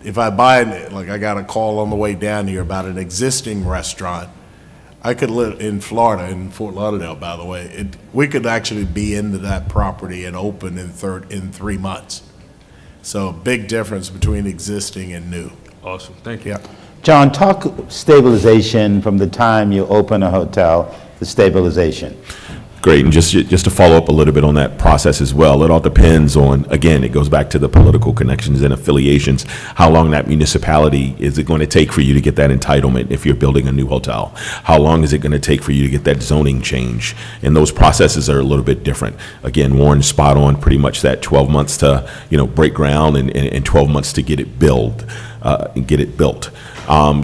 If I buy it, like I got a call on the way down here about an existing restaurant, I could live in Florida, in Fort Lauderdale, by the way. We could actually be into that property and open in 3 months. So big difference between existing and new. Awesome, thank you. Yeah. John, talk stabilization from the time you open a hotel to stabilization. Great, and just to follow up a little bit on that process as well, it all depends on, again, it goes back to the political connections and affiliations, how long that municipality is it going to take for you to get that entitlement if you're building a new hotel? How long is it going to take for you to get that zoning change? And those processes are a little bit different. Again, Warren's spot on, pretty much that 12 months to, break ground and 12 months to get it built.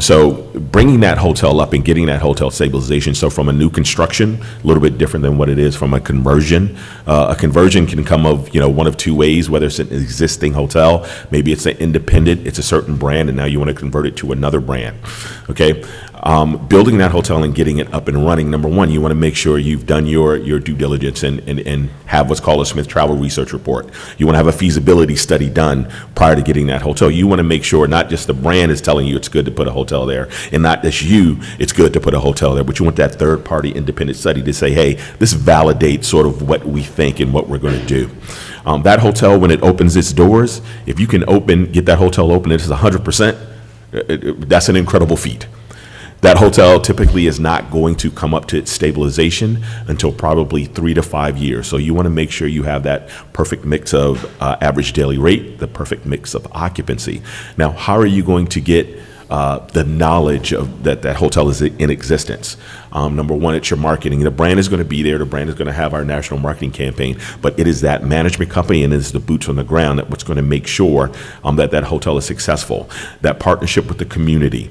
So bringing that hotel up and getting that hotel stabilization. So from a new construction, a little bit different than what it is from a conversion. A conversion can come of, one of 2 ways, whether it's an existing hotel, maybe it's an independent, it's a certain brand, and now you want to convert it to another brand, okay? Building that hotel and getting it up and running, number one, you want to make sure you've done your due diligence and have what's called a Smith Travel Research Report. You want to have a feasibility study done prior to getting that hotel. You want to make sure not just the brand is telling you it's good to put a hotel there, and not just it's good to put a hotel there, but you want that third-party independent study to say, hey, this validates sort of what we think and what we're going to do. That hotel, when it opens its doors, if you can get that hotel open, it's 100%, that's an incredible feat. That hotel typically is not going to come up to its stabilization until probably 3 to 5 years. So you want to make sure you have that perfect mix of average daily rate, the perfect mix of occupancy. Now, how are you going to get the knowledge of that hotel is in existence? Number one, it's your marketing. The brand is going to be there. The brand is going to have our national marketing campaign, but it is that management company and it's the boots on the ground that's going to make sure that hotel is successful. That partnership with the community,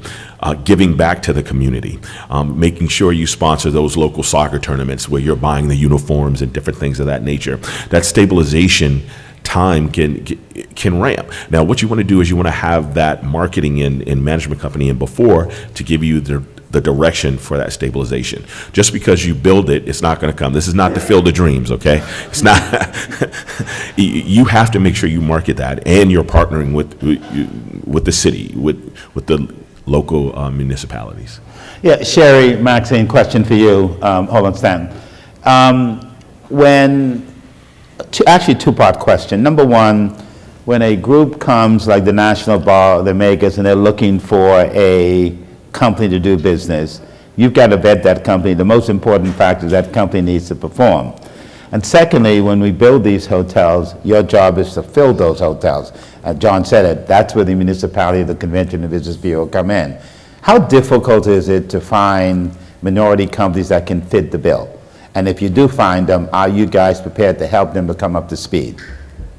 giving back to the community, making sure you sponsor those local soccer tournaments where you're buying the uniforms and different things of that nature. That stabilization time can ramp. Now, what you want to do is you want to have that marketing and management company in before to give you the direction for that stabilization. Just because you build it, it's not going to come. This is not the Field of Dreams, okay? It's not. You have to make sure you market that, and you're partnering with the city, with the local municipalities. Yeah, Sherry, Maxine, question for you. Hold on, Stan. Actually, 2-part question. Number one, when a group comes like the National Bar, the makers, and they're looking for a company to do business, you've got to vet that company. The most important factor is that company needs to perform. And secondly, when we build these hotels, your job is to fill those hotels. John said it, that's where the municipality, the Convention and Business Bureau come in. How difficult is it to find minority companies that can fit the bill? And if you do find them, are you guys prepared to help them to come up to speed?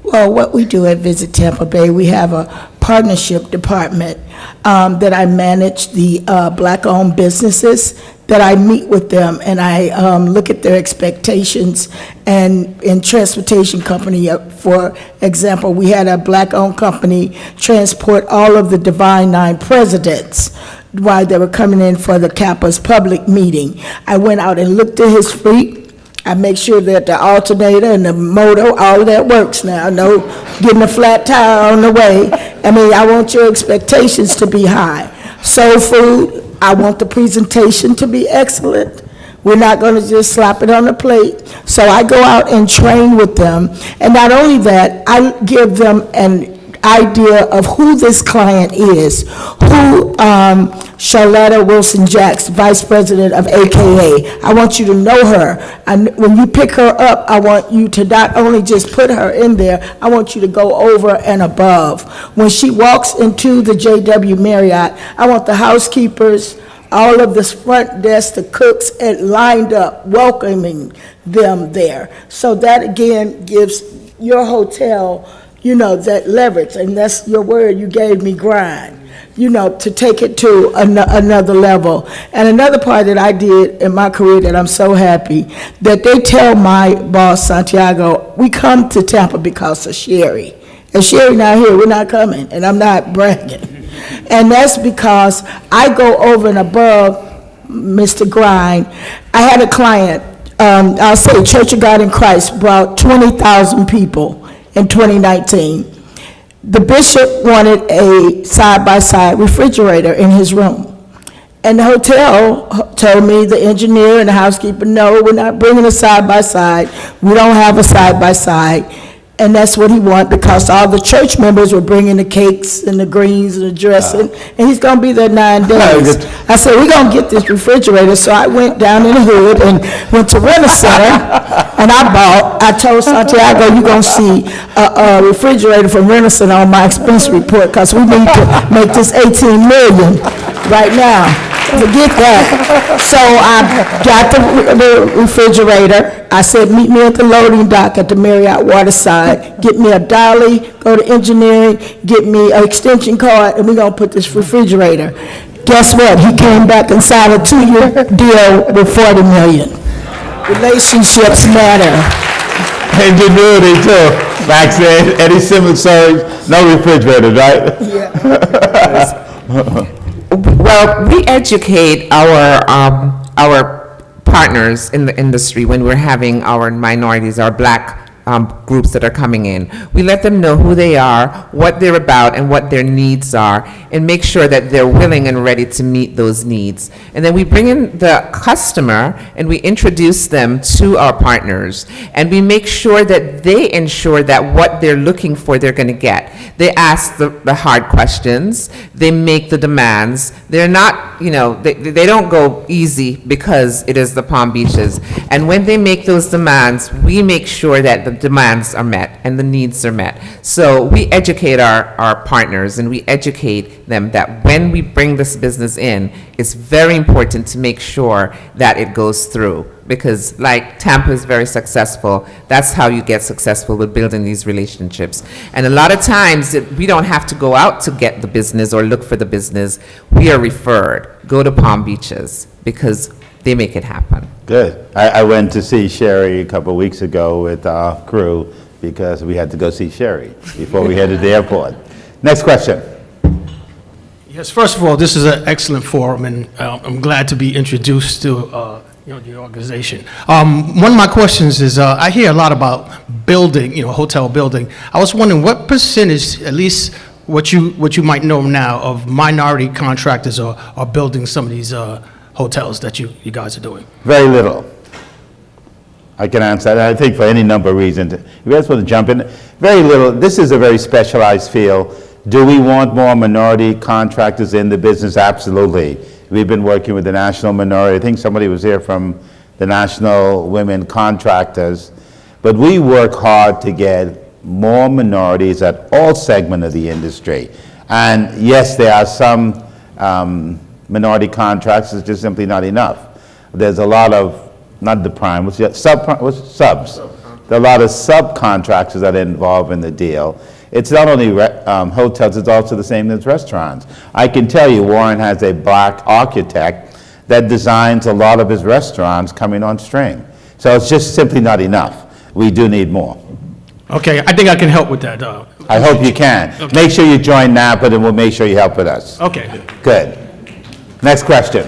Well, what we do at Visit Tampa Bay, we have a partnership department that I manage the black-owned businesses, that I meet with them and I look at their expectations. And in transportation company, for example, we had a black-owned company transport all of the Divine Nine presidents while they were coming in for the Kappa's public meeting. I went out and looked at his fleet. I make sure that the alternator and the motor, all of that works now. No getting a flat tire on the way. I mean, I want your expectations to be high. Soul food, I want the presentation to be excellent. We're not going to just slap it on the plate. So I go out and train with them. And not only that, I give them an idea of who this client is, who Charlotta Wilson-Jacks, Vice President of AKA. I want you to know her. And when you pick her up, I want you to not only just put her in there, I want you to go over and above. When she walks into the JW Marriott, I want the housekeepers, all of the front desk, the cooks, and lined up, welcoming them there. So that, again, gives your hotel, you know, that leverage, and that's your word you gave me, grind, you know, to take it to another level. And another part that I did in my career that I'm so happy, that they tell my boss, Santiago, we come to Tampa because of Sherry. If Sherry not here, we're not coming, and I'm not bragging. And that's because I go over and above Mr. Grind. I had a client, I'll say Church of God in Christ brought 20,000 people in 2019. The bishop wanted a side-by-side refrigerator in his room. And the hotel told me, the engineer and the housekeeper, no, we're not bringing a side-by-side. We don't have a side-by-side. And that's what he wanted, because all the church members were bringing the cakes and the greens and the dressing, and he's going to be there 9 days. I said, we're going to get this refrigerator. So I went down in the hood and went to Rent-A-Center, and I told Santiago, you're going to see a refrigerator from Rent-A-Center on my expense report, because we need to make this $18 million right now. Forget that. So I got the refrigerator. I said, meet me at the loading dock at the Marriott Waterside. Get me a dolly, go to engineering, get me an extension cord, and we're going to put this refrigerator. Guess what? He came back and signed a 2-year deal with $40 million. Relationships matter. Ingenuity too. Max said, Eddie Simmons said, no refrigerator, right? Yeah. Well, we educate our partners in the industry when we're having our minorities, our black groups that are coming in. We let them know who they are, what they're about, and what their needs are, and make sure that they're willing and ready to meet those needs. And then we bring in the customer and we introduce them to our partners, and we make sure that they ensure that what they're looking for, they're going to get. They ask the hard questions, they make the demands. They're not, you know, they don't go easy because it is the Palm Beaches. And when they make those demands, we make sure that the demands are met and the needs are met. So we educate our partners, and we educate them that when we bring this business in, it's very important to make sure that it goes through. Because like Tampa is very successful, that's how you get successful with building these relationships. And a lot of times, we don't have to go out to get the business or look for the business. We are referred. Go to Palm Beaches, because they make it happen. Good. I went to see Sherry a couple of weeks ago with our crew, because we had to go see Sherry before we headed to the airport. Next question. Yes, first of all, this is an excellent forum, and I'm glad to be introduced to the organization. One of my questions is, I hear a lot about building, hotel building. I was wondering what percentage, at least what you might know now, of minority contractors are building some of these hotels that you guys are doing? Very little. I can answer that, I think, for any number of reasons. If you guys want to jump in, very little. This is a very specialized field. Do we want more minority contractors in the business? Absolutely. We've been working with the National Minority. I think somebody was here from the National Women Contractors. But we work hard to get more minorities at all segments of the industry. And yes, there are some minority contractors, it's just simply not enough. There's a lot of, not the prime, what's the, subs. There are a lot of subcontractors that are involved in the deal. It's not only hotels, it's also the same as restaurants. I can tell you Warren has a black architect that designs a lot of his restaurants coming on stream. So it's just simply not enough. We do need more. Okay, I think I can help with that. I hope you can. Okay. Make sure you join NABHOOD and we'll make sure you help with us. Okay. Good. Next question.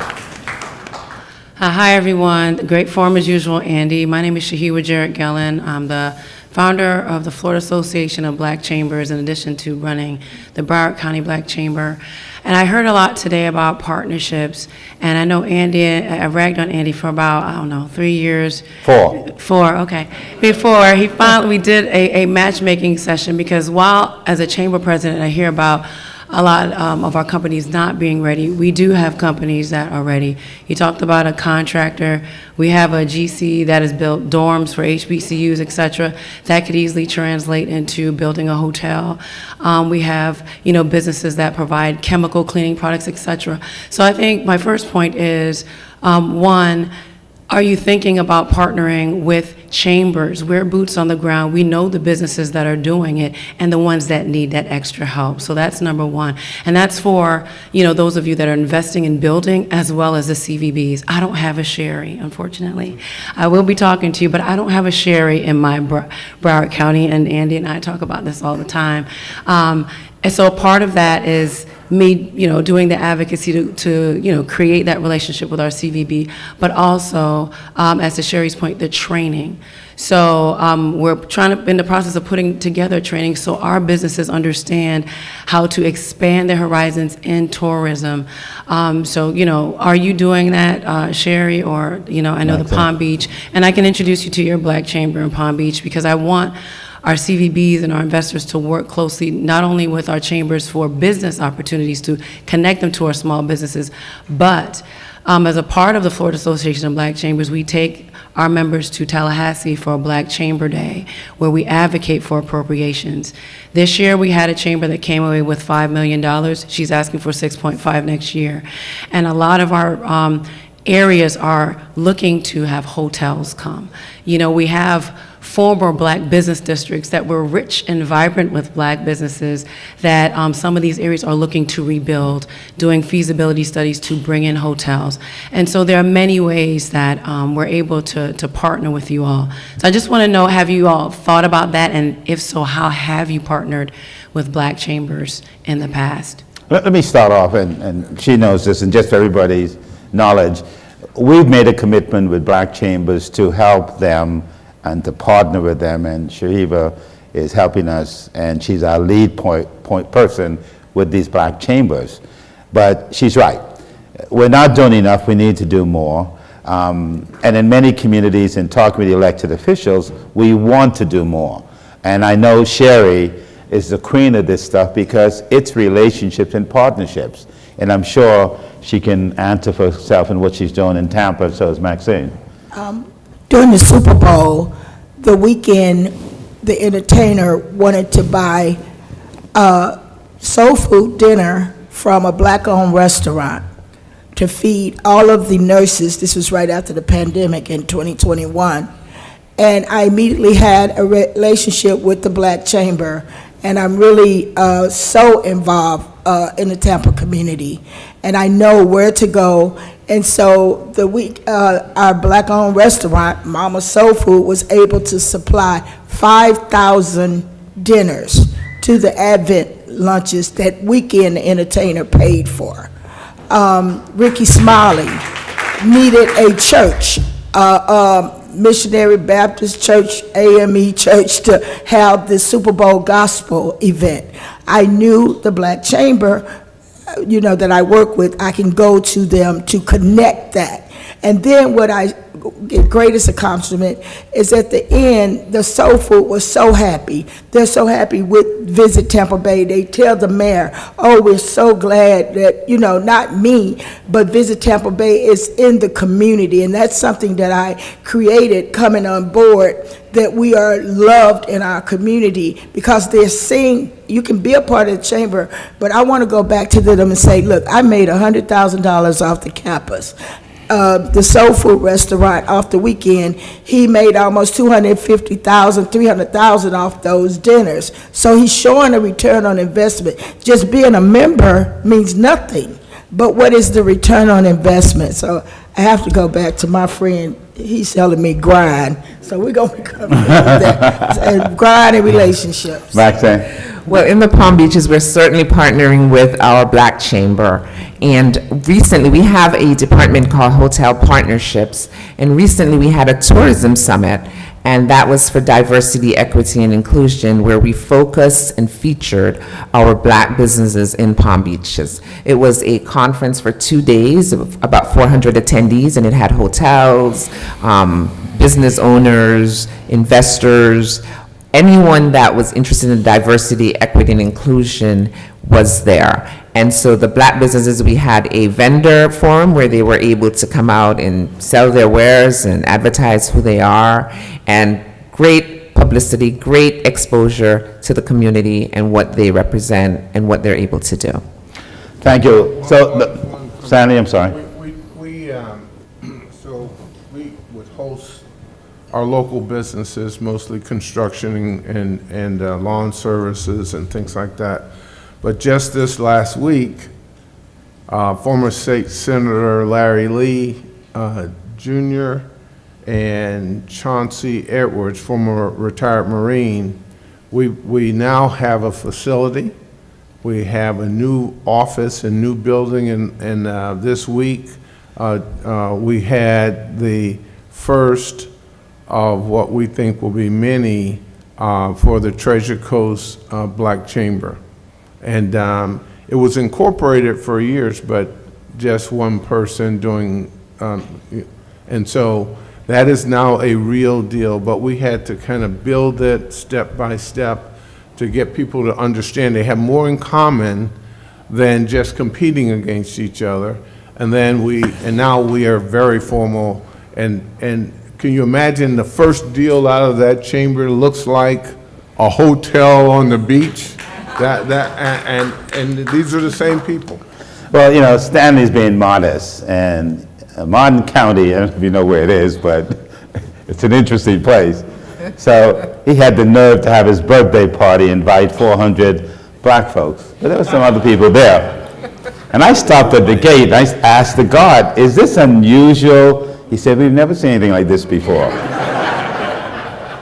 Hi, everyone. Great form as usual, Andy. My name is Shahiwa Jarrett Gellin. I'm the founder of the Florida Association of Black Chambers, in addition to running the Broward County Black Chamber. And I heard a lot today about partnerships, and I know Andy, I ragged on Andy for about, I don't know, 3 years. Four, okay. Before he finally, we did a matchmaking session, because while as a chamber president I hear about a lot of our companies not being ready, we do have companies that are ready. He talked about a contractor. We have a GC that has built dorms for HBCUs, et cetera. That could easily translate into building a hotel. We have, businesses that provide chemical cleaning products, et cetera. So I think my first point is, one, are you thinking about partnering with chambers? We're boots on the ground. We know the businesses that are doing it and the ones that need that extra help. So that's number one. And that's for, those of you that are investing in building as well as the CVBs. I don't have a Sherry, unfortunately. I will be talking to you, but I don't have a Sherry in my Broward County, and Andy and I talk about this all the time. And so part of that is me, doing the advocacy to create that relationship with our CVB, but also, as to Sherry's point, the training. So we're in the process of putting together training so our businesses understand how to expand their horizons in tourism. So, are you doing that, Sherry, or, I know the Palm Beach, and I can introduce you to your Black Chamber in Palm Beach, because I want our CVBs and our investors to work closely, not only with our chambers for business opportunities to connect them to our small businesses, but as a part of the Florida Association of Black Chambers, we take our members to Tallahassee for a Black Chamber Day, where we advocate for appropriations. This year, we had a chamber that came away with $5 million. She's asking for 6.5 next year. And a lot of our areas are looking to have hotels come. We have former Black business districts that were rich and vibrant with Black businesses that some of these areas are looking to rebuild, doing feasibility studies to bring in hotels. And so there are many ways that we're able to partner with you all. So I just want to know, have you all thought about that? And if so, how have you partnered with Black chambers in the past? Let me start off, and she knows this, and just for everybody's knowledge, we've made a commitment with Black chambers to help them and to partner with them, and Shahiva is helping us, and she's our lead point person with these Black chambers. But she's right. We're not doing enough. We need to do more. And in many communities, in talking with the elected officials, we want to do more. And I know Sherry is the queen of this stuff because it's relationships and partnerships. And I'm sure she can answer for herself in what she's doing in Tampa, so is Maxine. During the Super Bowl, the weekend, the entertainer wanted to buy soul food dinner from a Black-owned restaurant to feed all of the nurses. This was right after the pandemic in 2021. And I immediately had a relationship with the Black Chamber, and I'm really so involved in the Tampa community, and I know where to go. And so our Black-owned restaurant, Mama Soul Food, was able to supply 5,000 dinners to the Advent lunches that weekend the entertainer paid for. Ricky Smiley needed a church, Missionary Baptist Church, AME Church, to have the Super Bowl gospel event. I knew the Black Chamber, that I work with, I can go to them to connect that. And then what I get greatest accomplishment is at the end, the Soul Food was so happy. They're so happy with Visit Tampa Bay. They tell the mayor, oh, we're so glad that, not me, but Visit Tampa Bay is in the community. And that's something that I created coming on board, that we are loved in our community, because they're seeing you can be a part of the chamber, but I want to go back to them and say, look, I made $100,000 off the campus. the soul food restaurant off the weekend, he made almost $250,000, $300,000 off those dinners. So he's showing a return on investment. Just being a member means nothing. But what is the return on investment? So I have to go back to my friend. He's telling me grind. So we're going to come with that. And grind and relationships. Maxine? Well, in the Palm Beaches, we're certainly partnering with our Black Chamber. And recently, we have a department called Hotel Partnerships. And recently, we had a tourism summit. And that was for diversity, equity, and inclusion, where we focused and featured our Black businesses in Palm Beaches. It was a conference for 2 days of about 400 attendees, and it had hotels, business owners, investors, anyone that was interested in diversity, equity, and inclusion was there. And so the Black businesses, we had a vendor forum where they were able to come out and sell their wares and advertise who they are, and great publicity, great exposure to the community and what they represent and what they're able to do. Thank you. So, Sandy, I'm sorry. We would host our local businesses, mostly construction and lawn services and things like that. But just this last week, former State Senator Larry Lee Jr. and Chauncey Edwards, former retired Marine, we now have a facility. We have a new office and new building, and this week we had the first of what we think will be many for the Treasure Coast Black Chamber. And it was incorporated for years, but just one person doing, and so that is now a real deal. But we had to kind of build it step by step to get people to understand they have more in common than just competing against each other. And then now we are very formal. And can you imagine the first deal out of that chamber looks like a hotel on the beach? And these are the same people. Well, you know, Stanley's being modest, and Martin County, I don't know if you know where it is, but it's an interesting place. So he had the nerve to have his birthday party invite 400 Black folks, but there were some other people there. And I stopped at the gate, and I asked the guard, is this unusual? He said, we've never seen anything like this before.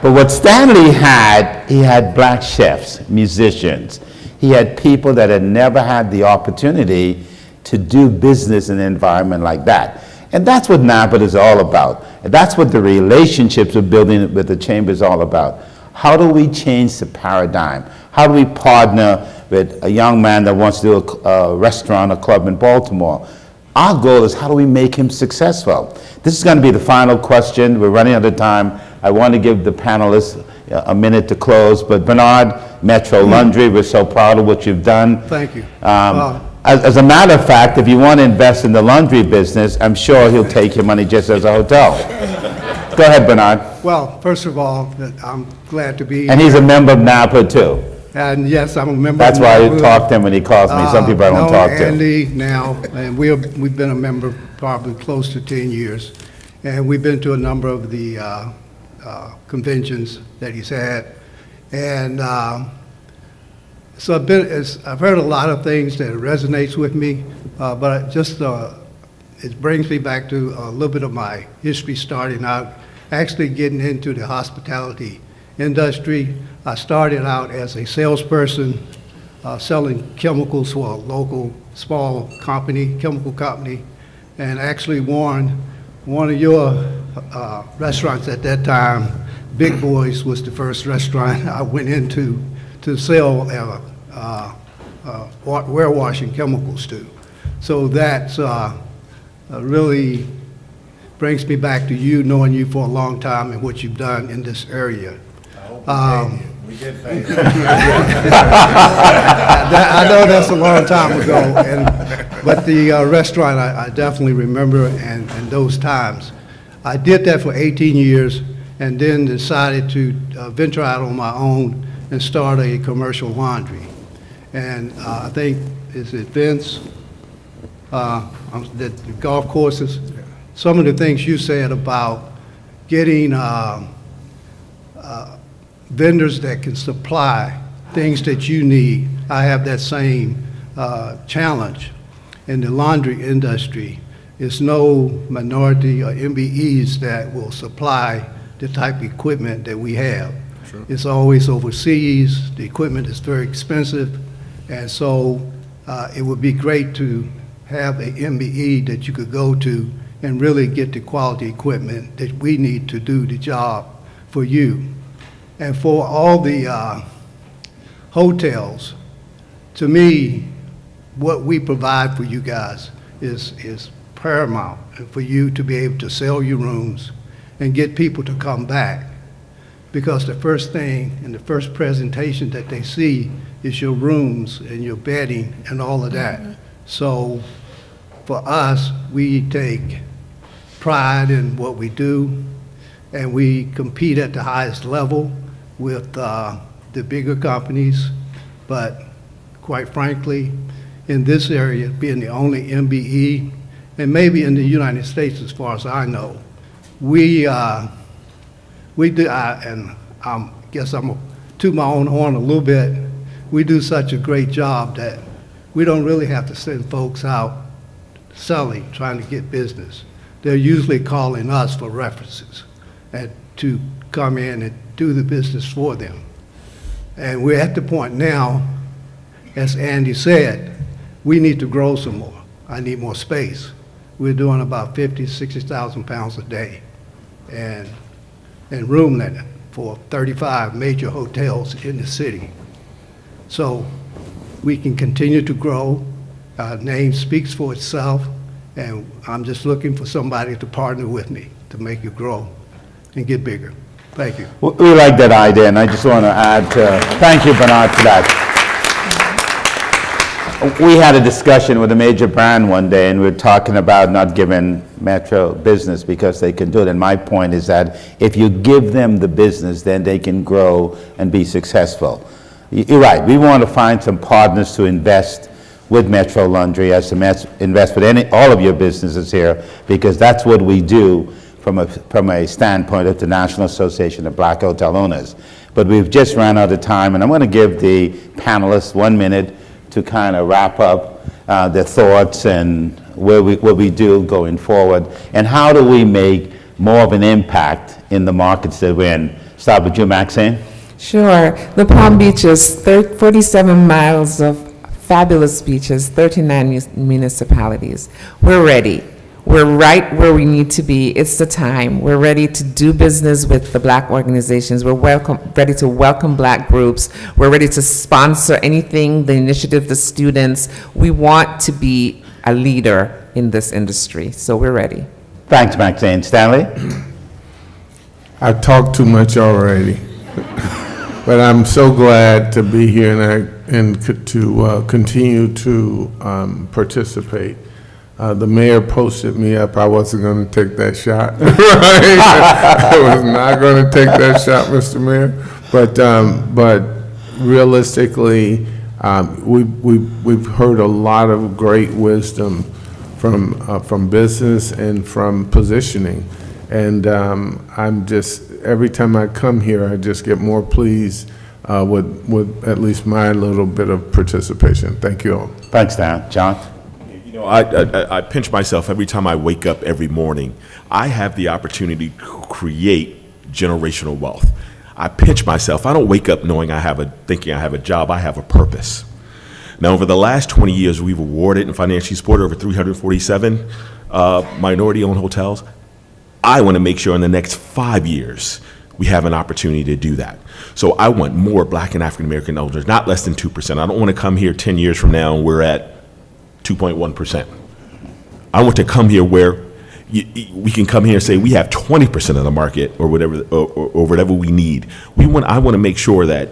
But what Stanley had, he had Black chefs, musicians. He had people that had never had the opportunity to do business in an environment like that. And that's what NABHOOD is all about. And that's what the relationships we're building with the Chamber is all about. How do we change the paradigm? How do we partner with a young man that wants to do a restaurant, a club in Baltimore? Our goal is how do we make him successful? This is going to be the final question. We're running out of time. I want to give the panelists a minute to close, but Bernard, Metro Laundry, we're so proud of what you've done. Thank you. As a matter of fact, if you want to invest in the laundry business, I'm sure he'll take your money just as a hotel. Go ahead, Bernard. Well, first of all, I'm glad to be here. And he's a member of NABHOOD too. And yes, I'm a member That's of why I NABHOOD. talk to him when he calls me. Some people I don't talk to. Andy now, and we've been a member probably close to 10 years. And we've been to a number of the conventions that he's had. And so I've heard a lot of things that resonates with me, but it brings me back to a little bit of my history starting out, actually getting into the hospitality industry. I started out as a salesperson selling chemicals for a local small company, chemical company, and actually one of your restaurants at that time, Big Boys, was the first restaurant I went into to sell warewashing chemicals to. So that really brings me back to you, knowing you for a long time and what you've done in this area. We did thank you. I know that's a long time ago, but the restaurant I definitely remember and those times. I did that for 18 years and then decided to venture out on my own and start a commercial laundry. And I think, is it Vince? The golf courses. some of the things you said about getting vendors that can supply things that you need. I have that same challenge. In the laundry industry, it's no minority or MBEs that will supply the type of equipment that we have. Sure. It's always overseas, the equipment is very expensive, and so it would be great to have a MBE that you could go to and really get the quality equipment that we need to do the job for you. And for all the hotels, to me, what we provide for you guys is paramount, and for you to be able to sell your rooms and get people to come back. Because the first thing and the first presentation that they see is your rooms and your bedding and all of that. So for us, we take pride in what we do, and we compete at the highest level with the bigger companies. But quite frankly, in this area, being the only MBE, and maybe in the United States as far as I know, we do, and I guess I'm gonna toot my own horn a little bit, we do such a great job that we don't really have to send folks out selling, trying to get business. They're usually calling us for references and to come in and do the business for them. And we're at the point now, as Andy said, we need to grow some more. I need more space. We're doing about 50, 60,000 pounds a day and room linen for 35 major hotels in the city. So we can continue to grow. Our name speaks for itself, and I'm just looking for somebody to partner with me to make it grow and get bigger. Thank you. We like that idea, and I just want to add, thank you, Bernard, for that. We had a discussion with a major brand one day, and we were talking about not giving Metro business because they can do it. And my point is that if you give them the business, then they can grow and be successful. You're right. We want to find some partners to invest with Metro Laundry, as to invest with all of your businesses here, because that's what we do from a standpoint of the National Association of Black Hotel Owners. But we've just run out of time, and I'm going to give the panelists 1 minute to kind of wrap up their thoughts and what we do going forward, and how do we make more of an impact in the markets that we're in. Start with you, Maxine. Sure. The Palm Beaches, 47 miles of fabulous beaches, 39 municipalities. We're ready. We're right where we need to be. It's the time. We're ready to do business with the Black organizations. We're ready to welcome Black groups. We're ready to sponsor anything, the initiative, the students. We want to be a leader in this industry, so we're ready. Thanks, Maxine. Stanley? I've talked too much already, but I'm so glad to be here and to continue to participate. The mayor posted me up. I wasn't going to take that shot. Right? I was not going to take that shot, Mr. Mayor. But realistically, we've heard a lot of great wisdom from business and from positioning, and I'm just, every time I come here, I just get more pleased with at least my little bit of participation. Thank you all. Thanks, Dan. John? You know, I pinch myself every time I wake up every morning. I have the opportunity to create generational wealth. I pinch myself. I don't wake up knowing thinking I have a job. I have a purpose. Now, over the last 20 years, we've awarded and financially supported over 347 minority-owned hotels. I want to make sure in the next 5 years we have an opportunity to do that. So I want more Black and African-American owners, not less than 2%. I don't want to come here 10 years from now and we're at 2.1%. I want to come here where we can come here and say we have 20% of the market or whatever we need. I want to make sure that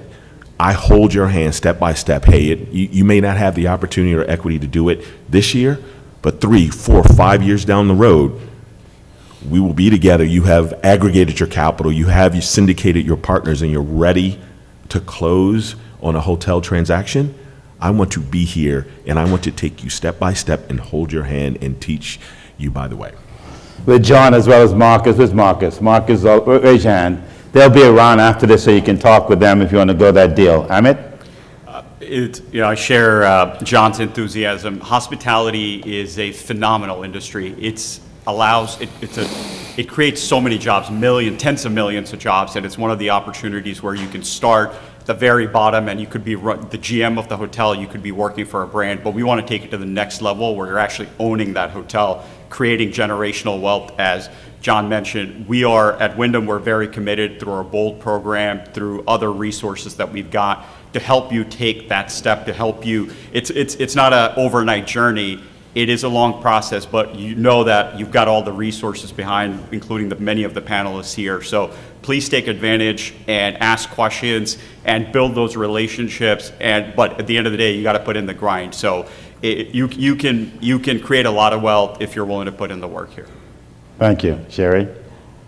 I hold your hand step by step. Hey, you may not have the opportunity or equity to do it this year, but 3, 4, 5 years down the road, we will be together. You have aggregated your capital, you syndicated your partners, and you're ready to close on a hotel transaction. I want to be here, and I want to take you step by step and hold your hand and teach you by the way. with John as well as Marcus. Where's Marcus? Marcus, raise your hand. They'll be around after this so you can talk with them if you want to go that deal. Amit? I share John's enthusiasm. Hospitality is a phenomenal industry. It creates so many jobs, tens of millions of jobs, and it's one of the opportunities where you can start at the very bottom and you could be the GM of the hotel, you could be working for a brand, but we want to take it to the next level where you're actually owning that hotel, creating generational wealth. As John mentioned, we are at Wyndham, we're very committed through our BOLD program, through other resources that we've got to help you take that step, to help you. It's not an overnight journey. It is a long process, but you know that you've got all the resources behind, including many of the panelists here. So please take advantage and ask questions and build those relationships. But at the end of the day, you got to put in the grind. So you can create a lot of wealth if you're willing to put in the work here. Thank you. Sherry?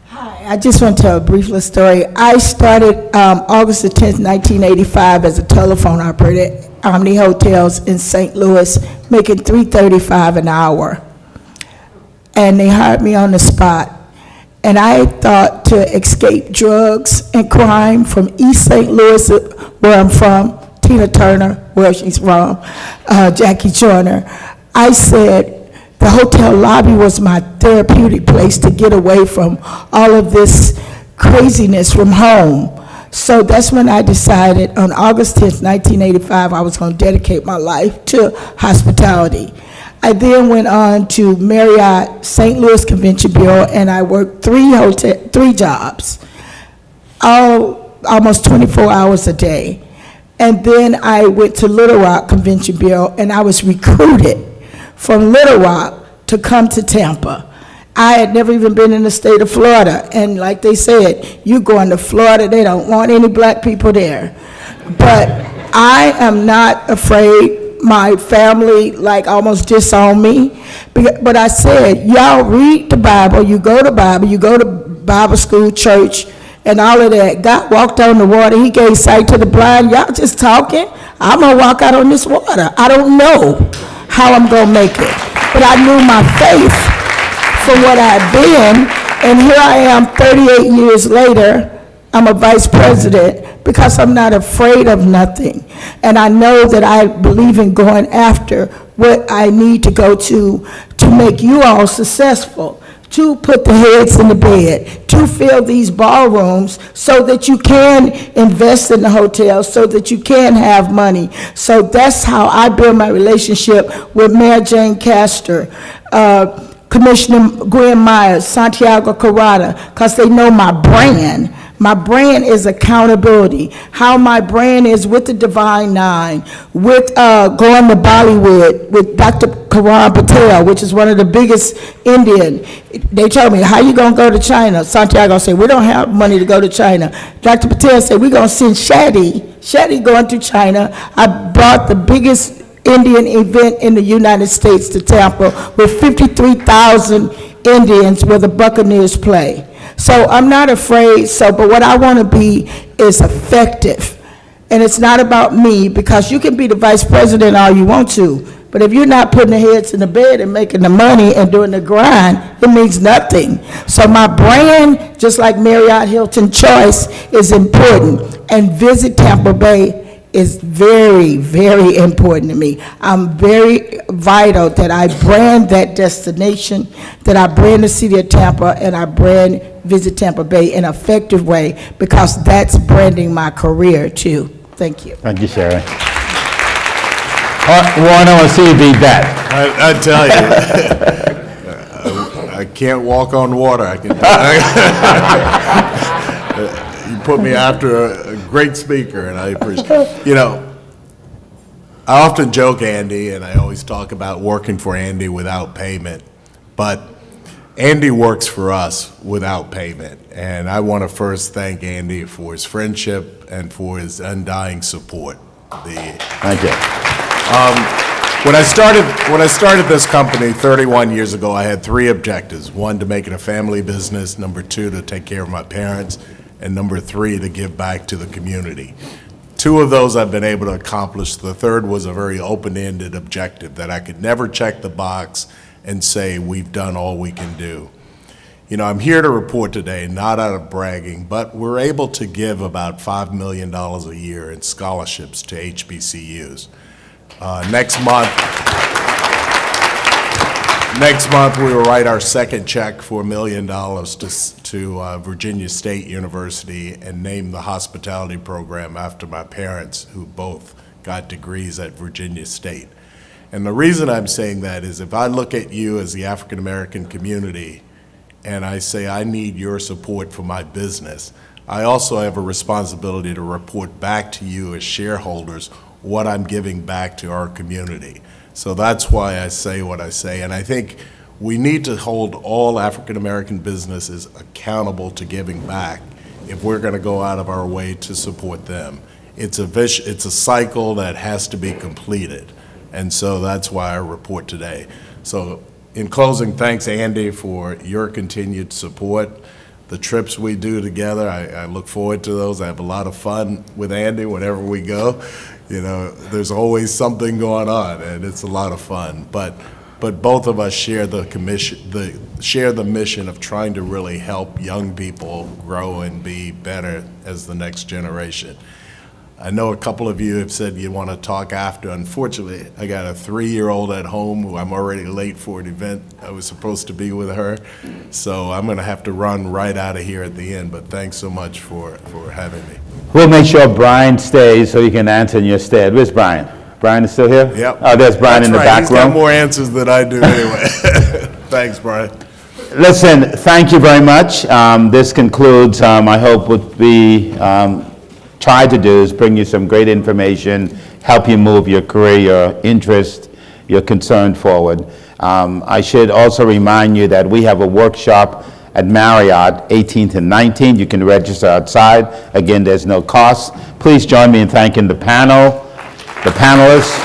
Hi, I just want to tell a brief little story. I started August the 10th, 1985 as a telephone operator at Omni Hotels in St. Louis, making $3.35 an hour. And they hired me on the spot. And I thought to escape drugs and crime from East St. Louis, where I'm from, Tina Turner, where she's from, Jackie Joyner, I said, the hotel lobby was my therapeutic place to get away from all of this craziness from home. So that's when I decided on August 10th, 1985, I was going to dedicate my life to hospitality. I then went on to Marriott St. Louis Convention Bureau, and I worked three jobs, almost 24 hours a day. And then I went to Little Rock Convention Bureau, and I was recruited from Little Rock to come to Tampa. I had never even been in the state of Florida, and like they said, you going to Florida, they don't want any black people there. But I am not afraid. My family almost disowned me, but I said, y'all read the Bible, you go to Bible school, church, and all of that. God walked on the water, he gave sight to the blind. Y'all just talking? I'm gonna walk out on this water. I don't know how I'm gonna make it, but I knew my faith from what I'd been, and here I am 38 years later. I'm a vice president because I'm not afraid of nothing, and I know that I believe in going after what I need to go to make you all successful, to put the heads in the bed, to fill these ballrooms so that you can invest in the hotel, so that you can have money. So that's how I build my relationship with Mayor Jane Castor, Commissioner Gwen Myers, Santiago Carrata, because they know my brand. My brand is accountability. How my brand is with the Divine Nine, with going to Bollywood, with Dr. Karan Patel, which is one of the biggest Indian. They told me, how you going to go to China? Santiago said, we don't have money to go to China. Dr. Patel said, we're going to send Shadi going to China. I brought the biggest Indian event in the United States to Tampa with 53,000 Indians where the Buccaneers play. So I'm not afraid, but what I want to be is effective. And it's not about me, because you can be the vice president all you want to, but if you're not putting the heads in the bed and making the money and doing the grind, it means nothing. So my brand, just like Marriott Hilton Choice, is important. And Visit Tampa Bay is very, very important to me. I'm very vital that I brand that destination, that I brand the city of Tampa, and I brand Visit Tampa Bay in an effective way, because that's branding my career too. Thank you. Thank you, Sherry. Warren, I want to see you beat that. I tell you, I can't walk on water. I can. You put me after a great speaker, and I appreciate it. I often joke, Andy, and I always talk about working for Andy without payment, but Andy works for us without payment, and I want to first thank Andy for his friendship and for his undying support. Thank you. When I started this company 31 years ago, I had three objectives. One, to make it a family business. Number two, to take care of my parents. And number three, to give back to the community. Two of those I've been able to accomplish. The third was a very open-ended objective that I could never check the box and say we've done all we can do. You know, I'm here to report today, not out of bragging, but we're able to give about $5 million a year in scholarships to HBCUs. Next month, we will write our second check for $1 million to Virginia State University and name the hospitality program after my parents, who both got degrees at Virginia State. And the reason I'm saying that is if I look at you as the African American community and I say I need your support for my business, I also have a responsibility to report back to you as shareholders what I'm giving back to our community. So that's why I say what I say. And I think we need to hold all African American businesses accountable to giving back if we're going to go out of our way to support them. It's a cycle that has to be completed. And so that's why I report today. So in closing, thanks, Andy, for your continued support. The trips we do together, I look forward to those. I have a lot of fun with Andy whenever we go. You know, there's always something going on, and it's a lot of fun. But both of us share the mission of trying to really help young people grow and be better as the next generation. I know a couple of you have said you want to talk after. Unfortunately, I got a 3-year-old at home who I'm already late for an event. I was supposed to be with her, so I'm going to have to run right out of here at the end, but thanks so much for having me. We'll make sure Brian stays so he can answer in your stead. Where's Brian? Brian is still here? Yep. Oh, there's Brian in the back room. He's got more answers than I do anyway. Thanks, Brian. Listen, thank you very much. This concludes, I hope, what we try to do is bring you some great information, help you move your career, your interest, your concern forward. I should also remind you that we have a workshop at Marriott, 18th and 19th. You can register outside. Again, there's no cost. Please join me in thanking the panel, the panelists.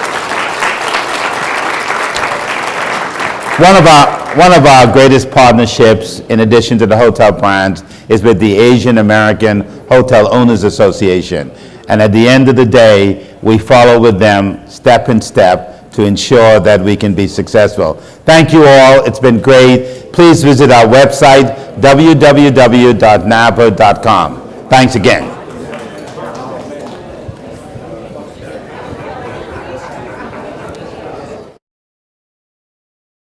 One of our greatest partnerships, in addition to the hotel brands, is with the Asian American Hotel Owners Association. And at the end of the day, we follow with them step in step to ensure that we can be successful. Thank you all. It's been great. Please visit our website, www.nabhood.com. Thanks again.